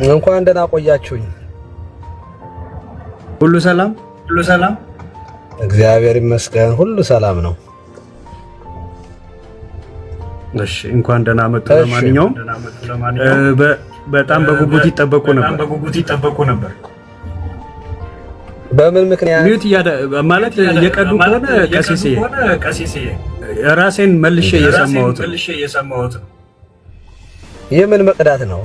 እንኳን ደህና ቆያችሁኝ። ሁሉ ሰላም፣ ሁሉ ሰላም፣ እግዚአብሔር ይመስገን፣ ሁሉ ሰላም ነው። እሺ እንኳን ደህና መጡ። ለማንኛውም በጣም በጉጉት ይጠበቁ ነበር። በምን ምክንያት ሚዩት ማለት የቀዱ ከሆነ ቀሲሴ ራሴን መልሼ እየሰማሁት ነው። የምን መቅዳት ነው?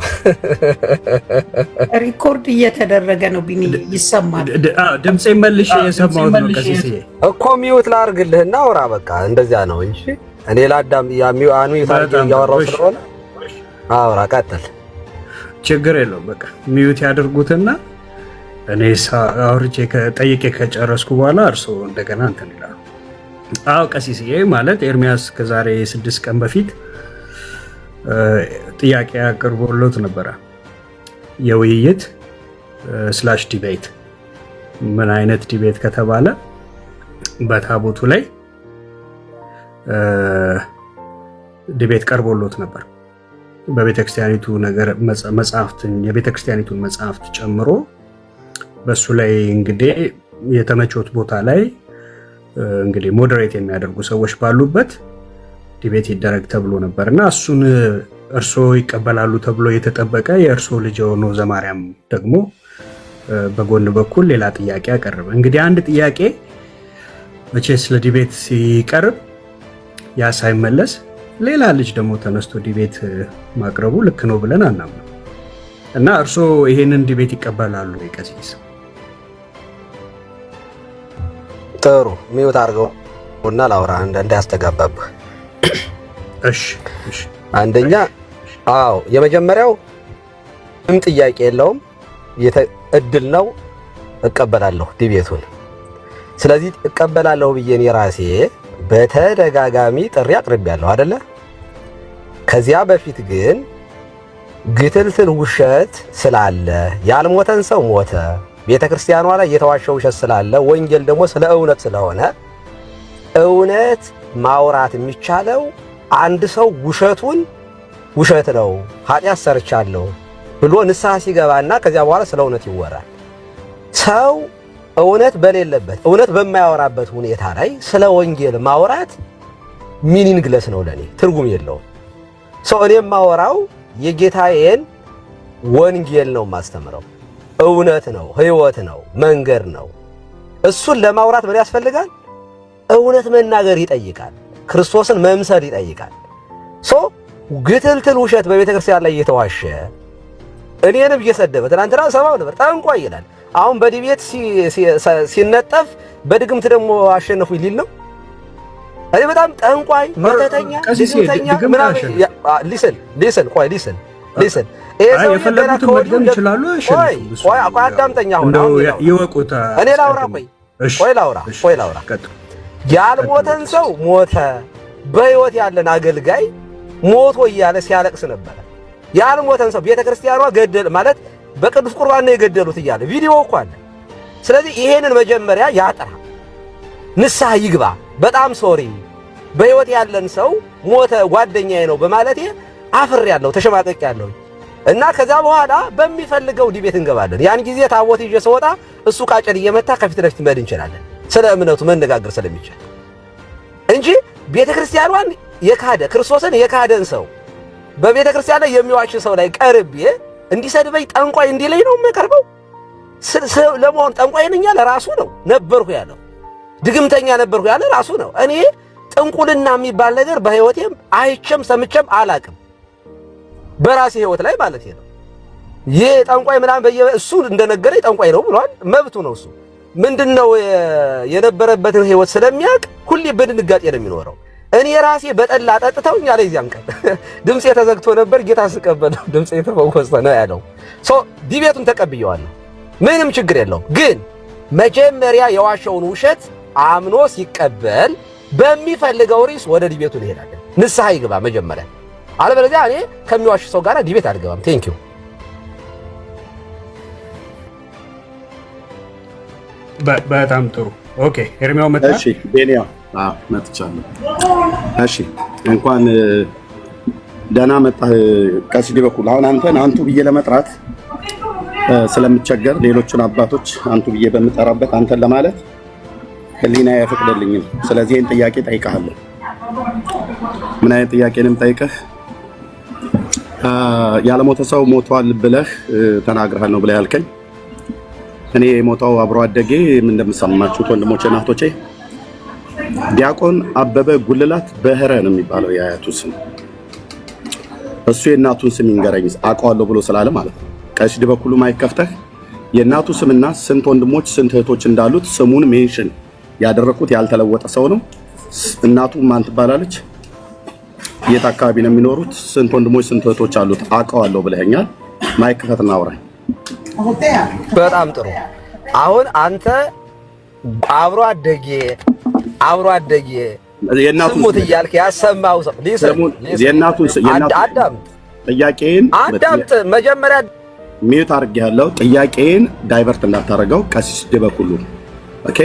ሪኮርድ እየተደረገ ነው። ቢኒ ይሰማል። ድምጼን መልሼ እየሰማሁት ነው። ቀሲሴ እኮ ሚዩት ላድርግልህና አውራ። በቃ እንደዚያ ነው እንጂ እኔ ላዳም ሚዩት እያወራሁ ስለሆነ አውራ። ቀጥል። ችግር የለውም። በቃ ሚዩት ያድርጉትና እኔ አውርቼ ጠይቄ ከጨረስኩ በኋላ እርሶ እንደገና እንትን ይላሉ። አዎ ቀሲሴ ማለት ኤርሚያስ ከዛሬ 6 ቀን በፊት ጥያቄ አቅርቦሎት ነበረ። የውይይት ስላሽ ዲቤት። ምን አይነት ዲቤት ከተባለ በታቦቱ ላይ ዲቤት ቀርቦሎት ነበር። በቤተክርስቲያኒቱ ነገር የቤተክርስቲያኒቱን መጽሐፍት ጨምሮ በሱ ላይ እንግዲህ የተመቾት ቦታ ላይ እንግዲህ ሞዴሬት የሚያደርጉ ሰዎች ባሉበት ዲቤት ይደረግ ተብሎ ነበርና እሱን እርሶ ይቀበላሉ ተብሎ የተጠበቀ የእርሶ ልጅ የሆነው ዘማርያም ደግሞ በጎን በኩል ሌላ ጥያቄ አቀረበ። እንግዲህ አንድ ጥያቄ መቼስ ለዲቤት ሲቀርብ ያ ሳይመለስ ሌላ ልጅ ደግሞ ተነስቶ ዲቤት ማቅረቡ ልክ ነው ብለን አናምነው እና እርሶ ይሄንን ዲቤት ይቀበላሉ? ቀሲስ ጥሩ ሚውት አድርገው እና ላውራ እንዳያስተጋባብህ። እሺ አንደኛ አዎ የመጀመሪያው ምንም ጥያቄ የለውም፣ እድል ነው፣ እቀበላለሁ ዲቤቱን። ስለዚህ እቀበላለሁ ብዬ እኔ ራሴ በተደጋጋሚ ጥሪ አቅርቤያለሁ አይደለ? ከዚያ በፊት ግን ግትልትል ውሸት ስላለ ያልሞተን ሰው ሞተ፣ ቤተክርስቲያኗ ላይ የተዋሸው ውሸት ስላለ ወንጌል ደግሞ ስለ እውነት ስለሆነ እውነት ማውራት የሚቻለው አንድ ሰው ውሸቱን ውሸት ነው ኃጢአት ሰርቻለሁ ብሎ ንስሐ ሲገባና ከዚያ በኋላ ስለ እውነት ይወራል። ሰው እውነት በሌለበት እውነት በማያወራበት ሁኔታ ላይ ስለ ወንጌል ማውራት ሚኒንግለስ ነው፣ ለኔ ትርጉም የለውም። ሰው እኔ የማወራው የጌታዬን ወንጌል ነው ማስተምረው፣ እውነት ነው፣ ህይወት ነው፣ መንገድ ነው። እሱን ለማውራት ምን ያስፈልጋል? እውነት መናገር ይጠይቃል፣ ክርስቶስን መምሰል ይጠይቃል። ግትልትል ውሸት በቤተክርስቲያን ላይ እየተዋሸ እኔንም እየሰደበ ትናንትና ሰማው ነበር። ጠንቋይ ይላል። አሁን በዲቤት ሲነጠፍ በድግምት ደግሞ አሸነፉ ይል ነው። እኔ በጣም ጠንቋይ መተተኛ ድግምተኛ ምናምን ሊስን የፈለጉትን መድገም ይችላሉ። ቆይ አዳምጠኛ። አሁን ይወቁታ። እኔ ላውራ። ቆይ ላውራ። ያልሞተን ሰው ሞተ፣ በህይወት ያለን አገልጋይ ሞቶ እያለ ሲያለቅስ ነበረ። ያልሞተን ሰው ቤተክርስቲያኗ ገደል ማለት በቅዱስ ቁርባን ነው የገደሉት እያለ ቪዲዮ እኮ አለ። ስለዚህ ይሄንን መጀመሪያ ያጥራ፣ ንስሐ ይግባ። በጣም ሶሪ በህይወት ያለን ሰው ሞተ ጓደኛዬ ነው በማለቴ አፍሬያለሁ፣ ተሸማቀቅያለሁ እና ከዛ በኋላ በሚፈልገው ዲቤት እንገባለን። ያን ጊዜ ታቦት ይዤ ስወጣ እሱ ቃጭል እየመታ ከፊት ለፊት መሄድ እንችላለን፣ ስለ እምነቱ መነጋገር ስለሚችል እንጂ ቤተክርስቲያኗን የካደ ክርስቶስን የካደን ሰው በቤተክርስቲያን ላይ የሚዋሽ ሰው ላይ ቀርቤ እንዲሰድበኝ ጠንቋይ እንዲለኝ ነው የምቀርበው። ለመሆን ጠንቋይ ነኝ ያለ ራሱ ነው ነበርኩ ያለው፣ ድግምተኛ ነበርኩ ያለ ራሱ ነው። እኔ ጥንቁልና የሚባል ነገር በህይወቴም አይቼም ሰምቼም አላቅም፣ በራሴ ህይወት ላይ ማለት ነው። ይሄ ጠንቋይ ምናምን እሱ እንደነገረኝ ጠንቋይ ነው ብሏል፣ መብቱ ነው። እሱ ምንድነው የነበረበትን ህይወት ስለሚያውቅ ሁሌ በድንጋጤ ነው የሚኖረው። እኔ ራሴ በጠላ ጠጥተውኝ ያለ እዚያም ቀን ድምጼ ተዘግቶ ነበር፣ ጌታ ስቀበል ድምጼ ተፈወሰ ነው ያለው። ዲቤቱን ተቀብየዋለሁ፣ ምንም ችግር የለውም። ግን መጀመሪያ የዋሸውን ውሸት አምኖ ሲቀበል በሚፈልገው ርዕስ ወደ ዲቤቱ እንሄዳለን። ንስሐ ይግባ መጀመሪያ፣ አለበለዚያ እኔ ከሚዋሽ ሰው ጋር ዲቤት አልገባም። ቴንክ ዩ። በጣም ጥሩ። ኦኬ ኤርሚያው መጣ። እሺ ቤንያ መጥቻለሁ። እሺ እንኳን ደህና መጣህ ቀሲስ ዲበኩል። አሁን አንተን አንቱ ብዬ ለመጥራት ስለምቸገር ሌሎችን አባቶች አንቱ ብዬ በምጠራበት አንተን ለማለት ህሊና አይፈቅድልኝም። ስለዚህ ይህን ጥያቄ ጠይቀሃለሁ። ምን አይነት ጥያቄ ነው የምጠይቅህ? ያለሞተ ሰው ሞቷል ብለህ ተናግረሃል ነው ብለህ ያልከኝ። እኔ የሞተው አብሮ አደጌ ምን እንደምሰማችሁት ወንድሞቼ እና እህቶቼ ዲያቆን አበበ ጉልላት በህረ ነው የሚባለው የአያቱ ስም። እሱ የእናቱን ስም ይንገረኝ አውቀዋለሁ ብሎ ስላለ ማለት ነው። ቀሲስ ዲበኩሉ ማይክ ከፍተህ የእናቱ ስምና ስንት ወንድሞች ስንት እህቶች እንዳሉት ስሙን ሜንሽን ያደረኩት ያልተለወጠ ሰው ነው። እናቱ ማን ትባላለች? የት አካባቢ ነው የሚኖሩት? ስንት ወንድሞች ስንት እህቶች አሉት? አውቀዋለሁ ብለኸኛል። ማይክ ከፍተህ አውራኝ። በጣም ጥሩ። አሁን አንተ አብሮ አደጌ ስሙት እያልክ ያሰማው ሰው አዳምጥ። መጀመሪያ ሚዩት አድርጌያለሁ። ጥያቄን ዳይቨርት እንዳታረገው ቀሲስ ዲበኩሉ። ኦኬ፣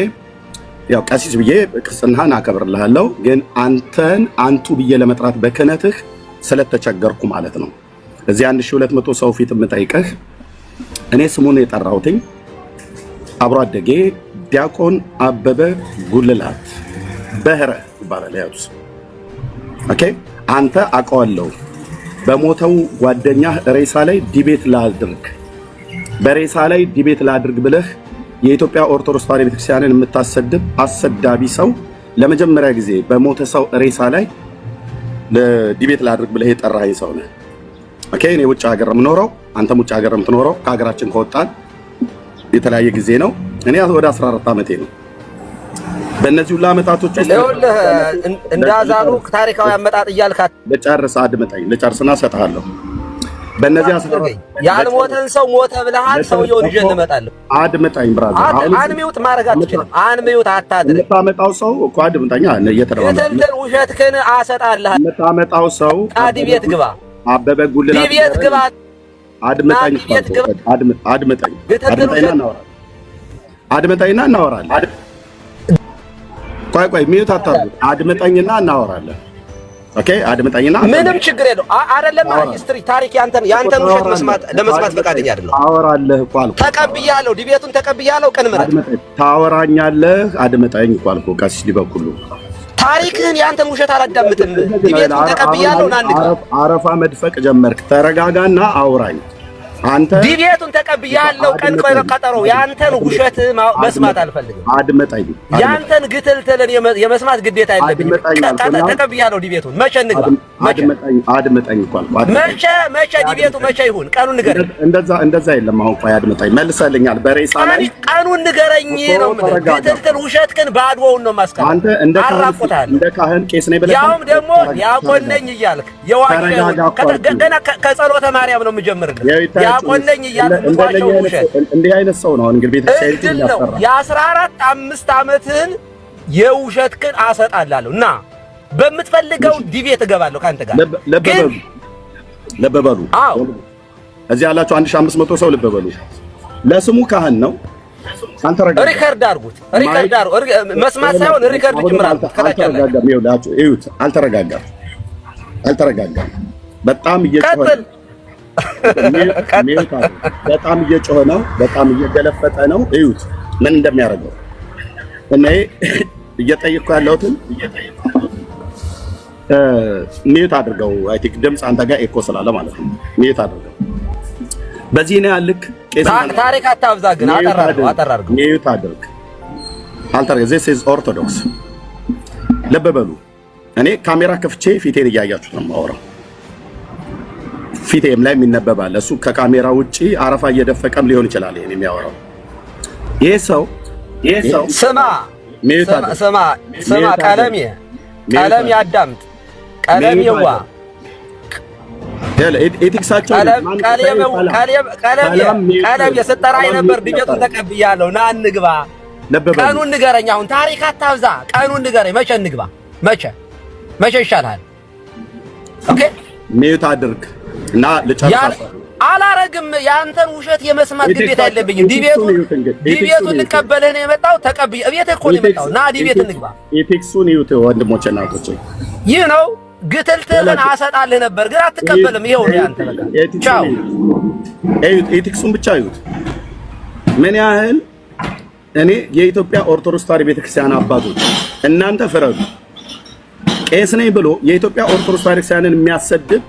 ያው ቀሲስ ብዬ ክርስትናህን አከብርልሃለሁ፣ ግን አንተን አንቱ ብዬ ለመጥራት በክህነትህ ስለተቸገርኩ ማለት ነው። እዚህ 1200 ሰው ፊት የምጠይቅህ እኔ ስሙን የጠራሁትኝ አብሮ አደጌ ዲያቆን አበበ ጉልላት በህረ ይባላል ያሉስ። ኦኬ፣ አንተ አውቀዋለሁ በሞተው ጓደኛህ ሬሳ ላይ ዲቤት ላድርግ በሬሳ ላይ ዲቤት ላድርግ ብለህ የኢትዮጵያ ኦርቶዶክስ ተዋሕዶ ቤተክርስቲያንን የምታሰድብ አሰዳቢ ሰው ለመጀመሪያ ጊዜ በሞተ ሰው ሬሳ ላይ ለዲቤት ላድርግ ብለህ የጠራኸኝ ሰው ነህ። ኦኬ፣ እኔ ውጭ ሀገር የምኖረው አንተም ውጭ ሀገር የምትኖረው ከሀገራችን ከወጣን የተለያየ ጊዜ ነው። እኔ ወደ 14 ዓመቴ ነው። በእነዚህ ሁሉ ዓመታቶች ውስጥ እንዳዛሉ ታሪካዊ አመጣጥ እያልካት ልጨርስና እሰጥሃለሁ። በእነዚህ ያልሞተን ሰው ሞተ ብለሃል። ሰውየውን ይዤ እንመጣለሁ። አድምጠኝ ብራዘር። አንሚውት ማድረግ አትችልም። አንሚውት አታድርግ። የምታመጣው ሰው እኮ አድምጠኛ እየተደረገ እንትን ውሸትህን አሰጣለሁ። የምታመጣው ሰው ዲቤት ግባ፣ አበበ ጉልላት ዲቤት ግባ። አድምጠኝና እናወራለን። ቆይ ሚዩት አታርጉት። አድምጠኝና እናወራለን። ኦኬ፣ አድምጠኝና ምንም ችግር የለው። አይደለም ሂስትሪ ታሪክ ያንተን ውሸት ለመስማት ፈቃደኛ አይደለም። አወራለህ እኮ አልኩህ። ተቀብያለሁ፣ ዲቤቱን ተቀብያለሁ። ቀን ምረት ታወራኛለህ። አድምጠኝ እኮ አልኩህ። ቀሲስ ዲበኩሉ ታሪክህን ያንተን ውሸት አላዳምጥም። ዲቤቱን ተቀብያለሁ። አረፋ መድፈቅ ጀመርክ። ተረጋጋና አውራኝ። አንተ ዲቤቱን ተቀብያለሁ። ቀን ቀጠሮ ያንተን ውሸት መስማት አልፈልግም። አድምጠኝ። ያንተን ግትልትልን የመስማት ግዴታ የለብኝም። ተቀብያለሁ። ዲቤቱን መቼ እንግባ? አድምጠኝ እኮ መቼ ዲቤቱ መቼ ይሁን? ቀኑን ንገረኝ። እንደዛ የለም። አሁን ቆይ አድምጠኝ። መልሰልኛል። በሬሳ ላይ ቀኑን ንገረኝ ነው የምልህ። ግትልትል ውሸት ግን ባድዎውን ነው ማስቀር። አንተ እንደ ካህን ቄስ ነኝ ብለህ ያውም ደግሞ ዲያቆን ነኝ እያልክ ገና ከጸሎተ ማርያም ነው የምጀምርልህ። ያቆነኝ እያልኳቸው ውሸት እንዲህ አይነት ሰው ነው እንግዲህ ቤተክርስቲያን ያፈራ የ14 ዓመትህን የውሸት ግን አሰጣላለሁ እና በምትፈልገው ዲቤት እገባለሁ ካንተ ጋር። ለበበሉ እዚህ ያላችሁ 1500 ሰው ልበበሉ። ለስሙ ካህን ነው። አንተ ሪከርድ አድርጉት። መስማት ሳይሆን ሪከርድ ጀምራል። ከተቻለ እዩት። አልተረጋጋም። በጣም እየጮኸ በጣም እየጮኸ ነው። በጣም እየገለፈጠ ነው። እዩት ምን እንደሚያደርገው። እኔ እየጠየቅኩ ያለሁትን ሚዩት አድርገው። አይ ቲንክ ድምፅ አንተ ጋር ኤኮ ስላለ ማለት ነው። ሚዩት አድርገው። በዚህ ነው ያልክ። ታሪክ አታብዛ ግን አጠራርገው። ሚዩት አድርግ። this is orthodox። ልብ በሉ። እኔ ካሜራ ከፍቼ ፊቴን እያያችሁት ነው የማወራው። ፊቴም ላይ የሚነበባል። እሱ ከካሜራ ውጪ አረፋ እየደፈቀም ሊሆን ይችላል ይሄን የሚያወራው። ይሄ ሰው ስማ ቀለም ያዳምጥ። ቀለም የዋ ኤቲክሳቸው ቀለም የሰጠራይ ነበር። ዲቤቱን ተቀብያለሁ። ና እንግባ። ቀኑን ንገረኝ። አሁን ታሪክ አታብዛ። ቀኑን ንገረኝ። መቼ እንግባ? መቼ ይሻላል? ኦኬ፣ ሚዩት አድርግ እና ልጨርስ። አላረግም። ያንተን ውሸት የመስማት ግዴታ የለብኝም። ዲቤቱን ልቀበልህ ነው የመጣው። ተቀብዬ እቤትህ እኮ ነው የመጣው። ና ዲቤት እንግባ። ኤቲክሱን ይዩት ወንድሞቼ እና እህቶቼ። ይህ ነው ግትልትህን አሰጣልህ ነበር ግን አትቀበልም። ይሄው ነው ያንተ በቃ ቻው። ኤቲክሱን ብቻ ይዩት ምን ያህል እኔ የኢትዮጵያ ኦርቶዶክስ ተዋሕዶ ቤተክርስቲያን አባቶች እናንተ ፍረዱ። ቄስ ነኝ ብሎ የኢትዮጵያ ኦርቶዶክስ ተዋሕዶ ቤተክርስቲያንን የሚያሰድብ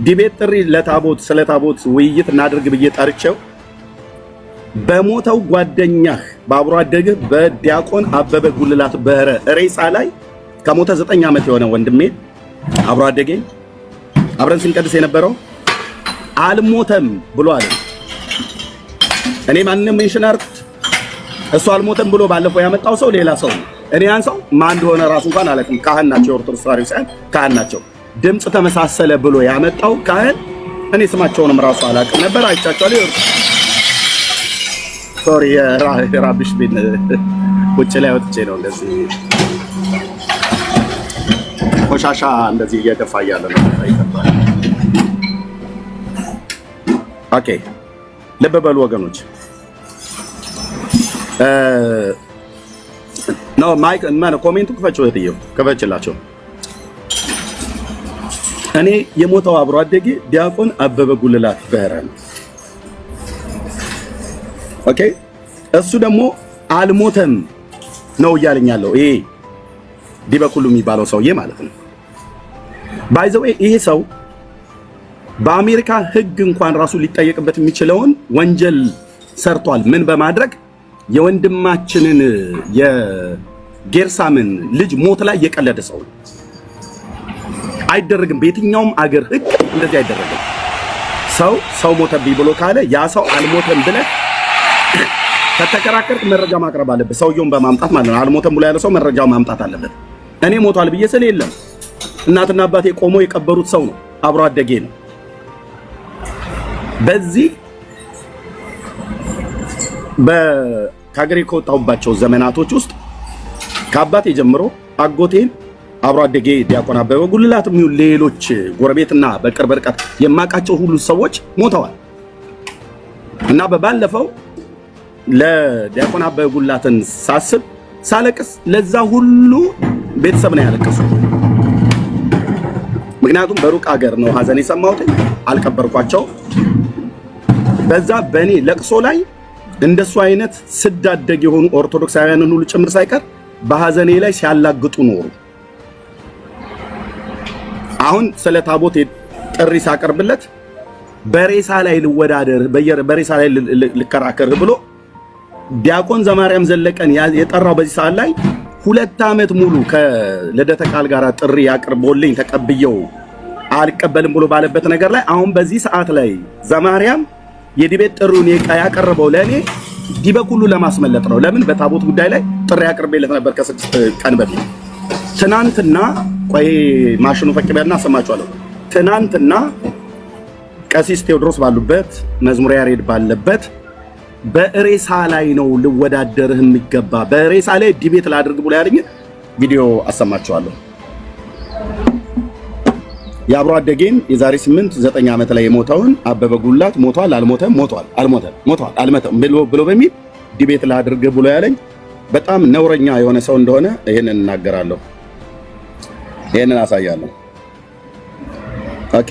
ዲቤት ጥሪ ለታቦት ስለ ታቦት ውይይት እናድርግ ብዬ ጠርቼው በሞተው ጓደኛህ በአብሮ አደግህ በዲያቆን አበበ ጉልላት በህረ ሬሳ ላይ ከሞተ 9 ዓመት የሆነ ወንድሜ አብሮ አደጌ አብረን ስንቀድስ የነበረው አልሞተም ብሎ አለ። እኔ ማንንም ኢንጂነር እሱ አልሞተም ብሎ ባለፈው ያመጣው ሰው ሌላ ሰው እኔ ያን ሰው ማን እንደሆነ ራሱ እንኳን አላውቅም። ካህን ናቸው፣ ኦርቶዶክስ ተዋሕዶ ቤተክርስቲያን ካህን ናቸው። ድምጽ ተመሳሰለ ብሎ ያመጣው ካህን እኔ ስማቸውንም ራሱ አላውቅም ነበር። አይቻቸዋለሁ። ሶሪ የራብሽ ቢን ውጭ ላይ ወጥቼ ነው እንደዚህ ቆሻሻ እንደዚህ እየደፋ ያለ ነው አይተባል። ኦኬ ልብ በሉ ወገኖች። ነው ማይክ ማን ኮሜንቱ ክፈችው እህትዬው ክፈችላቸው። እኔ የሞተው አብሮ አደጌ ዲያቆን አበበ ጉልላት በህረ ነው። ኦኬ እሱ ደግሞ አልሞተም ነው እያለኛለሁ። ይሄ ዲበኩሉ የሚባለው ሰውዬ ማለት ነው። ባይ ዘ ዌይ ይሄ ሰው በአሜሪካ ሕግ እንኳን ራሱ ሊጠየቅበት የሚችለውን ወንጀል ሰርቷል። ምን በማድረግ የወንድማችንን የጌርሳምን ልጅ ሞት ላይ የቀለደ ሰው ነው። አይደረግም። በየትኛውም አገር ሕግ እንደዚህ አይደረግም። ሰው ሞተብኝ ብሎ ካለ ያ ሰው አልሞተም ብለህ ከተከራከርክ መረጃ ማቅረብ አለበት። ሰውየውን በማምጣት ማለት ነው። አልሞተም ብሎ ያለ ሰው መረጃው ማምጣት አለበት። እኔ ሞቷል ብዬ ስለ የለም እናትና አባቴ ቆሞ የቀበሩት ሰው ነው። አብሮ አደጌ ነው። በዚህ ከሀገሬ ከወጣሁባቸው ዘመናቶች ውስጥ ከአባቴ ጀምሮ አጎቴን አብሮ አደጌ ዲያቆን አበበ ጉልላት የሚሉ ሌሎች ጎረቤትና በቅርብ ርቀት የማውቃቸው ሁሉ ሰዎች ሞተዋል እና በባለፈው ለዲያቆን አበበ ጉልላትን ሳስብ ሳለቅስ ለዛ ሁሉ ቤተሰብ ነው ያለቀሱት። ምክንያቱም በሩቅ ሀገር ነው ሀዘን የሰማሁት፣ አልቀበርኳቸው። በዛ በእኔ ለቅሶ ላይ እንደሱ አይነት ስዳደግ የሆኑ ኦርቶዶክሳውያንን ሁሉ ጭምር ሳይቀር በሀዘኔ ላይ ሲያላግጡ ኖሩ። አሁን ስለ ታቦት ጥሪ ሳቀርብለት በሬሳ ላይ ልወዳደር በሬሳ ላይ ልከራከር ብሎ ዲያቆን ዘማርያም ዘለቀን የጠራው በዚህ ሰዓት ላይ 2 ዓመት ሙሉ ከልደተ ቃል ጋር ጥሪ ያቀርቦልኝ ተቀብየው አልቀበልም ብሎ ባለበት ነገር ላይ አሁን በዚህ ሰዓት ላይ ዘማርያም የዲቤት ጥሩን ያቀርበው ለኔ ዲበኩሉ ለማስመለጥ ነው። ለምን በታቦት ጉዳይ ላይ ጥሪ ያቀርበለት ነበር ከ6 ቀን በፊት። ትናንትና ቆይ ማሽኑ ፈቅበልና ሰማችኋለሁ። ትናንትና ቀሲስ ቴዎድሮስ ባሉበት መዝሙር ያሬድ ባለበት በሬሳ ላይ ነው ልወዳደርህ የሚገባ በሬሳ ላይ ዲቤት ላድርግ ብሎ ያለኝ ቪዲዮ አሰማችኋለሁ። የአብሮ አደጌን የዛሬ 8-9 ዓመት ላይ የሞተውን አበበ ጉልላት ሞቷል አልሞተም ብሎ በሚል ዲቤት ላድርግ ብሎ ያለኝ በጣም ነውረኛ የሆነ ሰው እንደሆነ ይሄንን እናገራለሁ። ይሄንን አሳያለሁ። ኦኬ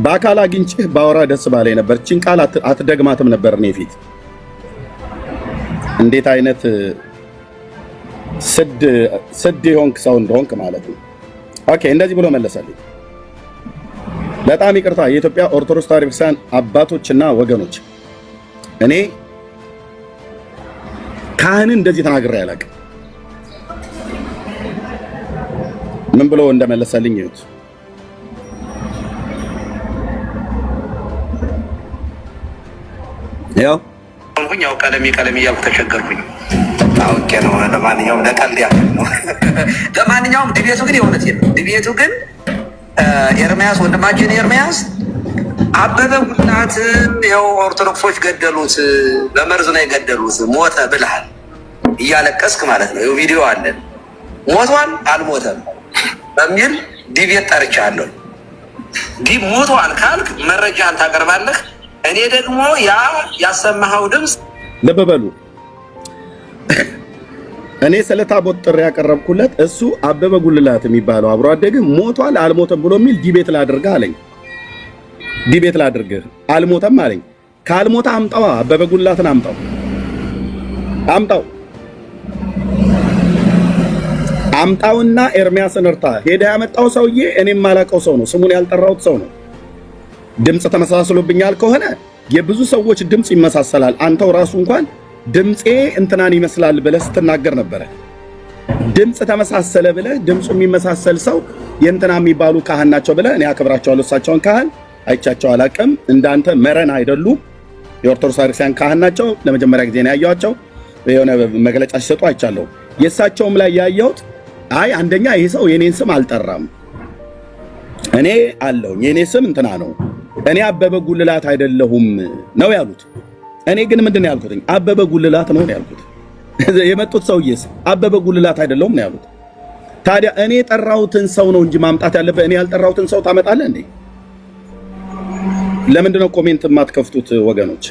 በአካል አግኝቼህ ባወራ ደስ ባለኝ ነበር። እቺን ቃል አትደግማትም ነበር እኔ ፊት። እንዴት አይነት ስድ የሆንክ ሰው እንደሆንክ ማለት ነው። ኦኬ እንደዚህ ብሎ መለሰልኝ። በጣም ይቅርታ የኢትዮጵያ ኦርቶዶክስ ተዋሕዶ ቤተክርስቲያን አባቶችና ወገኖች፣ እኔ ካህንን እንደዚህ ተናግሬ አላውቅም። ምን ብሎ እንደመለሰልኝ ይሁት ያው ቀለሜ እያልኩ ተቸገርኩኝ። አውቄ ነው። ለማንኛውም ለቀልድ ያህል ነው። ለማንኛውም ዲቤቱ ግን የእውነቴን ነው። ዲቤቱ ግን ኤርሚያስ ወንድማችን ኤርሚያስ አበበ ጉልላት ያው ኦርቶዶክሶች ገደሉት፣ በመርዝ ነው የገደሉት፣ ሞተ ብለሃል እያለቀስክ ማለት ነው። ቪዲዮ አለ። ሞቷል አልሞተም በሚል ዲቤት ጠርቻለሁ። ሞቷል ካልክ መረጃን ታቀርባለህ። እኔ ደግሞ ያሰማኸው ድምፅ ልብ በሉ እኔ ስለ ታቦት ጥሪ ያቀረብኩለት እሱ አበበ ጉልላት የሚባለው አብሮ አደግ ሞቷል አልሞተም ብሎ የሚል ዲቤት ላድርግህ አለኝ። ዲቤት ላድርግህ አልሞተም አለኝ። ካልሞተ አምጣው፣ አበበ ጉልላትን አምጣውና ኤርሚያስን እርታ። ሄደ ያመጣው ሰውዬ እኔም ማላቀው ሰው ነው፣ ስሙን ያልጠራሁት ሰው ነው። ድምፅ ተመሳስሎብኛል ከሆነ የብዙ ሰዎች ድምፅ ይመሳሰላል። አንተው ራሱ እንኳን ድምፄ እንትናን ይመስላል ብለህ ስትናገር ነበረ። ድምፅ ተመሳሰለ ብለህ ድምፁ የሚመሳሰል ሰው የእንትና የሚባሉ ካህን ናቸው ብለህ እኔ አክብራቸዋለሁ። እሳቸውን ካህን አይቻቸው አላቅም። እንዳንተ መረን አይደሉም። የኦርቶዶክስ ክርስቲያን ካህን ናቸው። ለመጀመሪያ ጊዜ ነው ያየኋቸው። የሆነ መግለጫ ሲሰጡ አይቻለሁ። የእሳቸውም ላይ ያየሁት አይ አንደኛ ይህ ሰው የኔን ስም አልጠራም፣ እኔ አለሁኝ የኔ ስም እንትና ነው፣ እኔ አበበ ጉልላት አይደለሁም ነው ያሉት። እኔ ግን ምንድን ነው ያልኩት? አበበ ጉልላት ነው ያልኩት። የመጡት ሰውዬስ አበበ ጉልላት አይደለሁም ነው ያሉት። ታዲያ እኔ የጠራሁትን ሰው ነው እንጂ ማምጣት ያለበት እኔ ያልጠራሁትን ሰው ታመጣለህ እንዴ? ለምንድነው ኮሜንት የማትከፍቱት ወገኖች?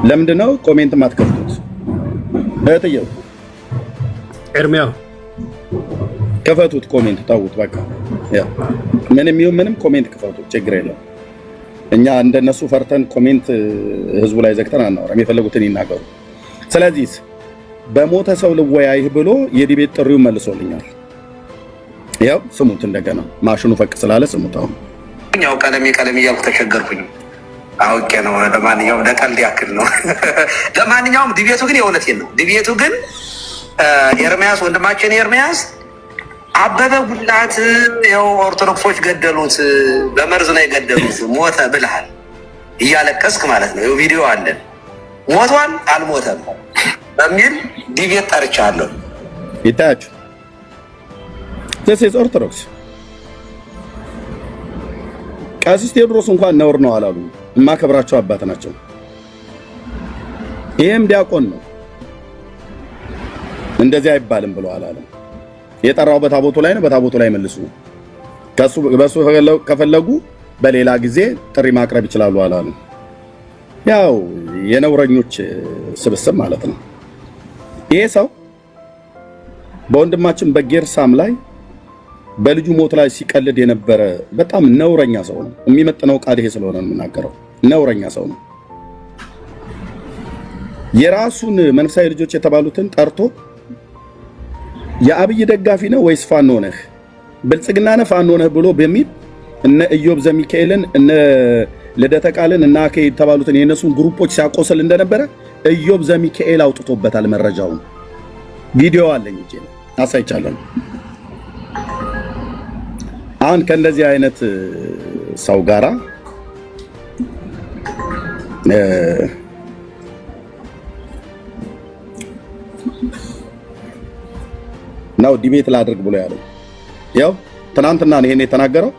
ለምንድነው ኮሜንት የማትከፍቱት? እህትየው ኤርሚያው ከፈቱት ኮሜንት ታውት በቃ ያ ምንም ይሁን ምንም ኮሜንት ከፈቱት ችግር የለም። እኛ እንደነሱ ፈርተን ኮሜንት ህዝቡ ላይ ዘግተን አናወራም። የፈለጉትን ይናገሩ። ስለዚህ በሞተ ሰው ልወያይህ ብሎ የዲቤት ጥሪውን መልሶልኛል። ያው ስሙት እንደገና ማሽኑ ፈቅ ስላለ ስሙት። አሁን ያው ቀለም እያልኩ ተቸገርኩኝ። አውቄ ነው። ለማንኛውም ለቀልድ ያክል ነው። ለማንኛውም ዲቤቱ ግን የእውነቴን ነው። ዲቤቱ ግን ኤርሚያስ ወንድማችን ኤርሚያስ አበበ ጉልላት ያው ኦርቶዶክሶች ገደሉት፣ በመርዝ ነው የገደሉት፣ ሞተ ብለሃል እያለቀስክ ማለት ነው። ይኸው ቪዲዮ አለን። ሞቷል አልሞተም በሚል ዲቤት ጠርቻለሁ። ይታያችሁ this ኦርቶዶክስ ቀሲስ ቴዎድሮስ እንኳን ነውር ነው አላሉ። የማከብራቸው አባት ናቸው። ይሄም ዲያቆን ነው። እንደዚህ አይባልም ብሎ አላለም። የጠራው በታቦቱ ላይ ነው። በታቦቱ ላይ መልሱ። በሱ ከፈለጉ በሌላ ጊዜ ጥሪ ማቅረብ ይችላሉ አላሉ። ያው የነውረኞች ስብስብ ማለት ነው። ይሄ ሰው በወንድማችን በጌርሳም ላይ በልጁ ሞት ላይ ሲቀልድ የነበረ በጣም ነውረኛ ሰው ነው። የሚመጥነው ቃል ይሄ ስለሆነ ነው የምናገረው። ነውረኛ ሰው ነው። የራሱን መንፈሳዊ ልጆች የተባሉትን ጠርቶ የአብይ ደጋፊ ነው ወይስ ፋኖ ነህ፣ ብልጽግና ነህ ፋኖ ነህ ብሎ በሚል እነ ኢዮብ ዘሚካኤልን እነ ልደተ ቃልን እና አኬ የተባሉትን የነሱን ግሩፖች ሲያቆስል እንደነበረ ኢዮብ ዘሚካኤል አውጥቶበታል መረጃውን። ቪዲዮ አለኝ እንጂ አሳይቻለሁ። አሁን ከእንደዚህ አይነት ሰው ጋራ ነው ዲቤት ላድርግ ብሎ ያለው። ያው ትናንትና ነው ይሄን የተናገረው።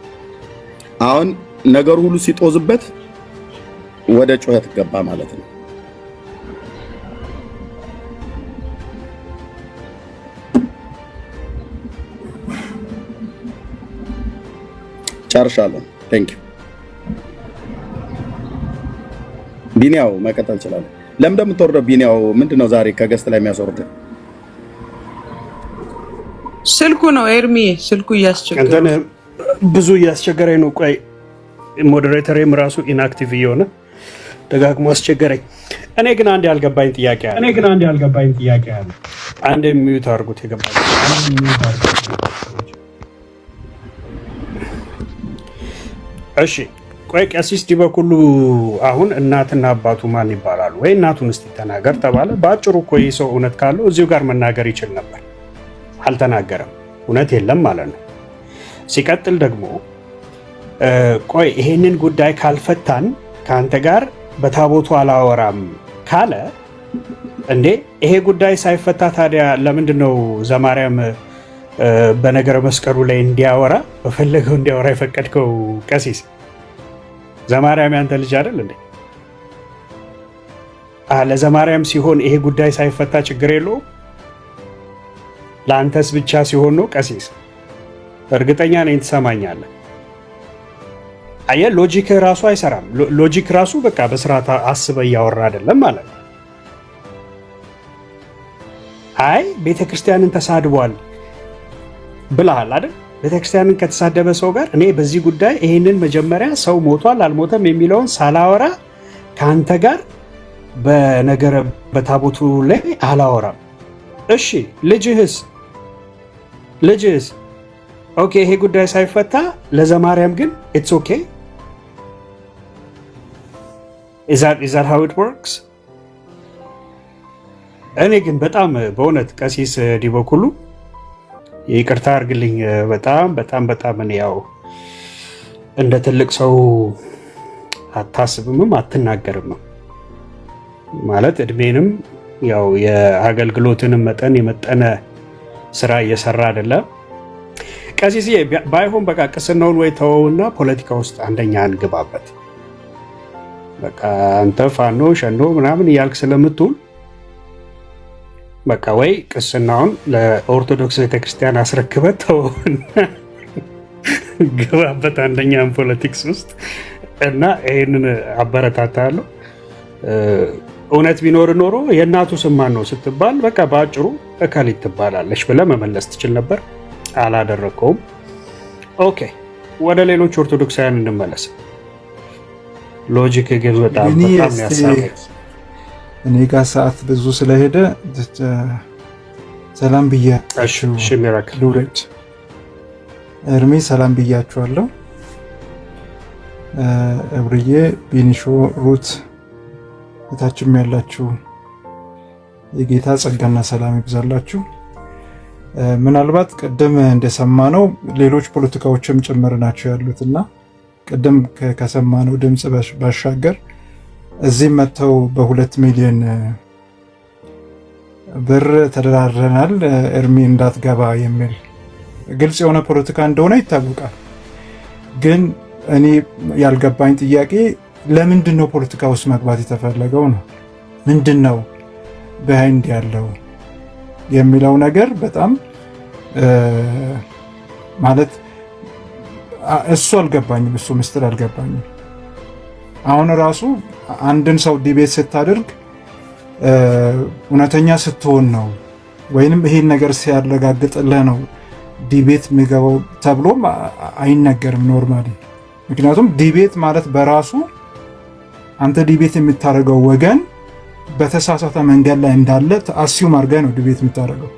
አሁን ነገሩ ሁሉ ሲጦዝበት ወደ ጩኸት ገባ ማለት ነው። ጨርሻለሁ። ቴንክ ዩ ቢኒያው መቀጠል ይችላል። ለምን እንደምትወርደው ቢኒያው ምንድነው ዛሬ ከገስት ላይ የሚያስወርደው? ስልኩ ነው ኤርሚ፣ ስልኩ እያስቸገረ ብዙ እያስቸገረኝ ነው። ቆይ ሞዴሬተሬም ራሱ ኢንአክቲቭ እየሆነ ደጋግሞ አስቸገረኝ። እኔ ግን አንድ ያልገባኝ ጥያቄ አለ። አንድ ሚዩት አድርጉት። የገባኝ እሺ፣ ቆይ ቀሲስ ዲበኩሉ አሁን እናትና አባቱ ማን ይባላሉ? ወይ እናቱን እስቲ ተናገር ተባለ። በአጭሩ እኮ ይህ ሰው እውነት ካለው እዚሁ ጋር መናገር ይችል ነበር። አልተናገረም። እውነት የለም ማለት ነው። ሲቀጥል ደግሞ ቆይ ይሄንን ጉዳይ ካልፈታን ከአንተ ጋር በታቦቱ አላወራም ካለ እንዴ ይሄ ጉዳይ ሳይፈታ ታዲያ ለምንድን ነው ዘማርያም በነገረ መስቀሉ ላይ እንዲያወራ በፈለገው እንዲያወራ የፈቀድከው? ቀሲስ ዘማርያም ያንተ ልጅ አይደል እንዴ? ለዘማርያም ሲሆን ይሄ ጉዳይ ሳይፈታ ችግር የለውም። ለአንተስ ብቻ ሲሆን ነው? ቀሲስ እርግጠኛ ነኝ ትሰማኛለህ። አየህ ሎጂክ ራሱ አይሰራም። ሎጂክ ራሱ በቃ በስርዓት አስበህ እያወራ አይደለም ማለት ነው። አይ ቤተክርስቲያንን ተሳድቧል ብለሃል አይደል? ቤተክርስቲያንን ከተሳደበ ሰው ጋር እኔ በዚህ ጉዳይ ይህንን መጀመሪያ ሰው ሞቷል አልሞተም የሚለውን ሳላወራ ከአንተ ጋር በነገረ በታቦቱ ላይ አላወራም። እሺ ልጅህስ ኦኬ፣ ይሄ ጉዳይ ሳይፈታ ለዘማርያም ግን ኢትስ ኦኬ። is that how it works? እኔ ግን በጣም በእውነት ቀሲስ ዲበኩሉ ይቅርታ አድርግልኝ። በጣም እኔ ያው እንደ ትልቅ ሰው አታስብምም አትናገርም ማለት እድሜንም ያው የአገልግሎትንም መጠን የመጠነ ስራ እየሰራ አይደለም። ቀሲስ ባይሆን በቃ ቅስናውን ወይ ተወውና ፖለቲካ ውስጥ አንደኛ አንግባበት። በቃ አንተ ፋኖ ሸኖ ምናምን እያልክ ስለምትውል በቃ ወይ ቅስናውን ለኦርቶዶክስ ቤተክርስቲያን አስረክበት ተወውና ግባበት አንደኛም ፖለቲክስ ውስጥ እና ይህንን አበረታታለሁ። እውነት ቢኖር ኖሮ የእናቱ ስም ማን ነው ስትባል በቃ በአጭሩ እከሊት ትባላለች ብለህ መመለስ ትችል ነበር። አላደረከውም። ኦኬ፣ ወደ ሌሎች ኦርቶዶክሳውያን እንመለስ። ሎጂክ ግን በጣም ያሳያል። እኔ ጋር ሰዓት ብዙ ስለሄደ ሰላም ብያችሁ ልውረድ። እርሜ ሰላም ብያችኋለሁ። እብርዬ፣ ቢኒሾ፣ ሩት እታችም ያላችሁ የጌታ ጸጋና ሰላም ይብዛላችሁ። ምናልባት ቅድም እንደሰማነው ሌሎች ፖለቲካዎችም ጭምር ናቸው ያሉትና ቅድም ከሰማነው ድምፅ ባሻገር እዚህም መጥተው በ2 ሚሊዮን ብር ተደራድረናል እርሜ እንዳትገባ የሚል ግልጽ የሆነ ፖለቲካ እንደሆነ ይታወቃል። ግን እኔ ያልገባኝ ጥያቄ ለምንድን ነው ፖለቲካ ውስጥ መግባት የተፈለገው ነው? ምንድን ነው በሃይንድ ያለው የሚለው ነገር በጣም ማለት እሱ አልገባኝም። እሱ ምስጢር አልገባኝም። አሁን ራሱ አንድን ሰው ዲቤት ስታደርግ እውነተኛ ስትሆን ነው ወይንም ይሄን ነገር ሲያረጋግጥልህ ነው ዲቤት የሚገባው ተብሎም አይነገርም ኖርማሊ። ምክንያቱም ዲቤት ማለት በራሱ አንተ ዲቤት የምታደርገው ወገን በተሳሳተ መንገድ ላይ እንዳለ አስዩም አድርገህ ነው ዲቤት የምታደርገው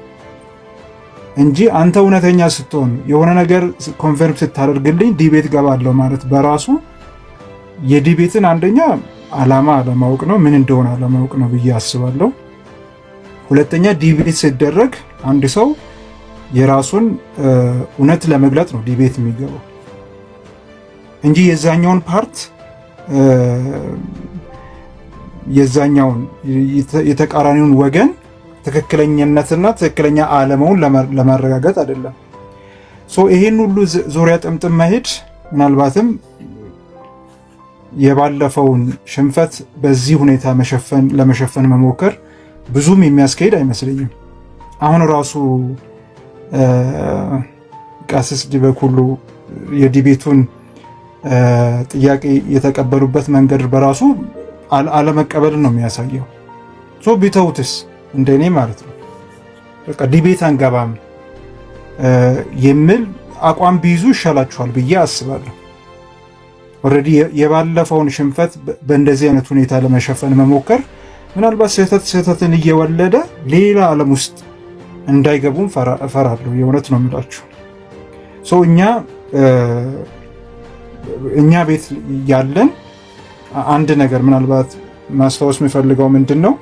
እንጂ አንተ እውነተኛ ስትሆን የሆነ ነገር ኮንፈርም ስታደርግልኝ ዲቤት ገባለሁ ማለት በራሱ የዲቤትን አንደኛ ዓላማ አለማወቅ ነው፣ ምን እንደሆነ አለማወቅ ነው ብዬ አስባለሁ። ሁለተኛ ዲቤት ሲደረግ አንድ ሰው የራሱን እውነት ለመግለጥ ነው ዲቤት የሚገባው እንጂ የዛኛውን ፓርት የዛኛውን የተቃራኒውን ወገን ትክክለኛነትና ትክክለኛ አለመውን ለማረጋገጥ አይደለም። ይሄን ሁሉ ዙሪያ ጥምጥም መሄድ ምናልባትም የባለፈውን ሽንፈት በዚህ ሁኔታ ለመሸፈን መሞከር ብዙም የሚያስኬድ አይመስለኝም። አሁን ራሱ ቀሲስ ዲበኩሉ የዲቤቱን ጥያቄ የተቀበሉበት መንገድ በራሱ አለመቀበልን ነው የሚያሳየው። ቢተውትስ እንደኔ ማለት ነው በቃ ዲቤት አንገባም የሚል አቋም ቢይዙ ይሻላችኋል ብዬ አስባለሁ። ኦልሬዲ የባለፈውን ሽንፈት በእንደዚህ አይነት ሁኔታ ለመሸፈን መሞከር ምናልባት ስህተትን እየወለደ ሌላ ዓለም ውስጥ እንዳይገቡም እፈራለሁ። የእውነት ነው የምላችሁ። እኛ ቤት ያለን አንድ ነገር ምናልባት ማስታወስ የሚፈልገው ምንድን ነው፣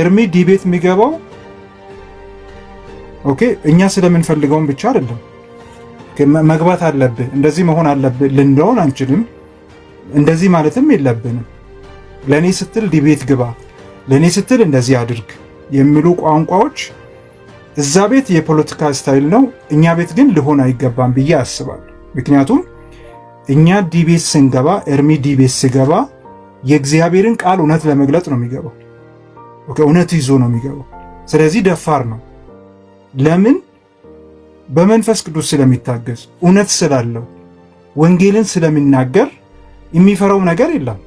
እርሚ ዲቤት የሚገባው ኦኬ እኛ ስለምንፈልገውን ብቻ አይደለም። መግባት አለብህ እንደዚህ መሆን አለብህ ልንለውን አንችልም። እንደዚህ ማለትም የለብንም። ለእኔ ስትል ዲቤት ግባ፣ ለእኔ ስትል እንደዚህ አድርግ የሚሉ ቋንቋዎች እዛ ቤት የፖለቲካ ስታይል ነው። እኛ ቤት ግን ሊሆን አይገባም ብዬ አስባለሁ። ምክንያቱም እኛ ዲቤት ስንገባ እርሚ ዲቤት ሲገባ የእግዚአብሔርን ቃል እውነት ለመግለጥ ነው የሚገባው። እውነት ይዞ ነው የሚገባው። ስለዚህ ደፋር ነው። ለምን? በመንፈስ ቅዱስ ስለሚታገዝ እውነት ስላለው ወንጌልን ስለሚናገር የሚፈራው ነገር የለም፣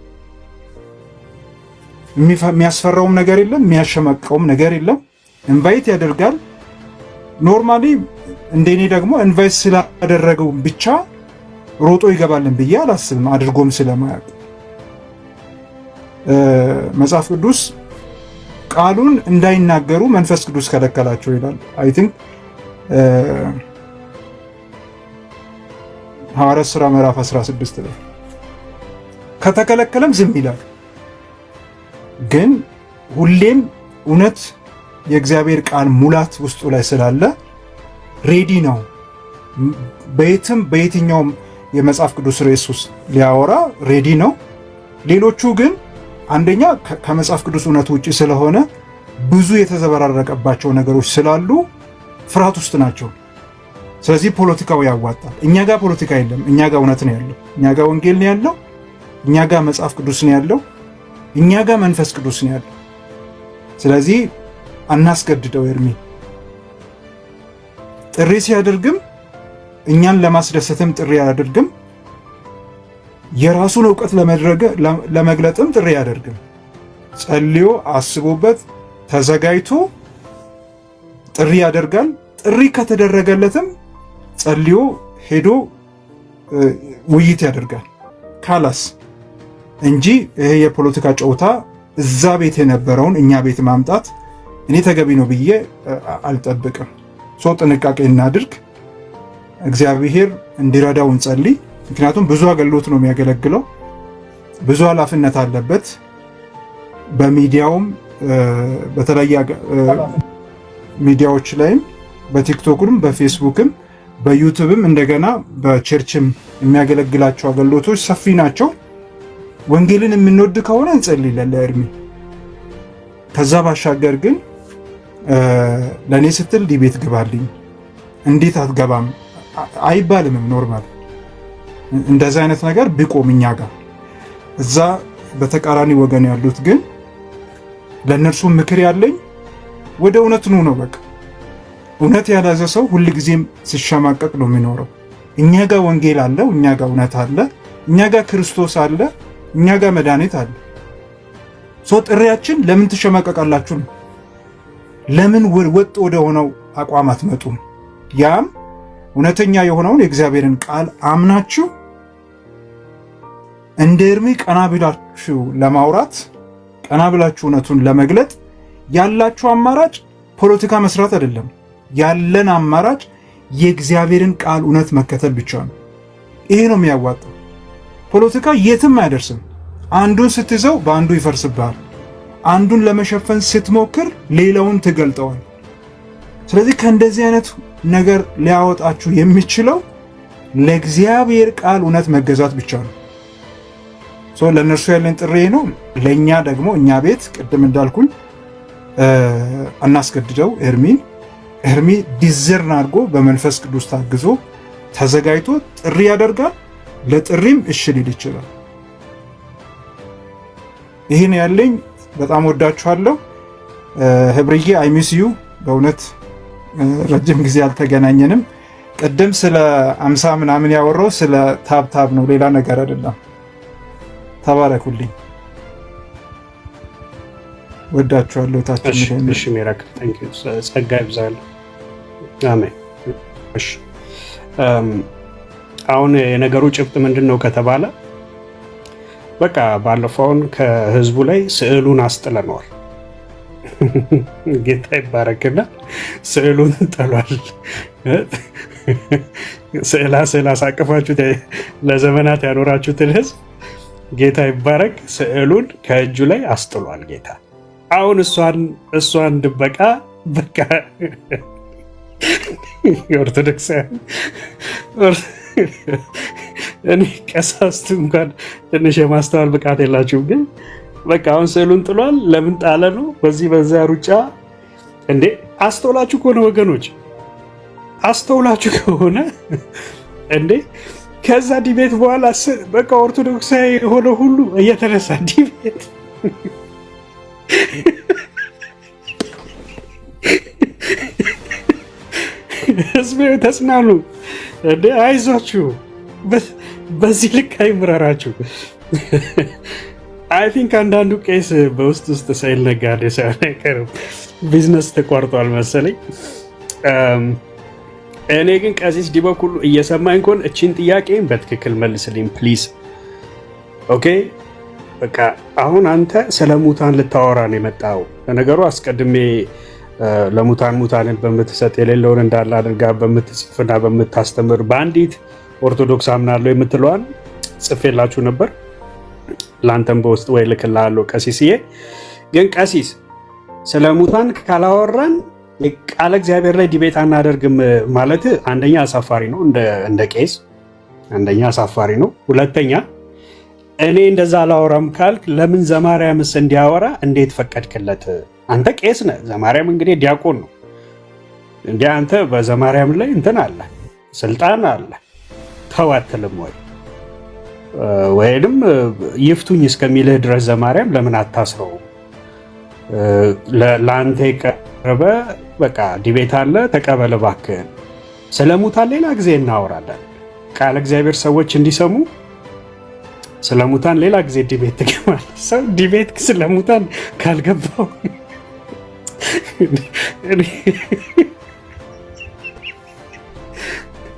የሚያስፈራውም ነገር የለም፣ የሚያሸማቀውም ነገር የለም። ኢንቫይት ያደርጋል። ኖርማሊ እንደኔ ደግሞ ኢንቫይት ስላደረገው ብቻ ሮጦ ይገባልን ብዬ አላስብም፣ አድርጎም ስለማያውቅ። መጽሐፍ ቅዱስ ቃሉን እንዳይናገሩ መንፈስ ቅዱስ ከለከላቸው ይላል። አይ ቲንክ ሐዋርያት ሥራ ምዕራፍ 16 ላይ ከተከለከለም ዝም ይላል። ግን ሁሌም እውነት የእግዚአብሔር ቃል ሙላት ውስጡ ላይ ስላለ ሬዲ ነው በየትም በየትኛውም የመጽሐፍ ቅዱስ ርዕስ ውስጥ ሊያወራ ሬዲ ነው። ሌሎቹ ግን አንደኛ ከመጽሐፍ ቅዱስ እውነት ውጭ ስለሆነ ብዙ የተዘበራረቀባቸው ነገሮች ስላሉ ፍርሃት ውስጥ ናቸው። ስለዚህ ፖለቲካው ያዋጣል። እኛ ጋር ፖለቲካ የለም። እኛ ጋር እውነት ነው ያለው። እኛ ጋር ወንጌል ነው ያለው። እኛ ጋር መጽሐፍ ቅዱስ ነው ያለው። እኛ ጋር መንፈስ ቅዱስ ነው ያለው። ስለዚህ አናስገድደው። ኤርሚ ጥሪ ሲያደርግም እኛን ለማስደሰትም ጥሪ አያደርግም። የራሱን እውቀት ለመግለጥም ጥሪ አያደርግም። ጸልዮ አስቦበት ተዘጋጅቶ ጥሪ ያደርጋል። ጥሪ ከተደረገለትም ጸልዮ ሄዶ ውይይት ያደርጋል ካላስ እንጂ ይሄ የፖለቲካ ጨዋታ እዛ ቤት የነበረውን እኛ ቤት ማምጣት እኔ ተገቢ ነው ብዬ አልጠብቅም። ሰው ጥንቃቄ እናድርግ። እግዚአብሔር እንዲረዳው እንጸልይ። ምክንያቱም ብዙ አገልግሎት ነው የሚያገለግለው፣ ብዙ ኃላፊነት አለበት። በሚዲያውም በተለያየ ሚዲያዎች ላይም በቲክቶክም በፌስቡክም በዩቲዩብም እንደገና በቸርችም የሚያገለግላቸው አገልግሎቶች ሰፊ ናቸው። ወንጌልን የምንወድ ከሆነ እንጸልይለን ለኤርሚ። ከዛ ባሻገር ግን ለእኔ ስትል ዲቤት ግባልኝ እንዴት አትገባም አይባልምም። ኖርማል እንደዛ አይነት ነገር ቢቆም እኛ ጋር እዛ በተቃራኒ ወገን ያሉት ግን ለእነርሱ ምክር ያለኝ ወደ እውነት ነው። በቃ እውነት ያልያዘ ሰው ሁልጊዜም ሲሸማቀቅ ነው የሚኖረው። እኛ ጋር ወንጌል አለ፣ እኛ ጋር እውነት አለ፣ እኛ ጋር ክርስቶስ አለ፣ እኛ ጋር መድኃኒት አለ። ሰው ጥሪያችን ለምን ትሸማቀቃላችሁ ነው። ለምን ወጥ ወደ ሆነው አቋም አትመጡም? ያም እውነተኛ የሆነውን የእግዚአብሔርን ቃል አምናችሁ እንደ ኤርሚ ቀና ብላችሁ ለማውራት ቀና ብላችሁ እውነቱን ለመግለጥ ያላችሁ አማራጭ ፖለቲካ መስራት አይደለም። ያለን አማራጭ የእግዚአብሔርን ቃል እውነት መከተል ብቻ ነው። ይሄ ነው የሚያዋጣው። ፖለቲካ የትም አይደርስም። አንዱን ስትይዘው በአንዱ ይፈርስብሃል። አንዱን ለመሸፈን ስትሞክር ሌላውን ትገልጠዋል። ስለዚህ ከእንደዚህ አይነት ነገር ሊያወጣችሁ የሚችለው ለእግዚአብሔር ቃል እውነት መገዛት ብቻ ነው። ለእነርሱ ያለን ጥሪ ነው። ለእኛ ደግሞ እኛ ቤት ቅድም እንዳልኩኝ አናስገድደው። ኤርሚ ዲዘርን አድርጎ በመንፈስ ቅዱስ ታግዞ ተዘጋጅቶ ጥሪ ያደርጋል። ለጥሪም እሺ ሊል ይችላል። ይህን ያለኝ። በጣም ወዳችኋለሁ። ህብርዬ አይሚስ ዩ። በእውነት ረጅም ጊዜ አልተገናኘንም። ቅድም ስለ 50 ምናምን ያወራው ስለ ታብታብ ነው፣ ሌላ ነገር አይደለም። ተባረኩልኝ። ወዳችኋለሁ። ታችን እሺ ሚራክ ታንክ ዩ። ጸጋ ይብዛል። አሜን። እሺ አሁን የነገሩ ጭብጥ ምንድን ነው ከተባለ በቃ ባለፈውን ከህዝቡ ላይ ስዕሉን አስጥለነዋል። ጌታ ይባረክና ስዕሉን ጥሏል። ስዕል አሳቅፋችሁት ለዘመናት ያኖራችሁትን ህዝብ ጌታ ይባረክ ስዕሉን ከእጁ ላይ አስጥሏል ጌታ። አሁን እሷን ድበቃ በቃ የኦርቶዶክሳውያን እኔ ቀሳስቱ እንኳን ትንሽ የማስተዋል ብቃት የላችሁም። ግን በቃ አሁን ስዕሉን ጥሏል። ለምን ጣለ ነው? በዚህ በዚያ ሩጫ እንዴ! አስተውላችሁ ከሆነ ወገኖች፣ አስተውላችሁ ከሆነ እንዴ ከዛ ዲቤት በኋላ በቃ ኦርቶዶክሳዊ የሆነ ሁሉ እየተነሳ ዲቤት ህዝብ ተጽናኑ እንዴ! አይዟችሁ፣ በዚህ ልክ አይምረራችሁ። አይ ቲንክ አንዳንዱ ቄስ በውስጥ ሳይል ነጋዴ ሳይሆን አይቀርም። ቢዝነስ ተቋርጧል መሰለኝ። እኔ ግን ቀሲስ ዲበኩሉ እየሰማኝ ከሆነ እቺን ጥያቄን በትክክል መልስልኝ ፕሊዝ። ኦኬ በቃ አሁን አንተ ስለ ሙታን ልታወራ ነው የመጣው። ለነገሩ አስቀድሜ ለሙታን ሙታንን በምትሰጥ የሌለውን እንዳለ አድርጋ በምትጽፍና በምታስተምር በአንዲት ኦርቶዶክስ አምናለሁ የምትለዋን ጽፌላችሁ ነበር። ለአንተም በውስጥ ወይ ልክልሃለሁ ቀሲስዬ። ግን ቀሲስ ስለ ሙታን ካላወራን ቃለ እግዚአብሔር ላይ ዲቤት አናደርግም ማለት አንደኛ አሳፋሪ ነው፣ እንደ ቄስ አንደኛ አሳፋሪ ነው። ሁለተኛ እኔ እንደዛ አላወራም ካልክ ለምን ዘማርያምስ እንዲያወራ እንዴት ፈቀድክለት? አንተ ቄስ ነህ፣ ዘማርያም እንግዲህ ዲያቆን ነው። እንዲህ አንተ በዘማርያም ላይ እንትን አለ ስልጣን አለ ተዋትልም ወይ ወይንም ይፍቱኝ እስከሚልህ ድረስ ዘማርያም ለምን አታስረው? ለአንተ የቀረበ በቃ ዲቤት አለ ተቀበል እባክህን። ስለ ሙታን ሌላ ጊዜ እናወራለን። ቃለ እግዚአብሔር ሰዎች እንዲሰሙ ስለ ሙታን ሌላ ጊዜ ዲቤት ትገባል። ሰው ዲቤት ስለ ሙታን ካልገባው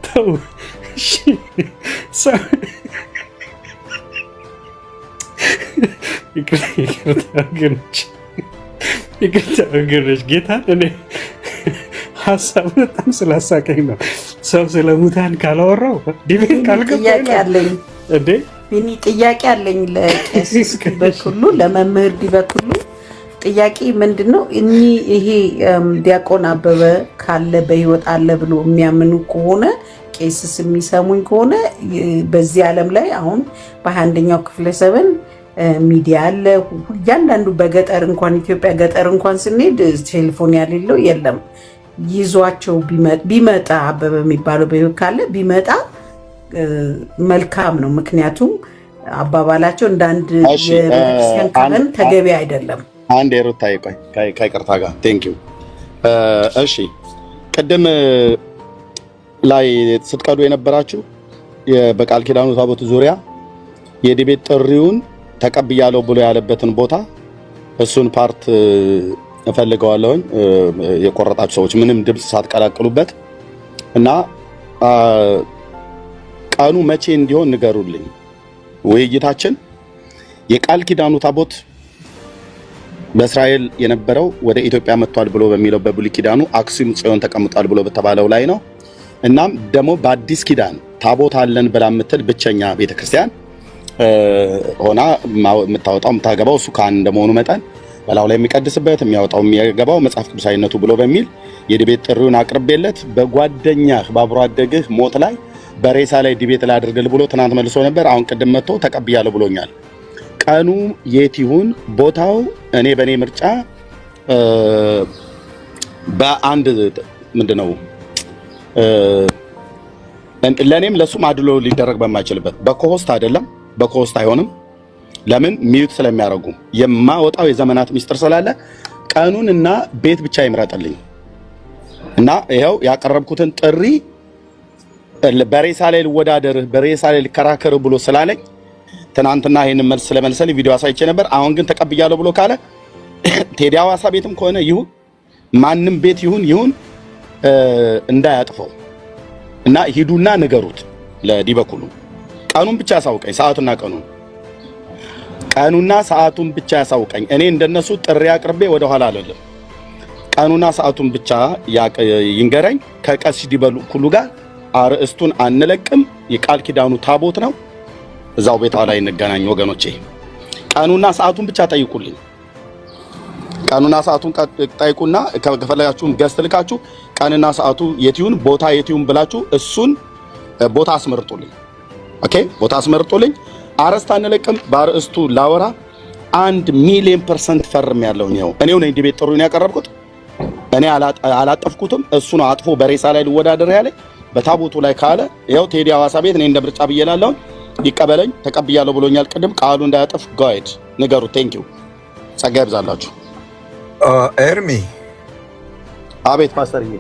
ተው ይቅርታ ወገኖች፣ ጌታን እኔ ሀሳብ በጣም ስላሳቀኝ ነው። ሰው ስለ ሙታን ካላወራው ዲቤት ካልገባው ጥያቄ አለኝ ለቄስ ዲበኩሉ፣ ለመምህር ዲበኩሉ ጥያቄ ምንድን ነው? ይሄ ዲያቆን አበበ ካለ በህይወት አለ ብሎ የሚያምኑ ከሆነ ቄስስ የሚሰሙኝ ከሆነ በዚህ ዓለም ላይ አሁን በ21ኛው ክፍለ ዘመን ሚዲያ አለ። እያንዳንዱ በገጠር እንኳን ኢትዮጵያ ገጠር እንኳን ስንሄድ ቴሌፎን ያሌለው የለም። ይዟቸው ቢመጣ አበበ የሚባለው በህይወት ካለ ቢመጣ መልካም ነው። ምክንያቱም አባባላቸው እንደ አንድ የቤተክርስቲያን ካህን ተገቢ አይደለም። አንድ የሩታ ይቆይ ከይቅርታ ጋር ቴንክ ዩ። እሺ ቅድም ላይ ስትቀዱ የነበራችሁ በቃል ኪዳኑ ታቦት ዙሪያ የዲቤት ጥሪውን ተቀብያለሁ ብሎ ያለበትን ቦታ እሱን ፓርት እፈልገዋለሁኝ የቆረጣችሁ ሰዎች ምንም ድምፅ ሳትቀላቅሉበት እና ቀኑ መቼ እንዲሆን ንገሩልኝ። ውይይታችን የቃል ኪዳኑ ታቦት በእስራኤል የነበረው ወደ ኢትዮጵያ መጥቷል ብሎ በሚለው በብሉይ ኪዳኑ አክሱም ጽዮን ተቀምጧል ብሎ በተባለው ላይ ነው። እናም ደግሞ በአዲስ ኪዳን ታቦት አለን ብላ የምትል ብቸኛ ቤተክርስቲያን ሆና የምታወጣው የምታገባው እሱ ካህን እንደመሆኑ መጠን በላው ላይ የሚቀድስበት የሚያወጣው የሚያገባው መጽሐፍ ቅዱሳዊነቱ ብሎ በሚል የዲቤት ጥሪውን አቅርቤለት በጓደኛህ ባብሮ አደግህ ሞት ላይ በሬሳ ላይ ዲቤት ላይ አድርገል ብሎ ትናንት መልሶ ነበር። አሁን ቅድም መጥቶ ተቀብያለሁ ብሎኛል። ቀኑ የት ይሁን ቦታው እኔ በእኔ ምርጫ በአንድ ምንድነው ለኔም ለሱም አድሎ ሊደረግ በማይችልበት በኮሆስት አይደለም፣ በኮሆስት አይሆንም። ለምን ሚዩት ስለሚያደርጉ የማወጣው የዘመናት ሚስጥር ስላለ ቀኑንና ቤት ብቻ ይምረጥልኝ እና ይሄው ያቀረብኩትን ጥሪ በሬሳ ላይ ልወዳደርህ በሬሳ ላይ ልከራከር ብሎ ስላለኝ ትናንትና ይሄንን መልስ ስለመለሰልኝ ቪዲዮ አሳይቼ ነበር። አሁን ግን ተቀብያለሁ ብሎ ካለ ቴዲ አዋሳ ቤትም ከሆነ ይሁን ማንም ቤት ይሁን እንዳያጥፈው እና ሂዱና ንገሩት ለዲበኩሉ። ቀኑን ብቻ ያሳውቀኝ፣ ቀኑና ሰዓቱን ብቻ ያሳውቀኝ። እኔ እንደነሱ ጥሪ አቅርቤ ወደ ኋላ አልልም። ቀኑና ሰዓቱን ብቻ ይንገረኝ። ከቀሲስ ዲበኩሉ ጋር አርእስቱን አንለቅም። የቃል ኪዳኑ ታቦት ነው። እዛው ቤቷ ላይ እንገናኝ ወገኖቼ። ቀኑና ሰዓቱን ብቻ ጠይቁልኝ። ቀኑና ሰዓቱን ጠይቁና ከፈለጋችሁም ገስት ልካችሁ ቀንና ሰዓቱ የትዩን ቦታ የትዩን ብላችሁ እሱን ቦታ አስመርጡልኝ። ኦኬ ቦታ አስመርጡልኝ። አረስታ አንለቅም። በአርእስቱ ላወራ 1,000,000% ፈርም ያለው ነው። እኔው ነኝ ዲቤት ጥሩን ያቀረብኩት። እኔ አላጠፍኩትም። እሱ ነው አጥፎ በሬሳ ላይ ልወዳደር ያለ በታቦቱ ላይ ካለ ያው ቴዲ አዋሳ ቤት እኔ እንደ ምርጫ ብዬላለሁ። ይቀበለኝ። ተቀብያለሁ ብሎኛል። ቅድም ቃሉ እንዳያጠፍ ጋይድ ንገሩ። ቴንክ ዩ ጸጋ ይብዛላችሁ። ኤርሚ አቤት ፓስተርዬ።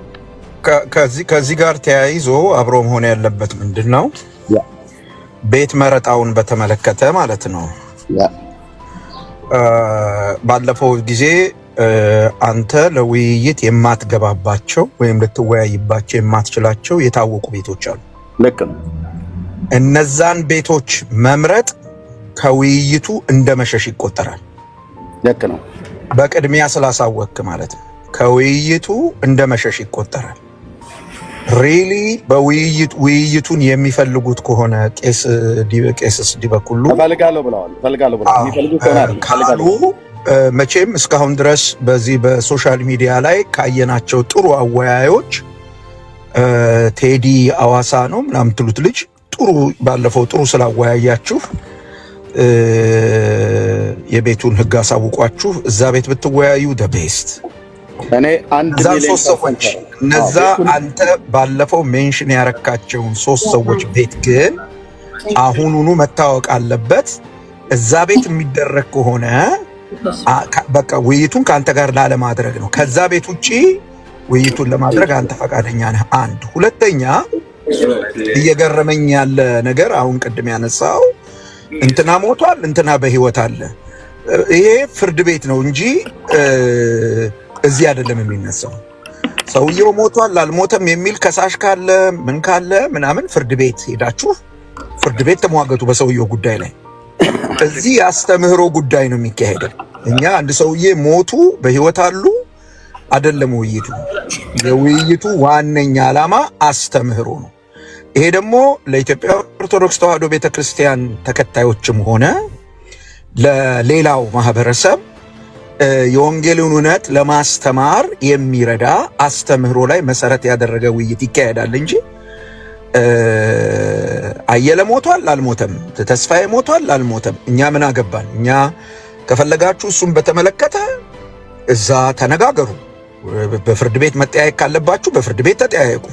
ከዚህ ጋር ተያይዞ አብሮ መሆን ያለበት ምንድን ነው? ቤት መረጣውን በተመለከተ ማለት ነው። ባለፈው ጊዜ አንተ ለውይይት የማትገባባቸው ወይም ልትወያይባቸው የማትችላቸው የታወቁ ቤቶች አሉ። ልክ ነው። እነዛን ቤቶች መምረጥ ከውይይቱ እንደ መሸሽ ይቆጠራል። ልክ ነው። በቅድሚያ ስላሳወቅክ ማለት ነው። ከውይይቱ እንደ መሸሽ ይቆጠራል። ሪሊ ውይይቱን የሚፈልጉት ከሆነ ቄስስ ዲበኩሉ ካሉ መቼም እስካሁን ድረስ በዚህ በሶሻል ሚዲያ ላይ ካየናቸው ጥሩ አወያዮች ቴዲ አዋሳ ነው ምናምን የምትሉት ልጅ ጥሩ ባለፈው ጥሩ ስላወያያችሁ የቤቱን ሕግ አሳውቋችሁ እዛ ቤት ብትወያዩ the best። እኔ አንድ ሚሊዮን ሰዎች እነዛ አንተ ባለፈው ሜንሽን ያረካቸውን 3 ሰዎች ቤት ግን አሁኑኑ መታወቅ አለበት። እዛ ቤት የሚደረግ ከሆነ በቃ ውይይቱን ከአንተ ጋር ላለማድረግ ነው። ከዛ ቤት ውጪ ውይይቱን ለማድረግ አንተ ፈቃደኛ ነህ። አንድ ሁለተኛ እየገረመኝ ያለ ነገር አሁን ቅድም ያነሳው እንትና ሞቷል እንትና በህይወት አለ። ይሄ ፍርድ ቤት ነው እንጂ እዚህ አይደለም የሚነሳው። ሰውየው ሞቷል አልሞተም የሚል ከሳሽ ካለ ምን ካለ ምናምን ፍርድ ቤት ሄዳችሁ ፍርድ ቤት ተሟገቱ በሰውየው ጉዳይ ላይ። እዚህ የአስተምህሮ ጉዳይ ነው የሚካሄደው። እኛ አንድ ሰውዬ ሞቱ በህይወት አሉ አይደለም ውይይቱ። የውይይቱ ዋነኛ ዓላማ አስተምህሮ ነው። ይሄ ደግሞ ለኢትዮጵያ ኦርቶዶክስ ተዋሕዶ ቤተክርስቲያን ተከታዮችም ሆነ ለሌላው ማህበረሰብ የወንጌልን እውነት ለማስተማር የሚረዳ አስተምህሮ ላይ መሰረት ያደረገ ውይይት ይካሄዳል እንጂ አየለ ሞቷል አልሞተም፣ ተስፋዬ ሞቷል አልሞተም፣ እኛ ምን አገባን? እኛ ከፈለጋችሁ እሱን በተመለከተ እዛ ተነጋገሩ። በፍርድ ቤት መጠያየቅ ካለባችሁ በፍርድ ቤት ተጠያየቁ።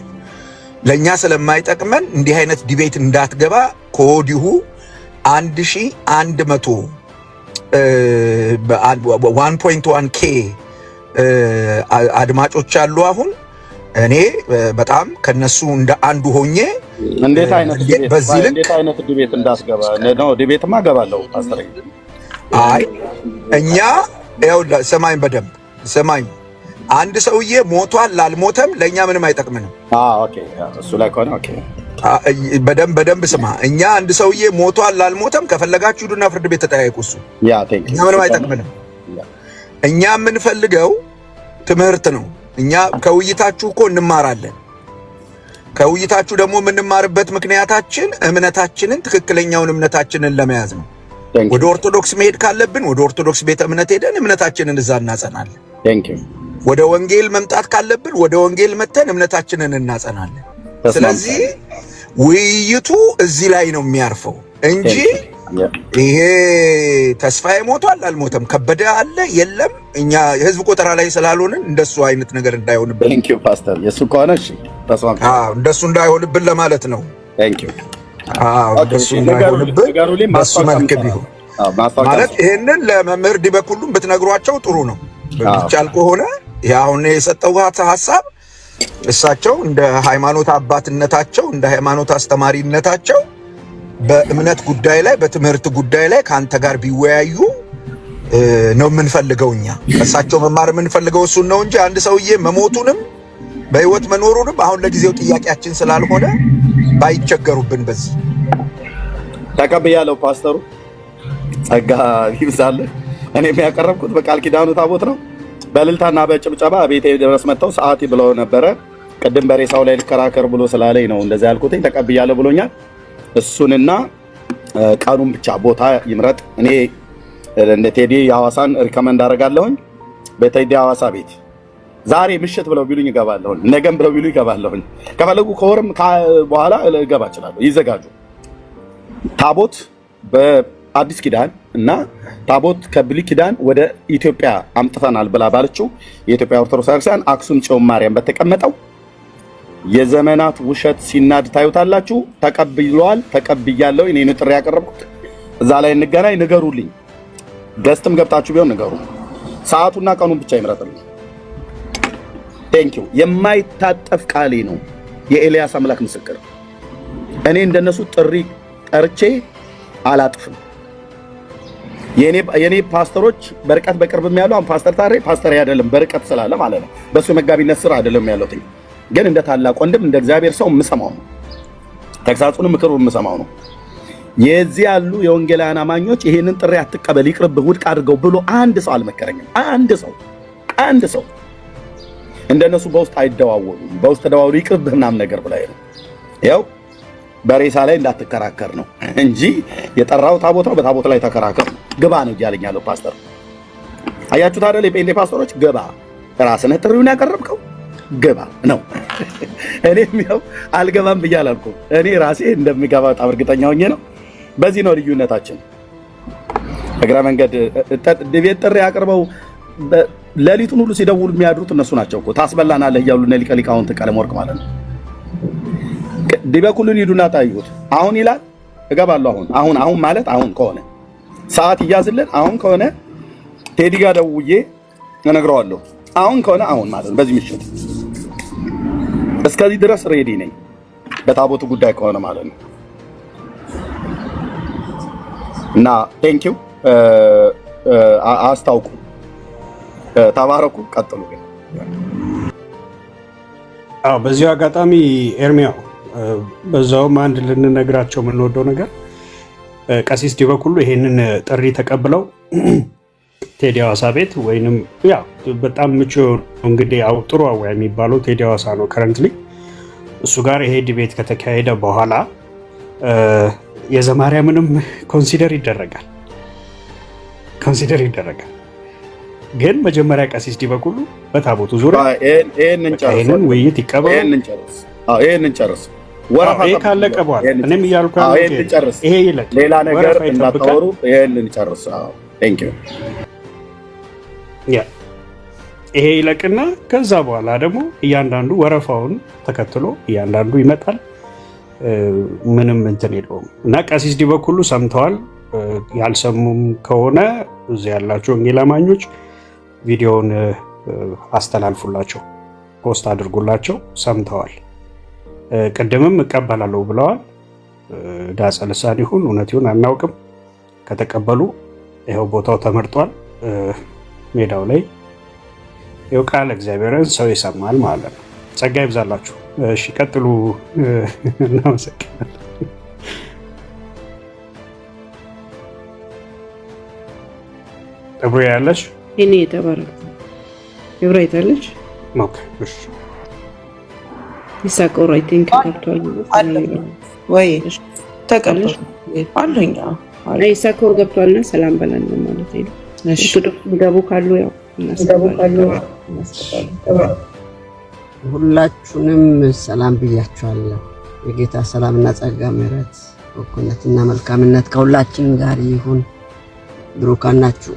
ለኛ ስለማይጠቅመን እንዲህ አይነት ዲቤት እንዳትገባ ከወዲሁ 1100 1.1K አድማጮች አሉ። አሁን እኔ በጣም ከነሱ እንደ አንዱ ሆኜ እንዴት አይነት ዲቤት እንዳስገባ ነው። ዲቤትማ ገባለሁ ፓስተር። አይ እኛ ያው ሰማኝ፣ በደንብ ሰማኝ። አንድ ሰውዬ ሞቷል አልሞተም ለኛ ምንም አይጠቅምንም። ኦኬ፣ እሱ ላይ ከሆነ ኦኬ፣ በደንብ ስማ። እኛ አንድ ሰውዬ ሞቷል አልሞተም ከፈለጋችሁ ሂዱና ፍርድ ቤት ተጠያየቁ። እሱ እኛ ምንም አይጠቅምንም። እኛ የምንፈልገው ትምህርት ነው። እኛ ከውይይታችሁ እኮ እንማራለን። ከውይይታችሁ ደግሞ የምንማርበት ምክንያታችን እምነታችንን ትክክለኛውን እምነታችንን ለመያዝ ነው። ወደ ኦርቶዶክስ መሄድ ካለብን ወደ ኦርቶዶክስ ቤተ እምነት ሄደን እምነታችንን እዛ እናጸናለን። ወደ ወንጌል መምጣት ካለብን ወደ ወንጌል መተን እምነታችንን እናጸናለን። ስለዚህ ውይይቱ እዚህ ላይ ነው የሚያርፈው እንጂ ይሄ ተስፋዬ ሞቷል አልሞተም፣ ከበደ አለ የለም፣ እኛ የህዝብ ቆጠራ ላይ ስላልሆንን እንደሱ አይነት ነገር እንዳይሆንብን ፓስተር የሱ ከሆነ እሺ እንደሱ እንዳይሆንብን ለማለት ነው። እንደሱ እንዳይሆንብን በሱ መልክ ቢሆን ማለት ይሄንን ለመምህር ዲበኩሉም ብትነግሯቸው ጥሩ ነው። በሚቻል ከሆነ ያሁን የሰጠው ሐሳብ እሳቸው እንደ ሃይማኖት አባትነታቸው እንደ ሃይማኖት አስተማሪነታቸው በእምነት ጉዳይ ላይ በትምህርት ጉዳይ ላይ ካንተ ጋር ቢወያዩ ነው የምንፈልገው። እኛ እሳቸው መማር የምንፈልገው እሱን ነው እንጂ አንድ ሰውዬ መሞቱንም በህይወት መኖሩንም አሁን ለጊዜው ጥያቄያችን ስላልሆነ ባይቸገሩብን በዚህ ተቀበያለሁ። ፓስተሩ ጸጋ ይብዛልህ። እኔ የሚያቀርብኩት በቃል ኪዳኑ ታቦት ነው። በእልልታና በጭብጨባ ቤቴ ድረስ መጥተው ሰዓት ብለው ነበረ። ቅድም በሬሳው ላይ ልከራከር ብሎ ስላለኝ ነው እንደዛ ያልኩትኝ። ተቀብያለሁ ብሎኛል። እሱንና ቀኑን ብቻ ቦታ ይምረጥ። እኔ እንደ ቴዲ ሐዋሳን ሪከመንድ አደርጋለሁኝ። በቴዲ ሐዋሳ ቤት ዛሬ ምሽት ብለው ቢሉኝ እገባለሁኝ፣ ነገም ብለው ቢሉኝ እገባለሁኝ። ከፈለጉ ከወርም በኋላ እገባ እችላለሁ። ይዘጋጁ። ታቦት በአዲስ ኪዳን እና ታቦት ከብሉይ ኪዳን ወደ ኢትዮጵያ አምጥተናል ብላ ባለችው የኢትዮጵያ ኦርቶዶክስ ክርስቲያን አክሱም ጽዮን ማርያም በተቀመጠው የዘመናት ውሸት ሲናድ ታዩታላችሁ። ተቀብሏል፣ ተቀብያለሁ። እኔ ነው ጥሪ ያቀረብኩት። እዛ ላይ እንገናኝ። ንገሩልኝ። ገስትም ገብታችሁ ቢሆን ንገሩ። ሰዓቱና ቀኑን ብቻ ይምረጥልኝ። ቴንኪው። የማይታጠፍ ቃሌ ነው። የኤልያስ አምላክ ምስክር። እኔ እንደነሱ ጥሪ ጠርቼ አላጥፍም። የኔ ፓስተሮች በርቀት በቅርብም ያሉ አሁን ፓስተር ታሬ ፓስተር አይደለም በርቀት ስላለ ማለት ነው። በሱ መጋቢነት ስራ አይደለም ያለሁት፣ ግን እንደ ታላቅ ወንድም እንደ እግዚአብሔር ሰው የምሰማው ነው። ተግሳጹንም ምክሩን የምሰማው ነው። የዚህ ያሉ የወንጌላውያን አማኞች ይሄንን ጥሪ አትቀበል፣ ይቅርብህ፣ ውድቅ አድርገው ብሎ አንድ ሰው አልመከረኝም። አንድ ሰው እንደነሱ በውስጥ አይደዋወሉም። በውስጥ ተደዋውሉ ይቅርብህ ምናምን ነገር ብላይ ነው። ያው በሬሳ ላይ እንዳትከራከር ነው እንጂ የጠራው ታቦት ነው። በታቦት ላይ ተከራከር ግባ ነው እያለኝ ያለው ፓስተር። አያችሁት አይደል? የጴንጤ ፓስተሮች ግባ፣ ራስህ ጥሪውን ያቀረብከው ግባ ነው። እኔም ያው አልገባም ብዬ አላልኩም። እኔ ራሴ እንደሚገባ በጣም እርግጠኛ ሆኜ ነው። በዚህ ነው ልዩነታችን። እግረ መንገድ ቤት ጥሪ አቅርበው ሌሊቱን ሁሉ ሲደውሉ የሚያድሩት እነሱ ናቸው እኮ። ታስበላናለህ እያሉ እነ ሊቀ ሊቃውንት ቀለመወርቅ ማለት ነው። ዲበኩሉን ሂዱና ታዩት። አሁን ይላል እገባለሁ። አሁን ማለት አሁን ከሆነ ሰዓት ይያዝልን። አሁን ከሆነ ቴዲ ጋር ደውዬ እነግረዋለሁ። አሁን ከሆነ አሁን ማለት ነው። በዚህ ምሽት እስከዚህ ድረስ ሬዲ ነኝ። በታቦቱ ጉዳይ ከሆነ ማለት ነው። እና ቴንኪው አስታውቁ። ተባረኩ። ቀጥሉ። በዚሁ አጋጣሚ ኤርሚያው በዛውም አንድ ልንነግራቸው የምንወደው ነገር ቀሲስ ዲበኩሉ ይሄንን ጥሪ ተቀብለው ቴዲ ሐዋሳ ቤት ወይንም ያው በጣም ምቹ እንግዲህ ጥሩ አወያ የሚባለው ቴዲ ሐዋሳ ነው ከረንትሊ። እሱ ጋር ይሄ ዲቤት ከተካሄደ በኋላ የዘማርያምንም ኮንሲደር ይደረጋል። ግን መጀመሪያ ቀሲስ ዲበኩሉ በታቦቱ ዙሪያ ይሄንን ውይይት ይቀበሉ። ይሄንን ጨርስ። ይሄ ካለቀ በኋላ እኔም እያልኩ ይሄ ይለቅ፣ ሌላ ነገር እንዳታወሩ። ይሄንን ጨርስ። ቴንክ ዩ። ይሄ ይለቅና ከዛ በኋላ ደግሞ እያንዳንዱ ወረፋውን ተከትሎ እያንዳንዱ ይመጣል። ምንም እንትን የለውም እና ቀሲስ ዲበኩሉ ሰምተዋል። ያልሰሙም ከሆነ እዚህ ያላቸው ወንጌል አማኞች ቪዲዮውን አስተላልፉላቸው፣ ፖስት አድርጉላቸው። ሰምተዋል። ቅድምም እቀበላለሁ ብለዋል። ዳጸ ልሳን ይሁን እውነት ይሁን አናውቅም። ከተቀበሉ ይኸው ቦታው ተመርጧል። ሜዳው ላይ ይኸው ቃል እግዚአብሔርን ሰው ይሰማል ማለት ነው። ጸጋ ይብዛላችሁ። እሺ ቀጥሉ። እናመሰግናለን። እብሬ ያለች እኔ ተባረክ እብሬት አለች። ኦኬ እሺ ይሳቆር አይ ቲንክ ገብቷል ወይ ተቀበል አለኛ አይ ይሳቆር ገብቷልና ሰላም በለን ማለት ነው። እሺ ገቡ ካሉ ያው ሁላችሁንም ሰላም ብያችኋለሁ። የጌታ ሰላምና ጸጋ ምሕረት በጎነትና መልካምነት ከሁላችን ጋር ይሁን። ብሩካን ናችሁ።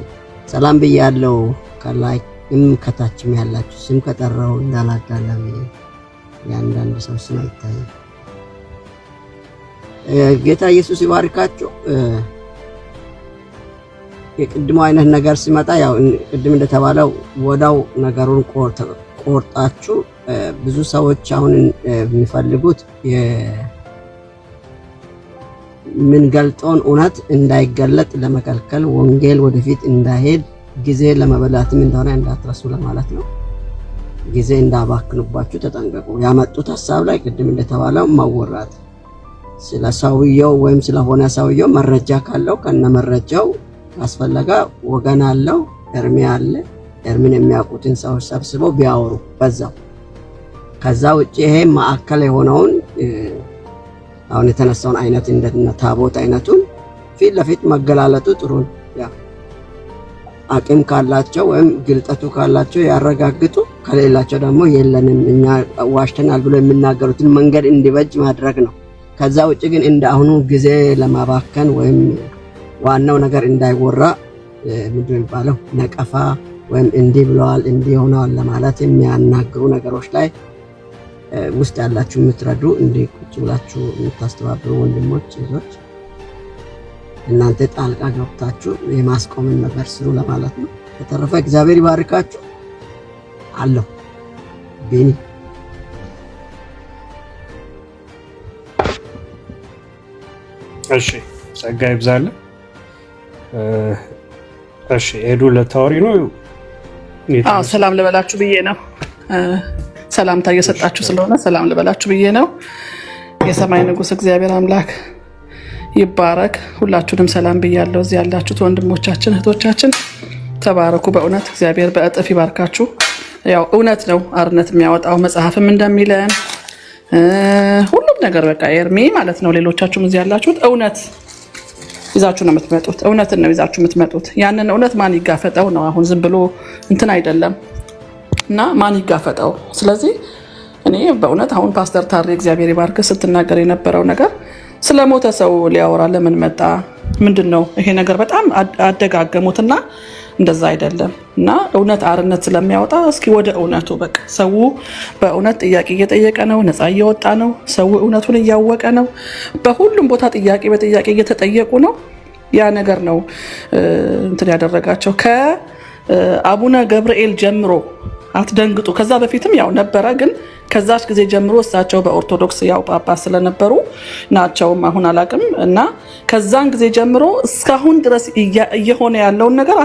ሰላም ብያለሁ። ከላይም ከታችም ያላችሁ ስም ከጠራው እንዳላጋለም ያንዳንድ ሰው ስም አይታይም። ጌታ ኢየሱስ ይባርካችሁ። የቅድሞ አይነት ነገር ሲመጣ ያው ቅድም እንደተባለው ወዳው ነገሩን ቆርጣችሁ ብዙ ሰዎች አሁን የሚፈልጉት የምንገልጠውን እውነት እንዳይገለጥ ለመከልከል ወንጌል ወደፊት እንዳይሄድ ጊዜ ለመበላትም እንደሆነ እንዳትረሱ ለማለት ነው። ጊዜ እንዳባክኑባችሁ ተጠንቀቁ። ያመጡት ሐሳብ ላይ ቅድም እንደተባለው ማወራት ስለ ሰውየው ወይም ስለሆነ ሰውየው መረጃ ካለው ከነ መረጃው አስፈለጋ ወገን አለው ኤርሚ አለ። ኤርሚን የሚያውቁትን ሰዎች ሰብስበው ቢያወሩ በዛው። ከዛ ውጪ ይሄ ማዕከል የሆነውን አሁን የተነሳውን አይነት እንደነ ታቦት አይነቱን ፊት ለፊት መገላለጡ ጥሩ ነው። ያ አቅም ካላቸው ወይም ግልጠቱ ካላቸው ያረጋግጡ፣ ከሌላቸው ደግሞ የለንም እኛ ዋሽተናል ብሎ የሚናገሩትን መንገድ እንዲበጅ ማድረግ ነው። ከዛ ውጪ ግን እንደ አሁኑ ጊዜ ለማባከን ወይም ዋናው ነገር እንዳይወራ ምንድን የሚባለው ነቀፋ ወይም እንዲህ ብለዋል እንዲህ ሆነዋል ለማለት የሚያናግሩ ነገሮች ላይ ውስጥ ያላችሁ የምትረዱ እንዲህ ቁጭ ብላችሁ የምታስተባብሩ ወንድሞች እህቶች እናንተ ጣልቃ ገብታችሁ የማስቆምን ነገር ስሩ ለማለት ነው። በተረፈ እግዚአብሔር ይባርካችሁ አለሁ። ቢኒ እሺ ጸጋ ይብዛል። እሺ ሄዱ ለታወሪ ነው። ሰላም ልበላችሁ ብዬ ነው። ሰላምታ እየሰጣችሁ ስለሆነ ሰላም ልበላችሁ ብዬ ነው። የሰማይ ንጉሥ እግዚአብሔር አምላክ ይባረክ። ሁላችሁንም ሰላም ብያለሁ። እዚህ ያላችሁት ወንድሞቻችን እህቶቻችን ተባረኩ። በእውነት እግዚአብሔር በእጥፍ ይባርካችሁ። ያው እውነት ነው አርነት የሚያወጣው መጽሐፍም እንደሚለን ሁሉም ነገር በቃ ኤርሚ ማለት ነው። ሌሎቻችሁም እዚህ ያላችሁት እውነት ይዛችሁ ነው የምትመጡት። እውነትን ነው ይዛችሁ የምትመጡት። ያንን እውነት ማን ይጋፈጠው ነው። አሁን ዝም ብሎ እንትን አይደለም እና ማን ይጋፈጠው። ስለዚህ እኔ በእውነት አሁን ፓስተር ታሬ እግዚአብሔር ይባርክ ስትናገር የነበረው ነገር ስለ ሞተ ሰው ሊያወራ ለምን መጣ? ምንድን ነው ይሄ ነገር? በጣም አደጋገሙትና እንደዛ አይደለም እና እውነት አርነት ስለሚያወጣ እስኪ ወደ እውነቱ በቃ ሰው በእውነት ጥያቄ እየጠየቀ ነው። ነፃ እየወጣ ነው። ሰው እውነቱን እያወቀ ነው። በሁሉም ቦታ ጥያቄ በጥያቄ እየተጠየቁ ነው። ያ ነገር ነው እንትን ያደረጋቸው ከአቡነ ገብርኤል ጀምሮ። አትደንግጡ። ከዛ በፊትም ያው ነበረ፣ ግን ከዛች ጊዜ ጀምሮ እሳቸው በኦርቶዶክስ ያው ጳጳስ ስለነበሩ ናቸውም አሁን አላቅም እና ከዛን ጊዜ ጀምሮ እስካሁን ድረስ እየሆነ ያለውን ነገር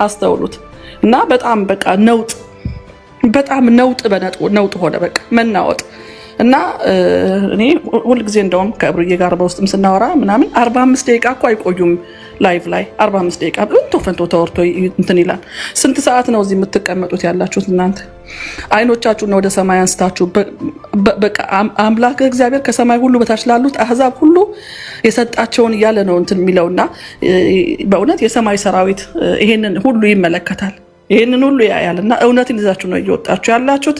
አስተውሉት እና በጣም በቃ ነውጥ፣ በጣም ነውጥ ሆነ በቃ መናወጥ እና እኔ ሁልጊዜ እንደውም ከብሩዬ ጋር በውስጥም ስናወራ ምናምን 45 ደቂቃ እኮ አይቆዩም ላይቭ ላይ 45 ደቂቃ እንቶ ፈንቶ ተወርቶ እንትን ይላል። ስንት ሰዓት ነው እዚህ የምትቀመጡት ያላችሁት እናንተ? አይኖቻችሁን ወደ ሰማይ አንስታችሁ በቃ አምላክ እግዚአብሔር ከሰማይ ሁሉ በታች ላሉት አህዛብ ሁሉ የሰጣቸውን እያለ ነው እንትን የሚለውና በእውነት የሰማይ ሰራዊት ይሄንን ሁሉ ይመለከታል፣ ይሄንን ሁሉ ያያልና እውነትን ይዛችሁ ነው እየወጣችሁ ያላችሁት።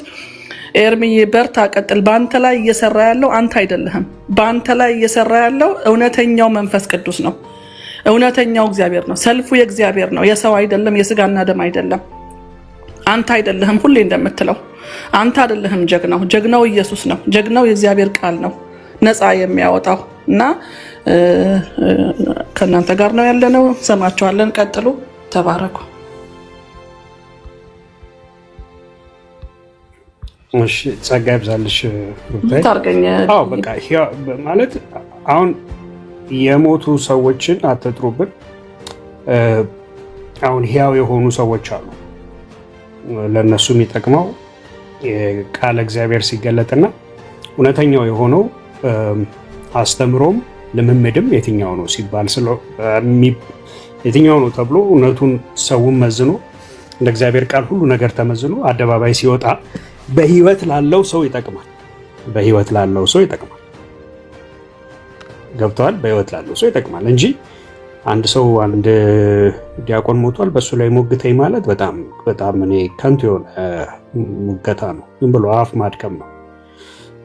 ኤርሚዬ በርታ፣ ቀጥል። በአንተ ላይ እየሰራ ያለው አንተ አይደለህም። በአንተ ላይ እየሰራ ያለው እውነተኛው መንፈስ ቅዱስ ነው። እውነተኛው እግዚአብሔር ነው። ሰልፉ የእግዚአብሔር ነው፣ የሰው አይደለም፣ የስጋና ደም አይደለም። አንተ አይደለህም። ሁሌ እንደምትለው አንተ አይደለህም። ጀግናው ኢየሱስ ነው። ጀግናው የእግዚአብሔር ቃል ነው ነፃ የሚያወጣው እና ከእናንተ ጋር ነው ያለነው። ሰማችኋለን። ቀጥሉ። ተባረኩ። እሺ ጸጋ ይብዛልሽ። አዎ በቃ ማለት አሁን የሞቱ ሰዎችን አትጥሩብን። አሁን ሕያው የሆኑ ሰዎች አሉ። ለነሱ የሚጠቅመው ቃለ እግዚአብሔር ሲገለጥና እውነተኛው የሆነው አስተምሮም ልምምድም የትኛው ነው ሲባል የትኛው ነው ተብሎ እውነቱን ሰውን መዝኖ እንደ እግዚአብሔር ቃል ሁሉ ነገር ተመዝኖ አደባባይ ሲወጣ በህይወት ላለው ሰው ይጠቅማል። በህይወት ላለው ሰው ይጠቅማል። ገብተዋል። በህይወት ላለው ሰው ይጠቅማል እንጂ አንድ ሰው አንድ ዲያቆን ሞቷል በሱ ላይ ሞግተኝ ማለት በጣም እኔ ከንቱ የሆነ ሙገታ ነው። ዝም ብሎ አፍ ማድከም ነው።